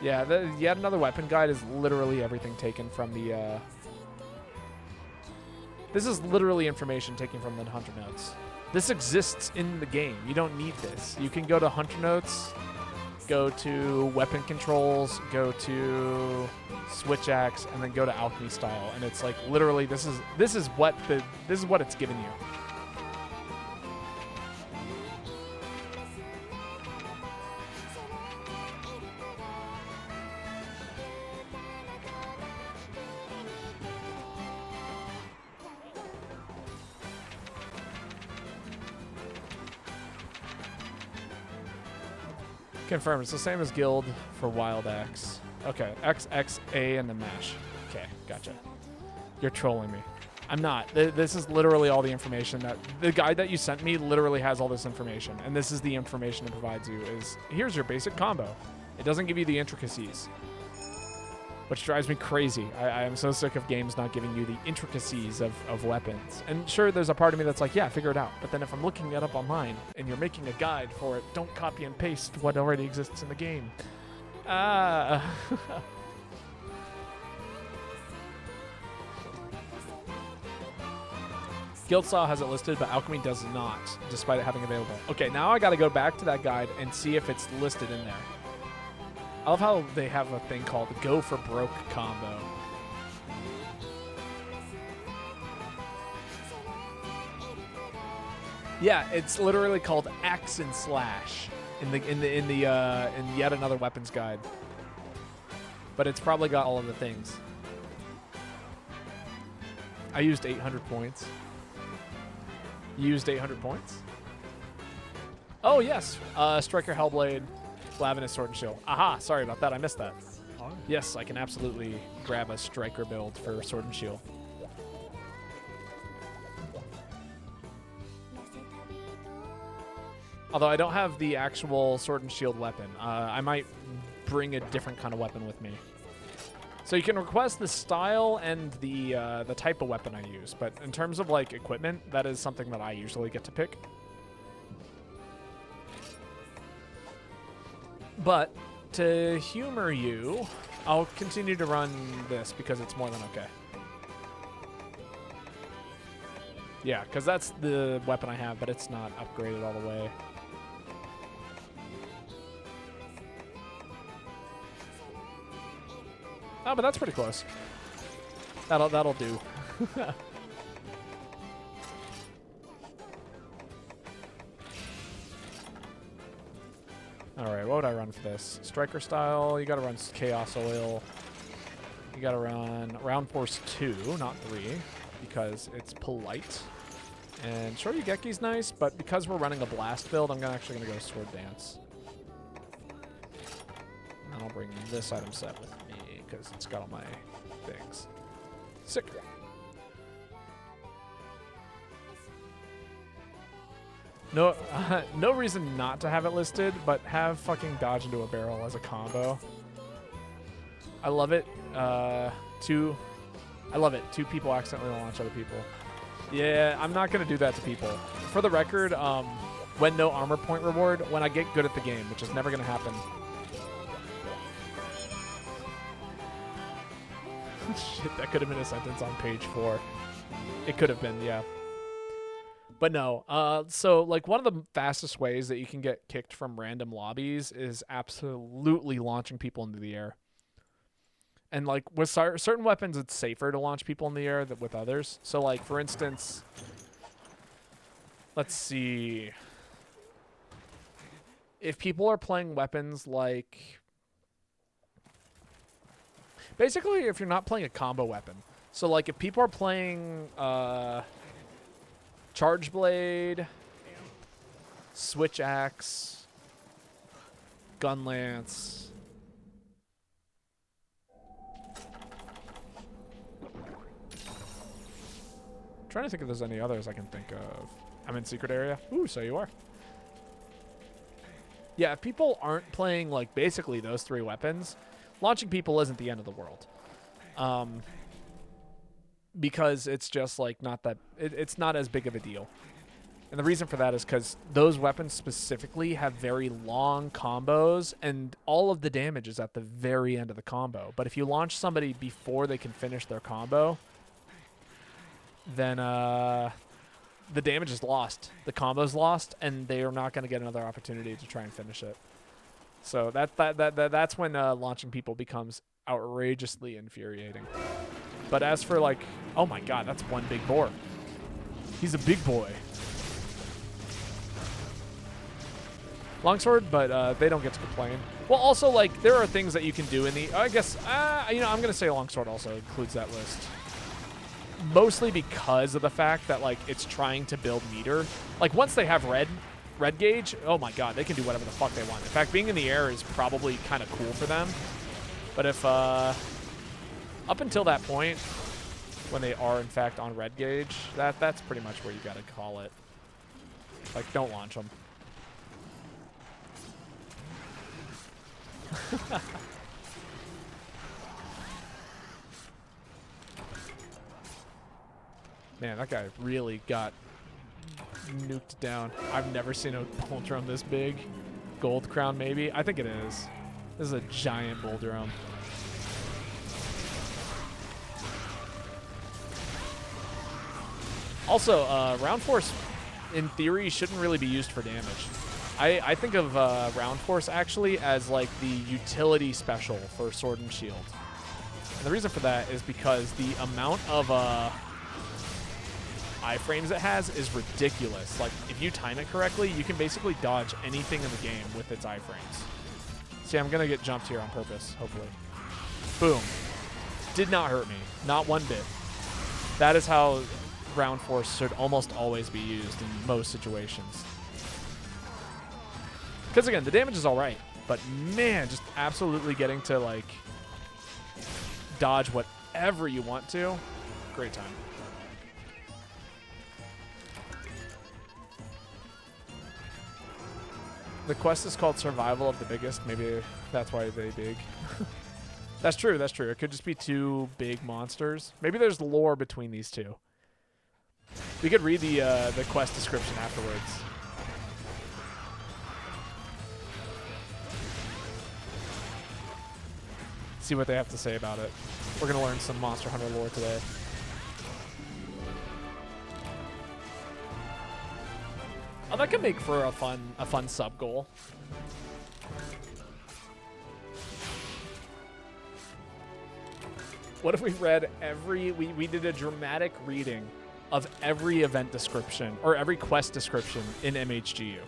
Yeah, the yet another weapon guide is literally everything taken from the this is literally information taken from the Hunter Notes. This exists in the game. You don't need this. You can go to Hunter Notes, go to Weapon Controls, go to Switch Axe, and then go to Alchemy Style. And it's like literally this is what it's given you. Confirmed. It's the same as Guild for Wild Axe. Okay, XXA and the mash. Okay, gotcha. You're trolling me. I'm not. This is literally all the information that the guide that you sent me literally has all this information, and this is the information it provides you. Is here's your basic combo. It doesn't give you the intricacies, which drives me crazy. I am so sick of games not giving you the intricacies of weapons. And sure, there's a part of me that's like, yeah, figure it out. But then if I'm looking it up online and you're making a guide for it, don't copy and paste what already exists in the game. Guild Style has it listed, but Alchemy does not, despite it having available. Okay, now I got to go back to that guide and see if it's listed in there. I love how they have a thing called the Go for Broke combo. Yeah, it's literally called Axe and Slash in yet another weapons guide. But it's probably got all of the things. I used 800 points. You used 800 points? Oh yes, Striker Hellblade. Lavinus Sword and Shield. Aha, sorry about that. I missed that. Oh. Yes, I can absolutely grab a Striker build for Sword and Shield. Although I don't have the actual Sword and Shield weapon. I might bring a different kind of weapon with me. So you can request the style and the type of weapon I use. But in terms of like equipment, that is something that I usually get to pick. But to humor you, I'll continue to run this because it's more than okay. Yeah, because that's the weapon I have, but it's not upgraded all the way. Oh, but that's pretty close. That'll do. All right, what would I run for this? Striker style. You got to run Chaos Oil. You got to run Round Force 2, not 3, because it's polite. And Shoryugeki's nice, but because we're running a blast build, I'm actually going to go Sword Dance. And then I'll bring this item set with me, because it's got all my things. Sick. No, no reason not to have it listed, but have fucking dodge into a barrel as a combo. I love it. I love it. 2 people accidentally launch other people. Yeah, I'm not going to do that to people. For the record, when no armor point reward, when I get good at the game, which is never going to happen. Shit, that could have been a sentence on page 4. It could have been, yeah. But no, so like one of the fastest ways that you can get kicked from random lobbies is absolutely launching people into the air. And like with certain weapons, it's safer to launch people in the air than with others. So like for instance, let's see. If people are playing weapons like, basically if you're not playing a combo weapon. So like if people are playing Charge Blade, Switch Axe, Gun Lance. I'm trying to think if there's any others I can think of. I'm in secret area. Ooh, so you are. Yeah, if people aren't playing like basically those 3 weapons, launching people isn't the end of the world. Because it's just like not that it's not as big of a deal. And the reason for that is because those weapons specifically have very long combos and all of the damage is at the very end of the combo. But if you launch somebody before they can finish their combo, then the damage is lost. The combo's lost and they are not going to get another opportunity to try and finish it. So that's when launching people becomes outrageously infuriating. But as for like, oh my god, that's one big boar. He's a big boy. Longsword, but they don't get to complain. Well, also like there are things that you can do in the. I guess you know I'm gonna say longsword also includes that list. Mostly because of the fact that like it's trying to build meter. Like once they have red gauge, oh my god, they can do whatever the fuck they want. In fact, being in the air is probably kind of cool for them. But if up until that point, when they are in fact on red gauge, that's pretty much where you gotta call it. Like, don't launch them. Man, that guy really got nuked down. I've never seen a bull drum this big. Gold crown, maybe? I think it is. This is a giant bull drum. Also, Round Force, in theory, shouldn't really be used for damage. I think of Round Force, actually, as like the utility special for Sword and Shield. And the reason for that is because the amount of iframes it has is ridiculous. Like, if you time it correctly, you can basically dodge anything in the game with its iframes. See, I'm going to get jumped here on purpose, hopefully. Boom. Did not hurt me. Not one bit. That is how Round Force should almost always be used in most situations. Because, again, the damage is all right. But, man, just absolutely getting to, like, dodge whatever you want to. Great time. The quest is called Survival of the Biggest. Maybe that's why they big. That's true. That's true. It could just be 2 big monsters. Maybe there's lore between these 2. We could read the quest description afterwards. See what they have to say about it. We're going to learn some Monster Hunter lore today. Oh, that could make for a fun sub goal. What if we read we did a dramatic reading of every event description or every quest description in MHGU?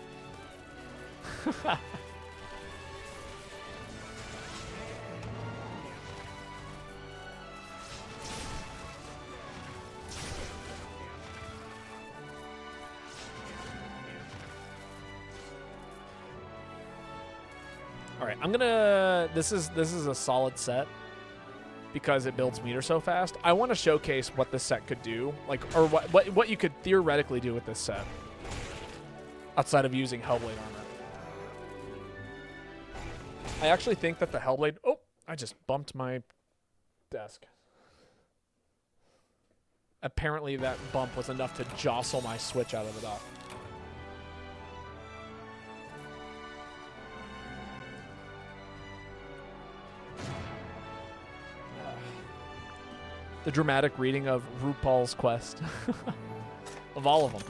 All right, I'm gonna. This is a solid set because it builds meter so fast. I want to showcase what this set could do, like, or what you could theoretically do with this set outside of using Hellblade armor. I actually think that the Hellblade. Oh, I just bumped my desk. Apparently, that bump was enough to jostle my Switch out of the dock. The dramatic reading of RuPaul's Quest. Of all of them.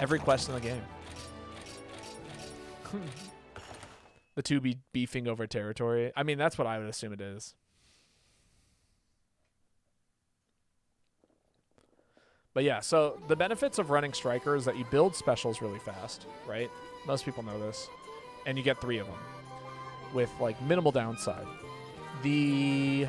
Every quest in the game. The two be beefing over territory. I mean, that's what I would assume it is. But yeah, so the benefits of running Striker is that you build specials really fast, right? Most people know this. And you get 3 of them with like minimal downside. The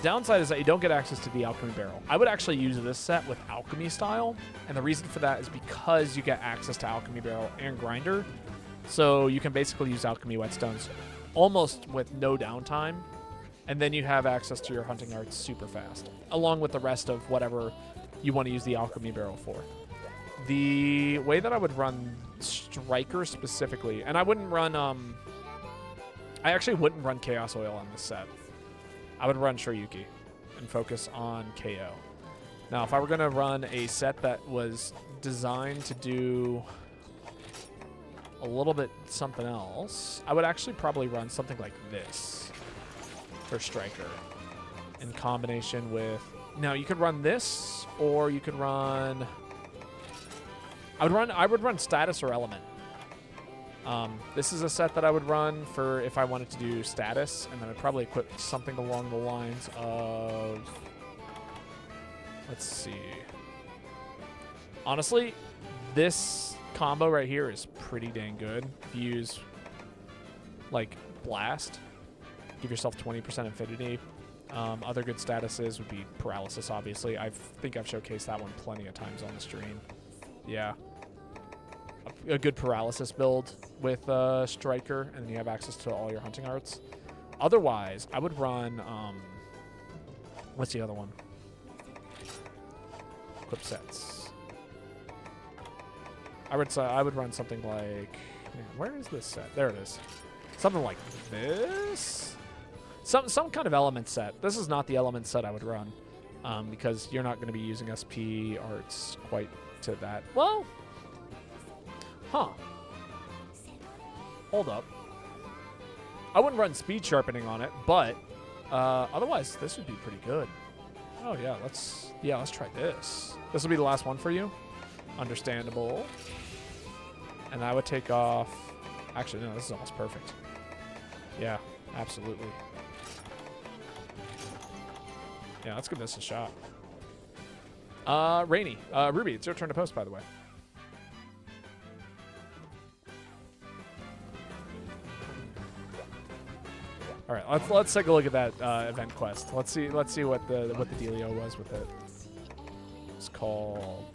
downside is that you don't get access to the Alchemy Barrel. I would actually use this set with Alchemy style, and the reason for that is because you get access to Alchemy Barrel and Grinder, so you can basically use Alchemy Whetstones almost with no downtime, and then you have access to your hunting arts super fast, along with the rest of whatever you want to use the Alchemy Barrel for. The way that I would run Striker specifically, and I wouldn't run... I actually wouldn't run Chaos Oil on this set. I would run Shoryuki and focus on KO. Now, if I were going to run a set that was designed to do a little bit something else, I would actually probably run something like this for Striker in combination with... Now, you could run this, or you could run... I would run Status or Element. This is a set that I would run for if I wanted to do status, and then I'd probably equip something along the lines of... Let's see. Honestly, this combo right here is pretty dang good. If you use, like, Blast, give yourself 20% Infinity. Other good statuses would be Paralysis, obviously. I think I've showcased that one plenty of times on the stream. Yeah. A good Paralysis build with Striker, and then you have access to all your hunting arts. Otherwise, I would run... what's the other one? Equip sets. I would run something like... Man, where is this set? There it is. Something like this? Some kind of element set. This is not the element set I would run, because you're not going to be using SP arts quite to that. Well... Huh. Hold up. I wouldn't run speed sharpening on it, but otherwise this would be pretty good. Oh yeah, let's try this. This will be the last one for you. Understandable. And I would take off... Actually, no, this is almost perfect. Yeah, absolutely. Yeah, let's give this a shot. Rainy. Ruby, it's your turn to post, by the way. All right, let's take a look at that event quest. Let's see what the dealio was with it. It's called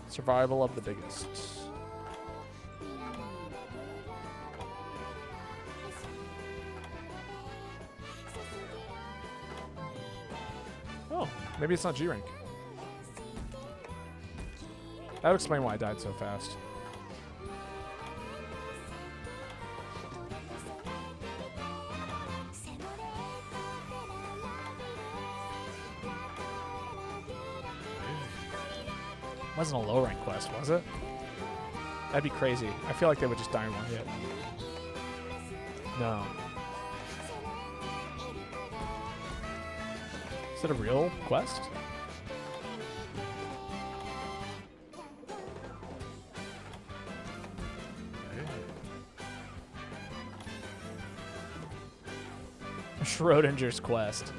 Survival of the Biggest. Oh, maybe it's not G rank. That would explain why I died so fast. Wasn't a low rank quest, was it? That'd be crazy. I feel like they would just die in one hit. No. Is it a real quest? Schrodinger's quest.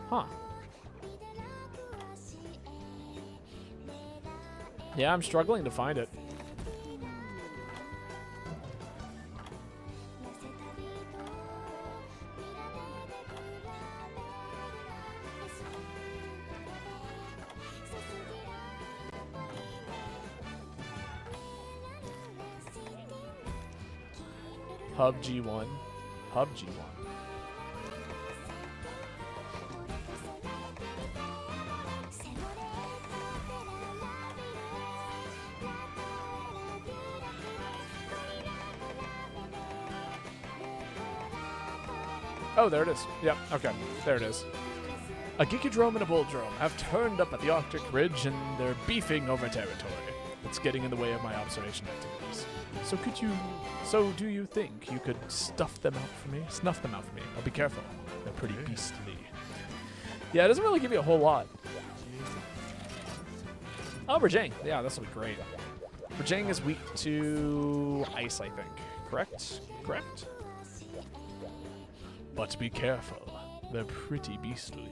Huh. Yeah, I'm struggling to find it. Hub G1. Hub G1. Oh, there it is. Yep, okay. There it is. A Gigidrome and a Bulldrome have turned up at the Arctic Ridge and they're beefing over territory. It's getting in the way of my observation activities. So do you think you could stuff them out for me? Snuff them out for me. Oh, be careful. They're pretty beastly. Yeah, it doesn't really give you a whole lot. Oh, Rajang. Yeah, this will be great. Rajang is weak to ice, I think. Correct? Correct? But be careful. They're pretty beastly.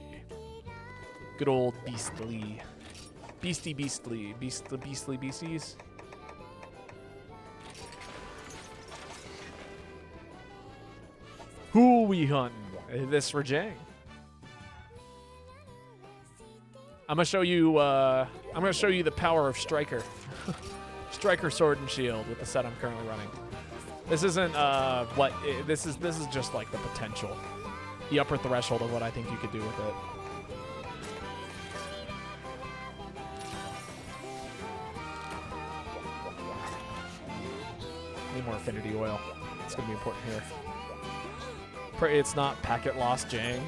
Good old beastly. Beastie beastly. Beastly beasties. Who we hunting? This Rajang. I'm gonna show you. I'm gonna show you the power of Striker. Striker Sword and Shield with the set I'm currently running. This isn't this is just like the potential, the upper threshold of what I think you could do with it. Need more affinity oil. It's gonna be important here. Pray it's not packet lost, Jang.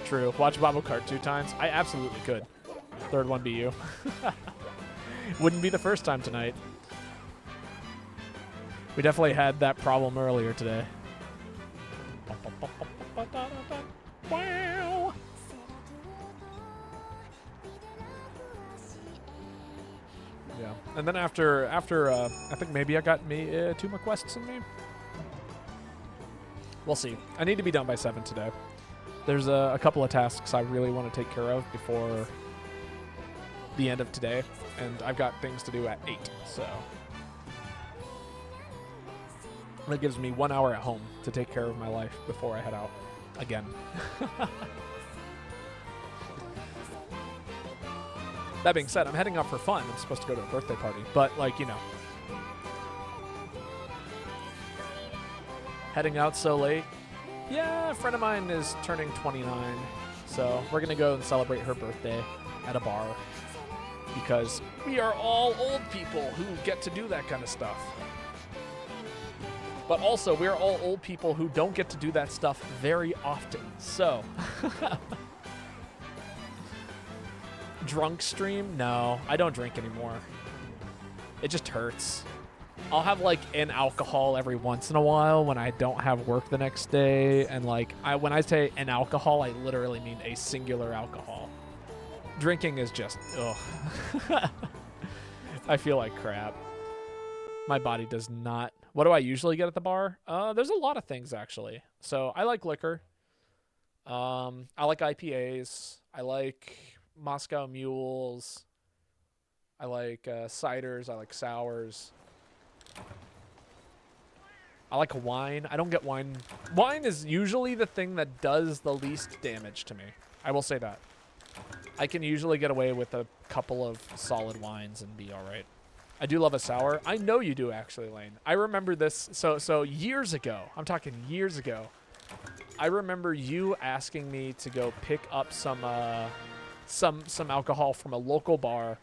True. Watch Babokart 2 times. I absolutely could. Third one be you. Wouldn't be the first time tonight. We definitely had that problem earlier today. Wow. Yeah. And then after I think maybe I got me 2 more quests in me. We'll see. I need to be done by 7 today. There's a couple of tasks I really want to take care of before the end of today, and I've got things to do at 8, so that gives me 1 hour at home to take care of my life before I head out again. That being said, I'm heading out for fun. I'm supposed to go to a birthday party, but like, you know, heading out so late. Yeah, a friend of mine is turning 29, so we're gonna go and celebrate her birthday at a bar because we are all old people who get to do that kind of stuff. But also, we're all old people who don't get to do that stuff very often, so. Drunk stream? No, I don't drink anymore. It just hurts. I'll have like an alcohol every once in a while when I don't have work the next day, and like when I say an alcohol, I literally mean a singular alcohol. Drinking is just ugh. I feel like crap. My body does not. What do I usually get at the bar? There's a lot of things actually. So I like liquor. I like IPAs. I like Moscow Mules. I like ciders. I like sours. I like wine. I don't get wine. Wine is usually the thing that does the least damage to me. I will say that. I can usually get away with a couple of solid wines and be all right. I do love a sour. I know you do, actually, Lane. I remember this. So years ago, I'm talking years ago, I remember you asking me to go pick up some alcohol from a local bar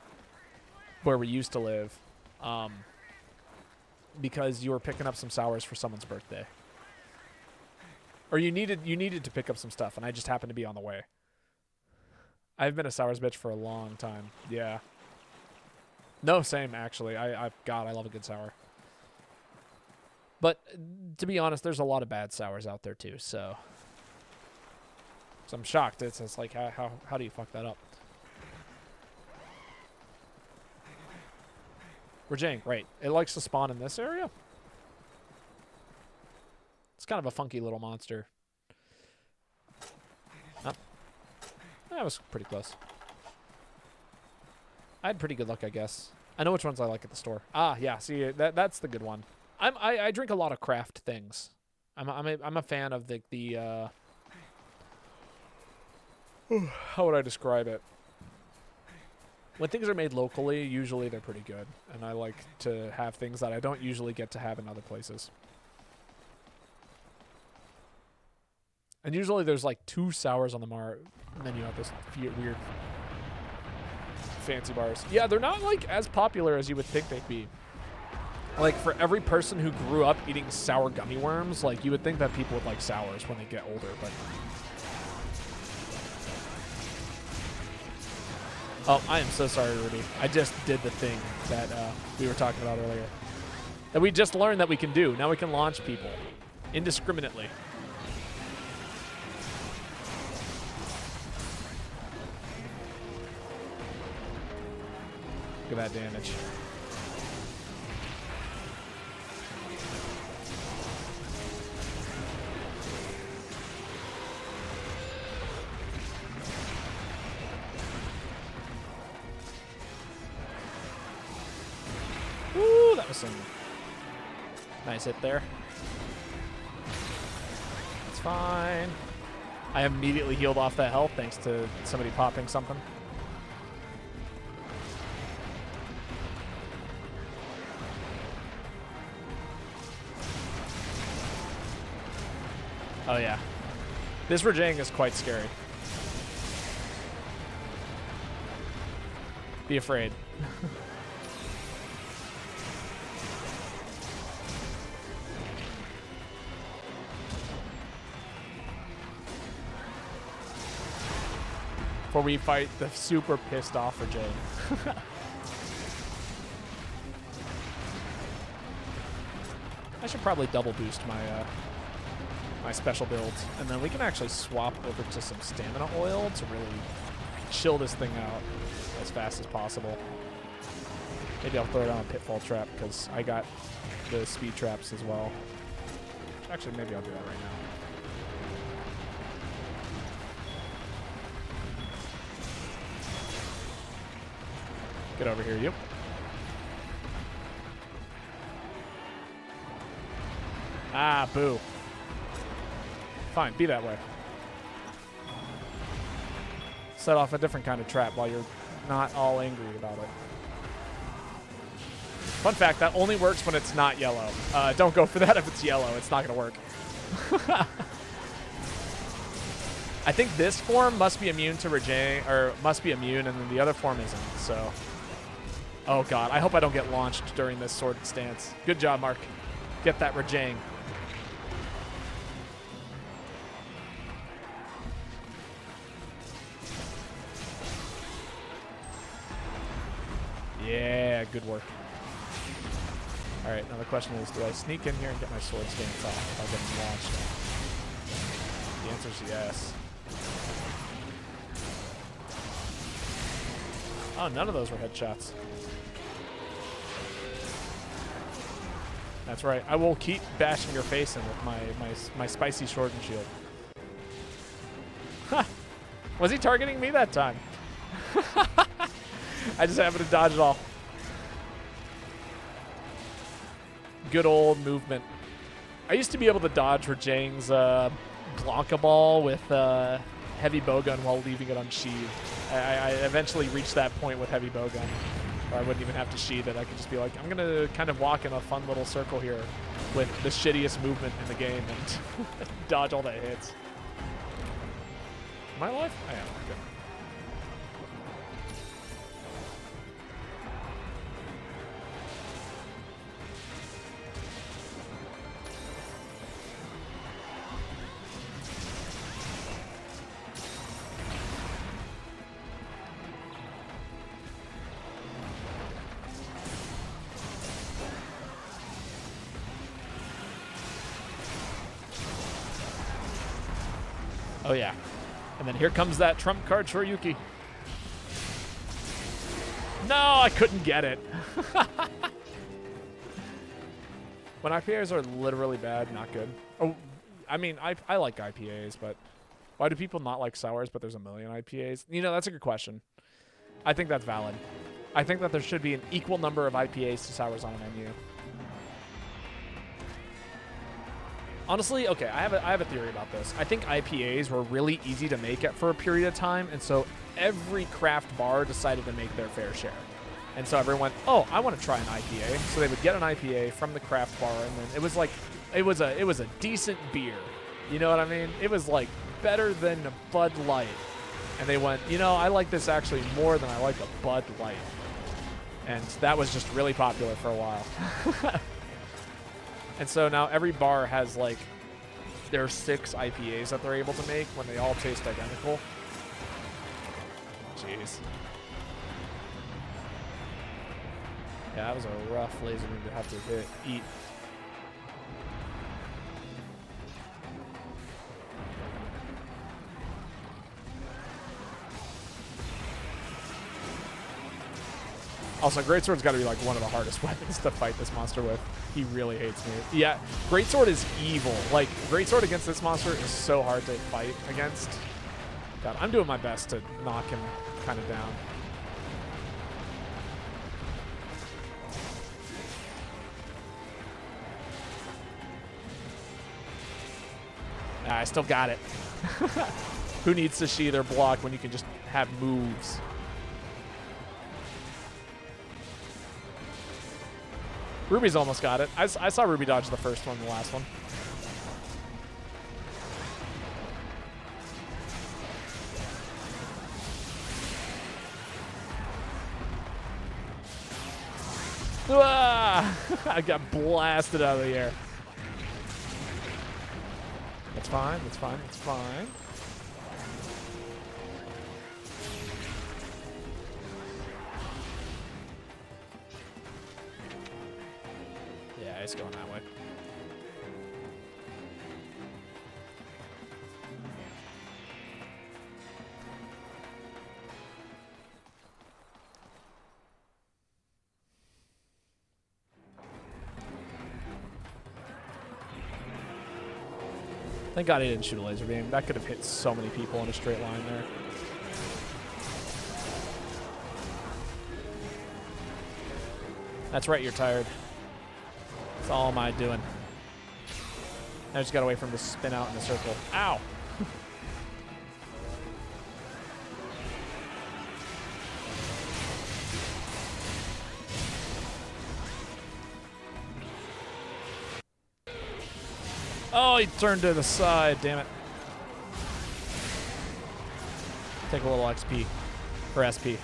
where we used to live. Because you were picking up some sours for someone's birthday. Or you needed to pick up some stuff, and I just happened to be on the way. I've been a sours bitch for a long time. Yeah. No, same, actually. God, I love a good sour. But to be honest, there's a lot of bad sours out there, too, so I'm shocked. It's like, how do you fuck that up? Rajang, right. It likes to spawn in this area? kind of a funky little monster. Oh. That was pretty close. I had pretty good luck, I guess. I know which ones I like at the store. Ah, yeah. See, that's the good one. I drink a lot of craft things. I'm a fan of the how would I describe it? When things are made locally, usually they're pretty good, and I like to have things that I don't usually get to have in other places. And usually there's like 2 sours on the menu at this weird fancy bars. Yeah, they're not like as popular as you would think they'd be. Like for every person who grew up eating sour gummy worms, like you would think that people would like sours when they get older, but oh, I am so sorry, Rudy. I just did the thing that we were talking about earlier. That we just learned that we can do. Now we can launch people indiscriminately. Look at that damage. Woo, that was some nice hit there. It's fine. I immediately healed off that health thanks to somebody popping something. Oh yeah. This Rajang is quite scary. Be afraid. Before we fight the super pissed off Rajang. I should probably double boost my my special builds, and then we can actually swap over to some stamina oil to really chill this thing out as fast as possible. Maybe I'll throw it on a pitfall trap because I got the speed traps as well. Actually, maybe I'll do that right now. Get over here, you. Ah, boo. Fine, be that way. Set off a different kind of trap while you're not all angry about it. Fun fact, that only works when it's not yellow. Don't go for that if it's yellow. It's not going to work. I think this form must be immune to Rajang, or must be immune, and then the other form isn't, so... Oh god, I hope I don't get launched during this sword stance. Good job, Mark. Get that Rajang. Yeah, good work. Alright, now the question is, do I sneak in here and get my sword stance off if I get launched? The answer is yes. Oh, none of those were headshots. That's right. I will keep bashing your face in with my spicy sword and shield. Ha! Was he targeting me that time? I just happened to dodge it all. Good old movement. I used to be able to dodge Rajang's Blanca ball with heavy bowgun while leaving it unsheathed. I eventually reached that point with heavy bowgun where I wouldn't even have to sheath it. I could just be like, I'm going to kind of walk in a fun little circle here with the shittiest movement in the game and dodge all that hits. Am I alive? I am. Good. Oh yeah. And then here comes that trump card Shoryuki. No, I couldn't get it. When RPAs are literally bad, not good. Oh, I mean, I like IPAs, but why do people not like sours, but there's a million IPAs? You know, that's a good question. I think that's valid. I think that there should be an equal number of IPAs to sours on a menu. Honestly, okay, I have a theory about this. I think IPAs were really easy to make for a period of time, and so every craft bar decided to make their fair share. And so everyone went, oh, I want to try an IPA. So they would get an IPA from the craft bar, and then it was like, it was a decent beer. You know what I mean? It was like better than a Bud Light. And they went, you know, I like this actually more than I like a Bud Light. And that was just really popular for a while. And so now every bar has like their 6 IPAs that they're able to make when they all taste identical. Jeez. Yeah, that was a rough laser beam to have to eat. Also, Greatsword's got to be like one of the hardest weapons to fight this monster with. He really hates me. Yeah, Greatsword is evil. Like, Greatsword against this monster is so hard to fight against. God, I'm doing my best to knock him kind of down. I still got it. Who needs to sheathe or block when you can just have moves? Ruby's almost got it. I saw Ruby dodge the first one, the last one. Ah! I got blasted out of the air. That's fine, that's fine, that's fine. Yeah, it's going that way. Thank God he didn't shoot a laser beam. That could have hit so many people in a straight line there. That's right, you're tired. That's all am I doing. I just got away from the spin out in the circle. Ow! Oh, he turned to the side, damn it. Take a little XP, or SP.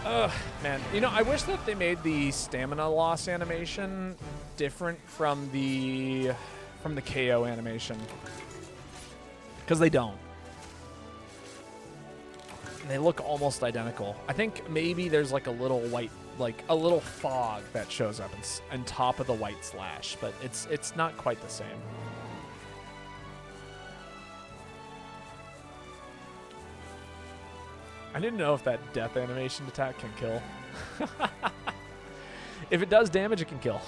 Ugh, man. You know, I wish that they made the stamina loss animation different from the KO animation. Because they don't. And they look almost identical. I think maybe there's like a little white, like a little fog that shows up on top of the white slash, but it's not quite the same. I didn't know if that death animation attack can kill. If it does damage, it can kill.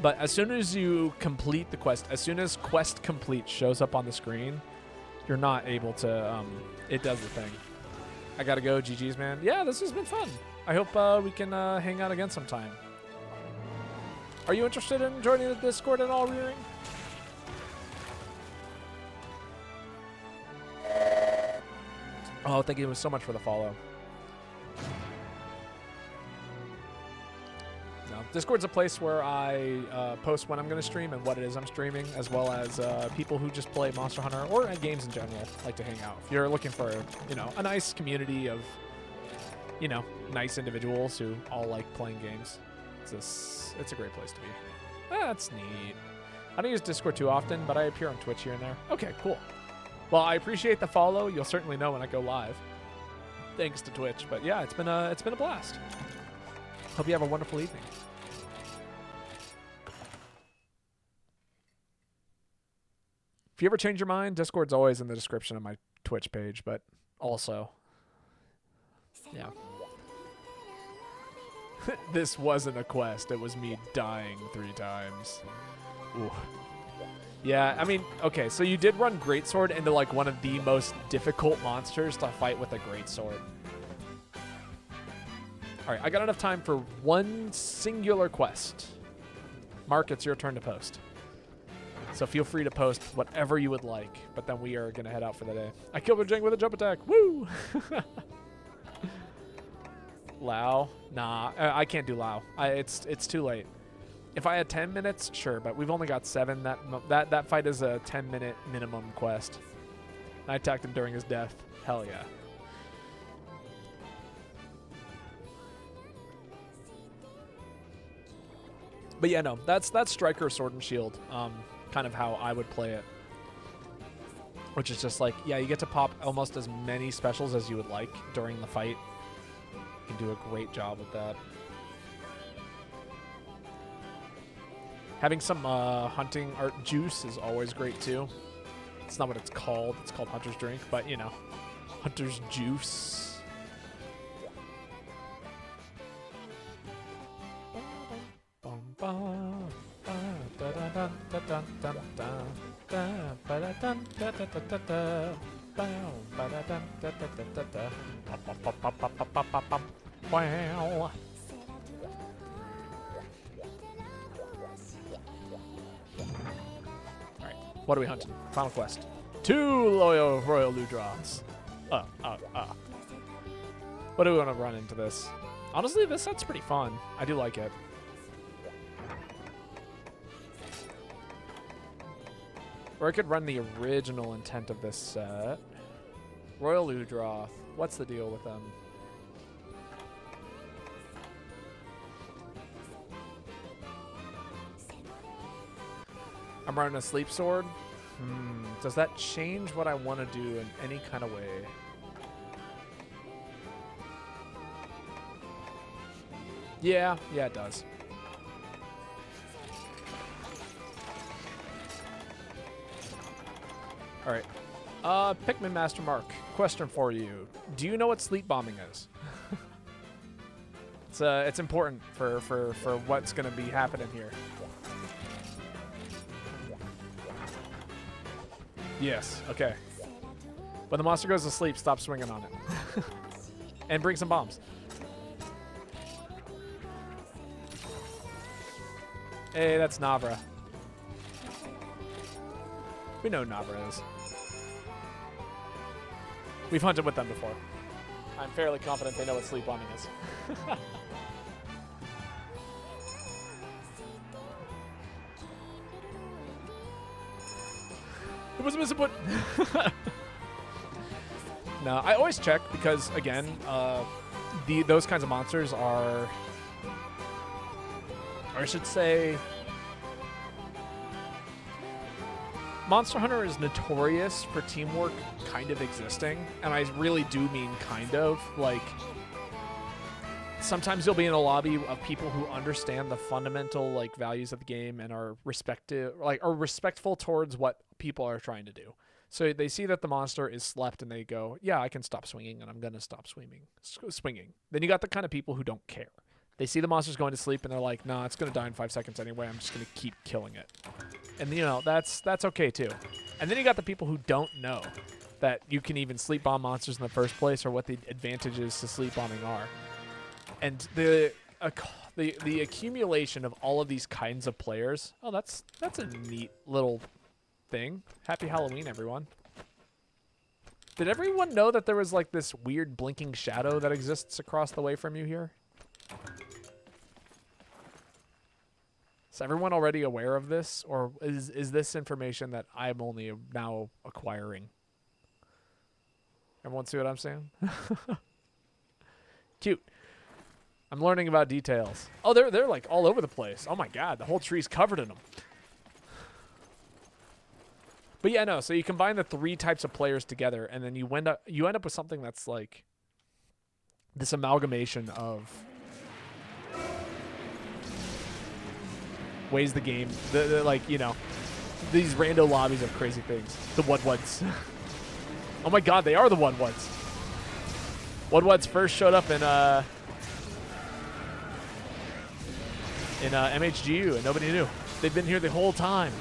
But as soon as you complete the quest, as soon as quest complete shows up on the screen, you're not able to, it does the thing. I gotta go, GG's, man. Yeah, this has been fun. I hope we can hang out again sometime. Are you interested in joining the Discord at all, Rearing? Oh, thank you so much for the follow. No, Discord's a place where I post when I'm going to stream and what it is I'm streaming, as well as people who just play Monster Hunter or games in general like to hang out. If you're looking for, you know, a nice community of, you know, nice individuals who all like playing games, it's a great place to be. That's neat. I don't use Discord too often, but I appear on Twitch here and there. Okay, cool. Well, I appreciate the follow. You'll certainly know when I go live, thanks to Twitch. But yeah, it's been a blast. Hope you have a wonderful evening. If you ever change your mind, Discord's always in the description of my Twitch page, but also, yeah. This wasn't a quest. It was me dying 3 times. Ooh. Yeah, I mean, okay, so you did run Greatsword into like one of the most difficult monsters to fight with a Greatsword. All right, I got enough time for one singular quest. Mark, it's your turn to post. So feel free to post whatever you would like, but then we are going to head out for the day. I killed a Jing with a jump attack. Woo! Lao? Nah, I can't do Lao. It's too late. If I had 10 minutes, sure, but we've only got 7. That fight is a 10-minute minimum quest. I attacked him during his death. Hell yeah. But yeah, no, that's Striker Sword and Shield. Kind of how I would play it. Which is just like, yeah, you get to pop almost as many specials as you would like during the fight. You can do a great job with that. Having some hunting art juice is always great too. It's not what it's called. It's called Hunter's Drink, but you know, Hunter's Juice. Wow. Alright, what are we hunting? Final quest. 2 loyal Royal Ludroths. What do we want to run into this? Honestly, this set's pretty fun. I do like it. Or I could run the original intent of this set. Royal Ludroth. What's the deal with them? I'm running a sleep sword. Does that change what I want to do in any kind of way? Yeah, it does. All right. Pikmin Master Mark, question for you. Do you know what sleep bombing is? It's important for what's going to be happening here. Yes, okay. When the monster goes to sleep, stop swinging on it. And bring some bombs. Hey, that's Navra. We know Navra is. We've hunted with them before. I'm fairly confident they know what sleep bombing is. It was a misinput. No, I always check because, again, those kinds of monsters are, or I should say, Monster Hunter is notorious for teamwork kind of existing, and I really do mean kind of. Like, sometimes you'll be in a lobby of people who understand the fundamental like values of the game and are respectful towards what people are trying to do. So they see that the monster is slept and they go, yeah, I can stop swinging and I'm going to stop swinging. Then you got the kind of people who don't care. They see the monster's going to sleep and they're like, nah, it's going to die in 5 seconds anyway. I'm just going to keep killing it. And, you know, that's okay too. And then you got the people who don't know that you can even sleep bomb monsters in the first place or what the advantages to sleep bombing are. And the accumulation of all of these kinds of players, oh, that's a neat little thing. Happy Halloween, everyone. Did everyone know that there was like this weird blinking shadow that exists across the way from you here? Is everyone already aware of this, or is this information that I'm only now acquiring? Everyone see what I'm saying? Cute. I'm learning about details. Oh, they're like all over the place. Oh my god, the whole tree's covered in them. But yeah, no. So you combine the 3 types of players together, and then you end up with something that's like this amalgamation of ways the game, the like, you know, these rando lobbies of crazy things. The what-whats. Oh my god, they are the Wudwuds. Wudwuds first showed up in MHGU, and nobody knew. They've been here the whole time.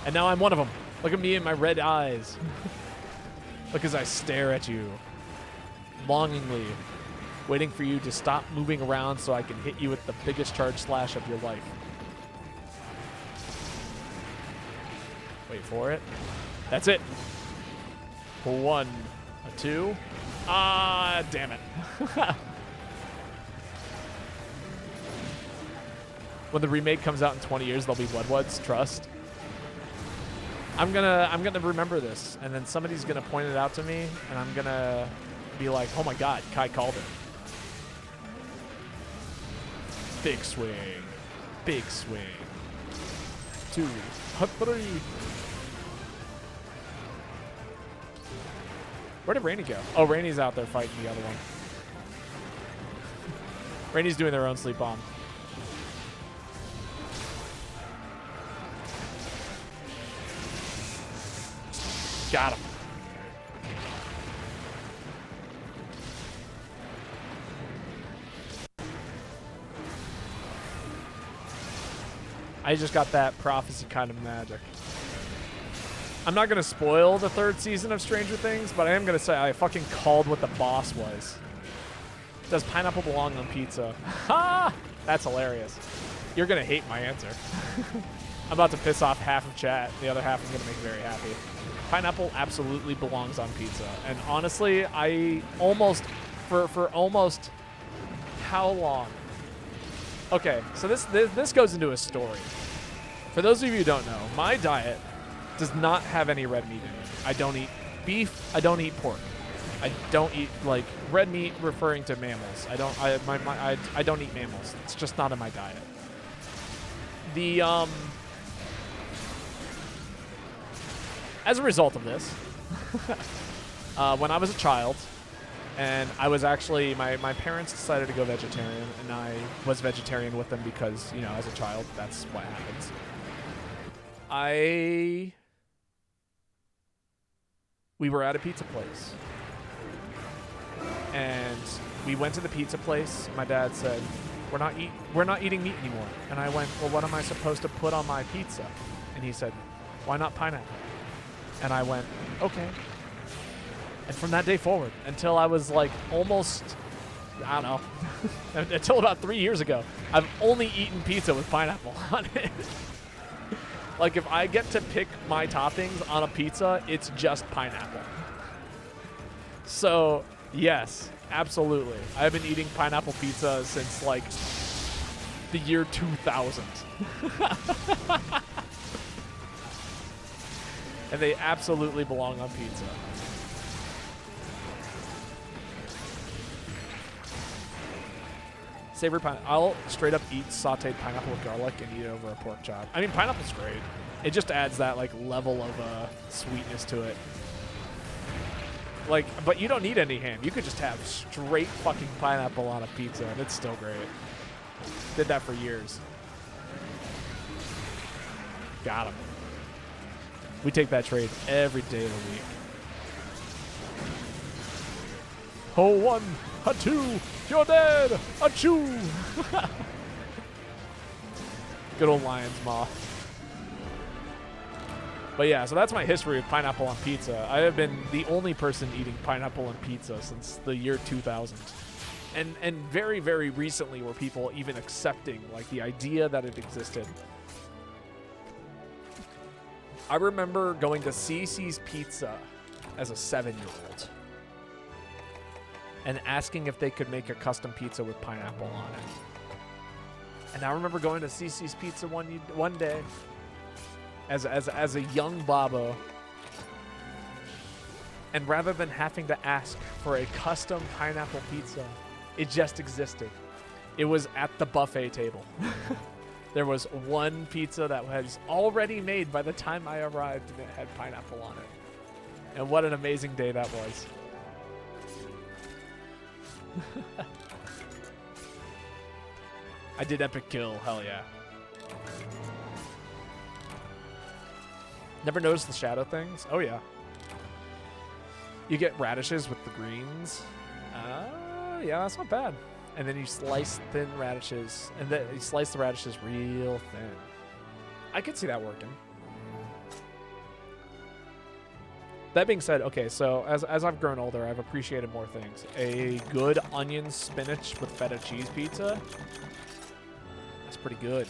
And now I'm one of them. Look at me and my red eyes. Look as I stare at you, longingly, waiting for you to stop moving around so I can hit you with the biggest charge slash of your life. Wait for it. That's it. 1, 2. Ah, damn it. When the remake comes out in 20 years, they'll be Wudwuds, trust. I'm gonna remember this, and then somebody's gonna point it out to me, and I'm gonna be like, oh my god, Kai called it. Big swing. Big swing. 2, 3. Where did Rainy go? Oh, Rainy's out there fighting the other one. Rainy's doing their own sleep bomb. Got him. I just got that prophecy kind of magic. I'm not going to spoil the 3rd season of Stranger Things, but I am going to say I fucking called what the boss was. Does pineapple belong on pizza? Ha! That's hilarious. You're going to hate my answer. I'm about to piss off half of chat. The other half is going to make me very happy. Pineapple absolutely belongs on pizza. And honestly, I almost, for almost how long? Okay, so this goes into a story. For those of you who don't know, my diet does not have any red meat in it. I don't eat beef. I don't eat pork. I don't eat, like, red meat referring to mammals. I don't eat mammals. It's just not in my diet. As a result of this, when I was a child, and I was actually, my parents decided to go vegetarian, and I was vegetarian with them because, you know, as a child, that's what happens. We were at a pizza place, and we went to the pizza place. My dad said, we're not eating meat anymore. And I went, well, what am I supposed to put on my pizza? And he said, why not pineapple? And I went, okay. And from that day forward, until I was like almost, I don't know, until about 3 years ago, I've only eaten pizza with pineapple on it. Like, if I get to pick my toppings on a pizza, it's just pineapple. So, yes, absolutely. I've been eating pineapple pizza since, like, the year 2000. And they absolutely belong on pizza. Savory pineapple. I'll straight up eat sauteed pineapple with garlic and eat it over a pork chop. I mean, pineapple's great. It just adds that, like, level of sweetness to it. Like, but you don't need any ham. You could just have straight fucking pineapple on a pizza, and it's still great. Did that for years. Got him. We take that trade every day of the week. Oh, 1, a 2, you're dead, a chew. Good old Lion's Maw. But yeah, so that's my history of pineapple on pizza. I have been the only person eating pineapple on pizza since the year 2000. And very, very recently were people even accepting, like, the idea that it existed. I remember going to CC's Pizza as a 7-year-old and asking if they could make a custom pizza with pineapple on it. And I remember going to CC's Pizza one day as a young Bobo, and rather than having to ask for a custom pineapple pizza, it just existed. It was at the buffet table. There was one pizza that was already made by the time I arrived, and it had pineapple on it. And what an amazing day that was. I did epic kill, hell yeah. Never noticed the shadow things? Oh, yeah. You get radishes with the greens. Yeah, that's not bad. And then you slice thin radishes, and then you slice the radishes real thin. I could see that working. That being said, okay, so as I've grown older, I've appreciated more things. A good onion spinach with feta cheese pizza. That's pretty good.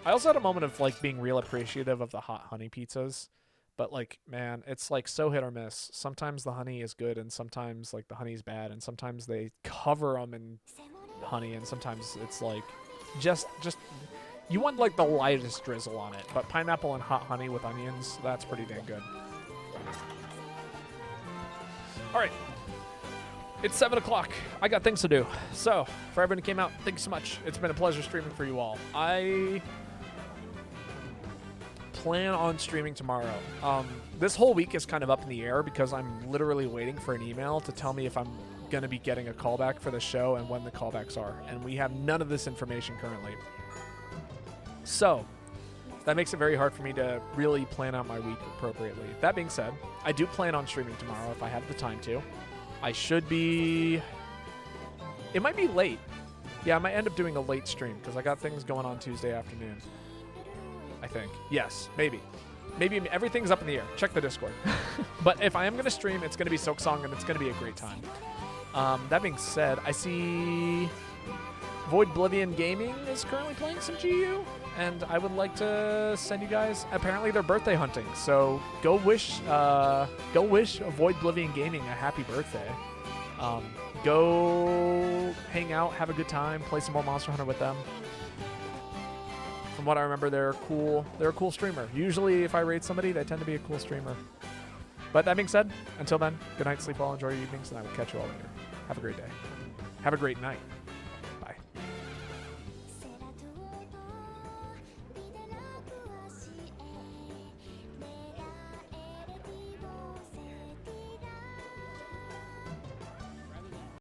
I also had a moment of like being real appreciative of the hot honey pizzas. But like, man, it's like so hit or miss. Sometimes the honey is good and sometimes like the honey is bad, and sometimes they cover them in honey and sometimes it's like just you want like the lightest drizzle on it. But pineapple and hot honey with onions, that's pretty dang good. All right. It's 7 o'clock. I got things to do. So, for everyone who came out, thank you so much. It's been a pleasure streaming for you all. I plan on streaming tomorrow. This whole week is kind of up in the air because I'm literally waiting for an email to tell me if I'm going to be getting a callback for the show and when the callbacks are. And we have none of this information currently. So, that makes it very hard for me to really plan out my week appropriately. That being said, I do plan on streaming tomorrow if I have the time to. I should be... It might be late. Yeah, I might end up doing a late stream because I got things going on Tuesday afternoon. I think. Yes, maybe. Maybe everything's up in the air. Check the Discord. But if I am going to stream, it's going to be Silksong, and it's going to be a great time. That being said, I see Void Oblivion Gaming is currently playing some GU, and I would like to send you guys, apparently they're birthday hunting, so go wish Void Oblivion Gaming a happy birthday. Go hang out, have a good time, play some more Monster Hunter with them. From what I remember, they're cool. They're a cool streamer. Usually, if I rate somebody, they tend to be a cool streamer. But that being said, until then, good night, sleep well, enjoy your evenings, and I will catch you all later. Have a great day. Have a great night.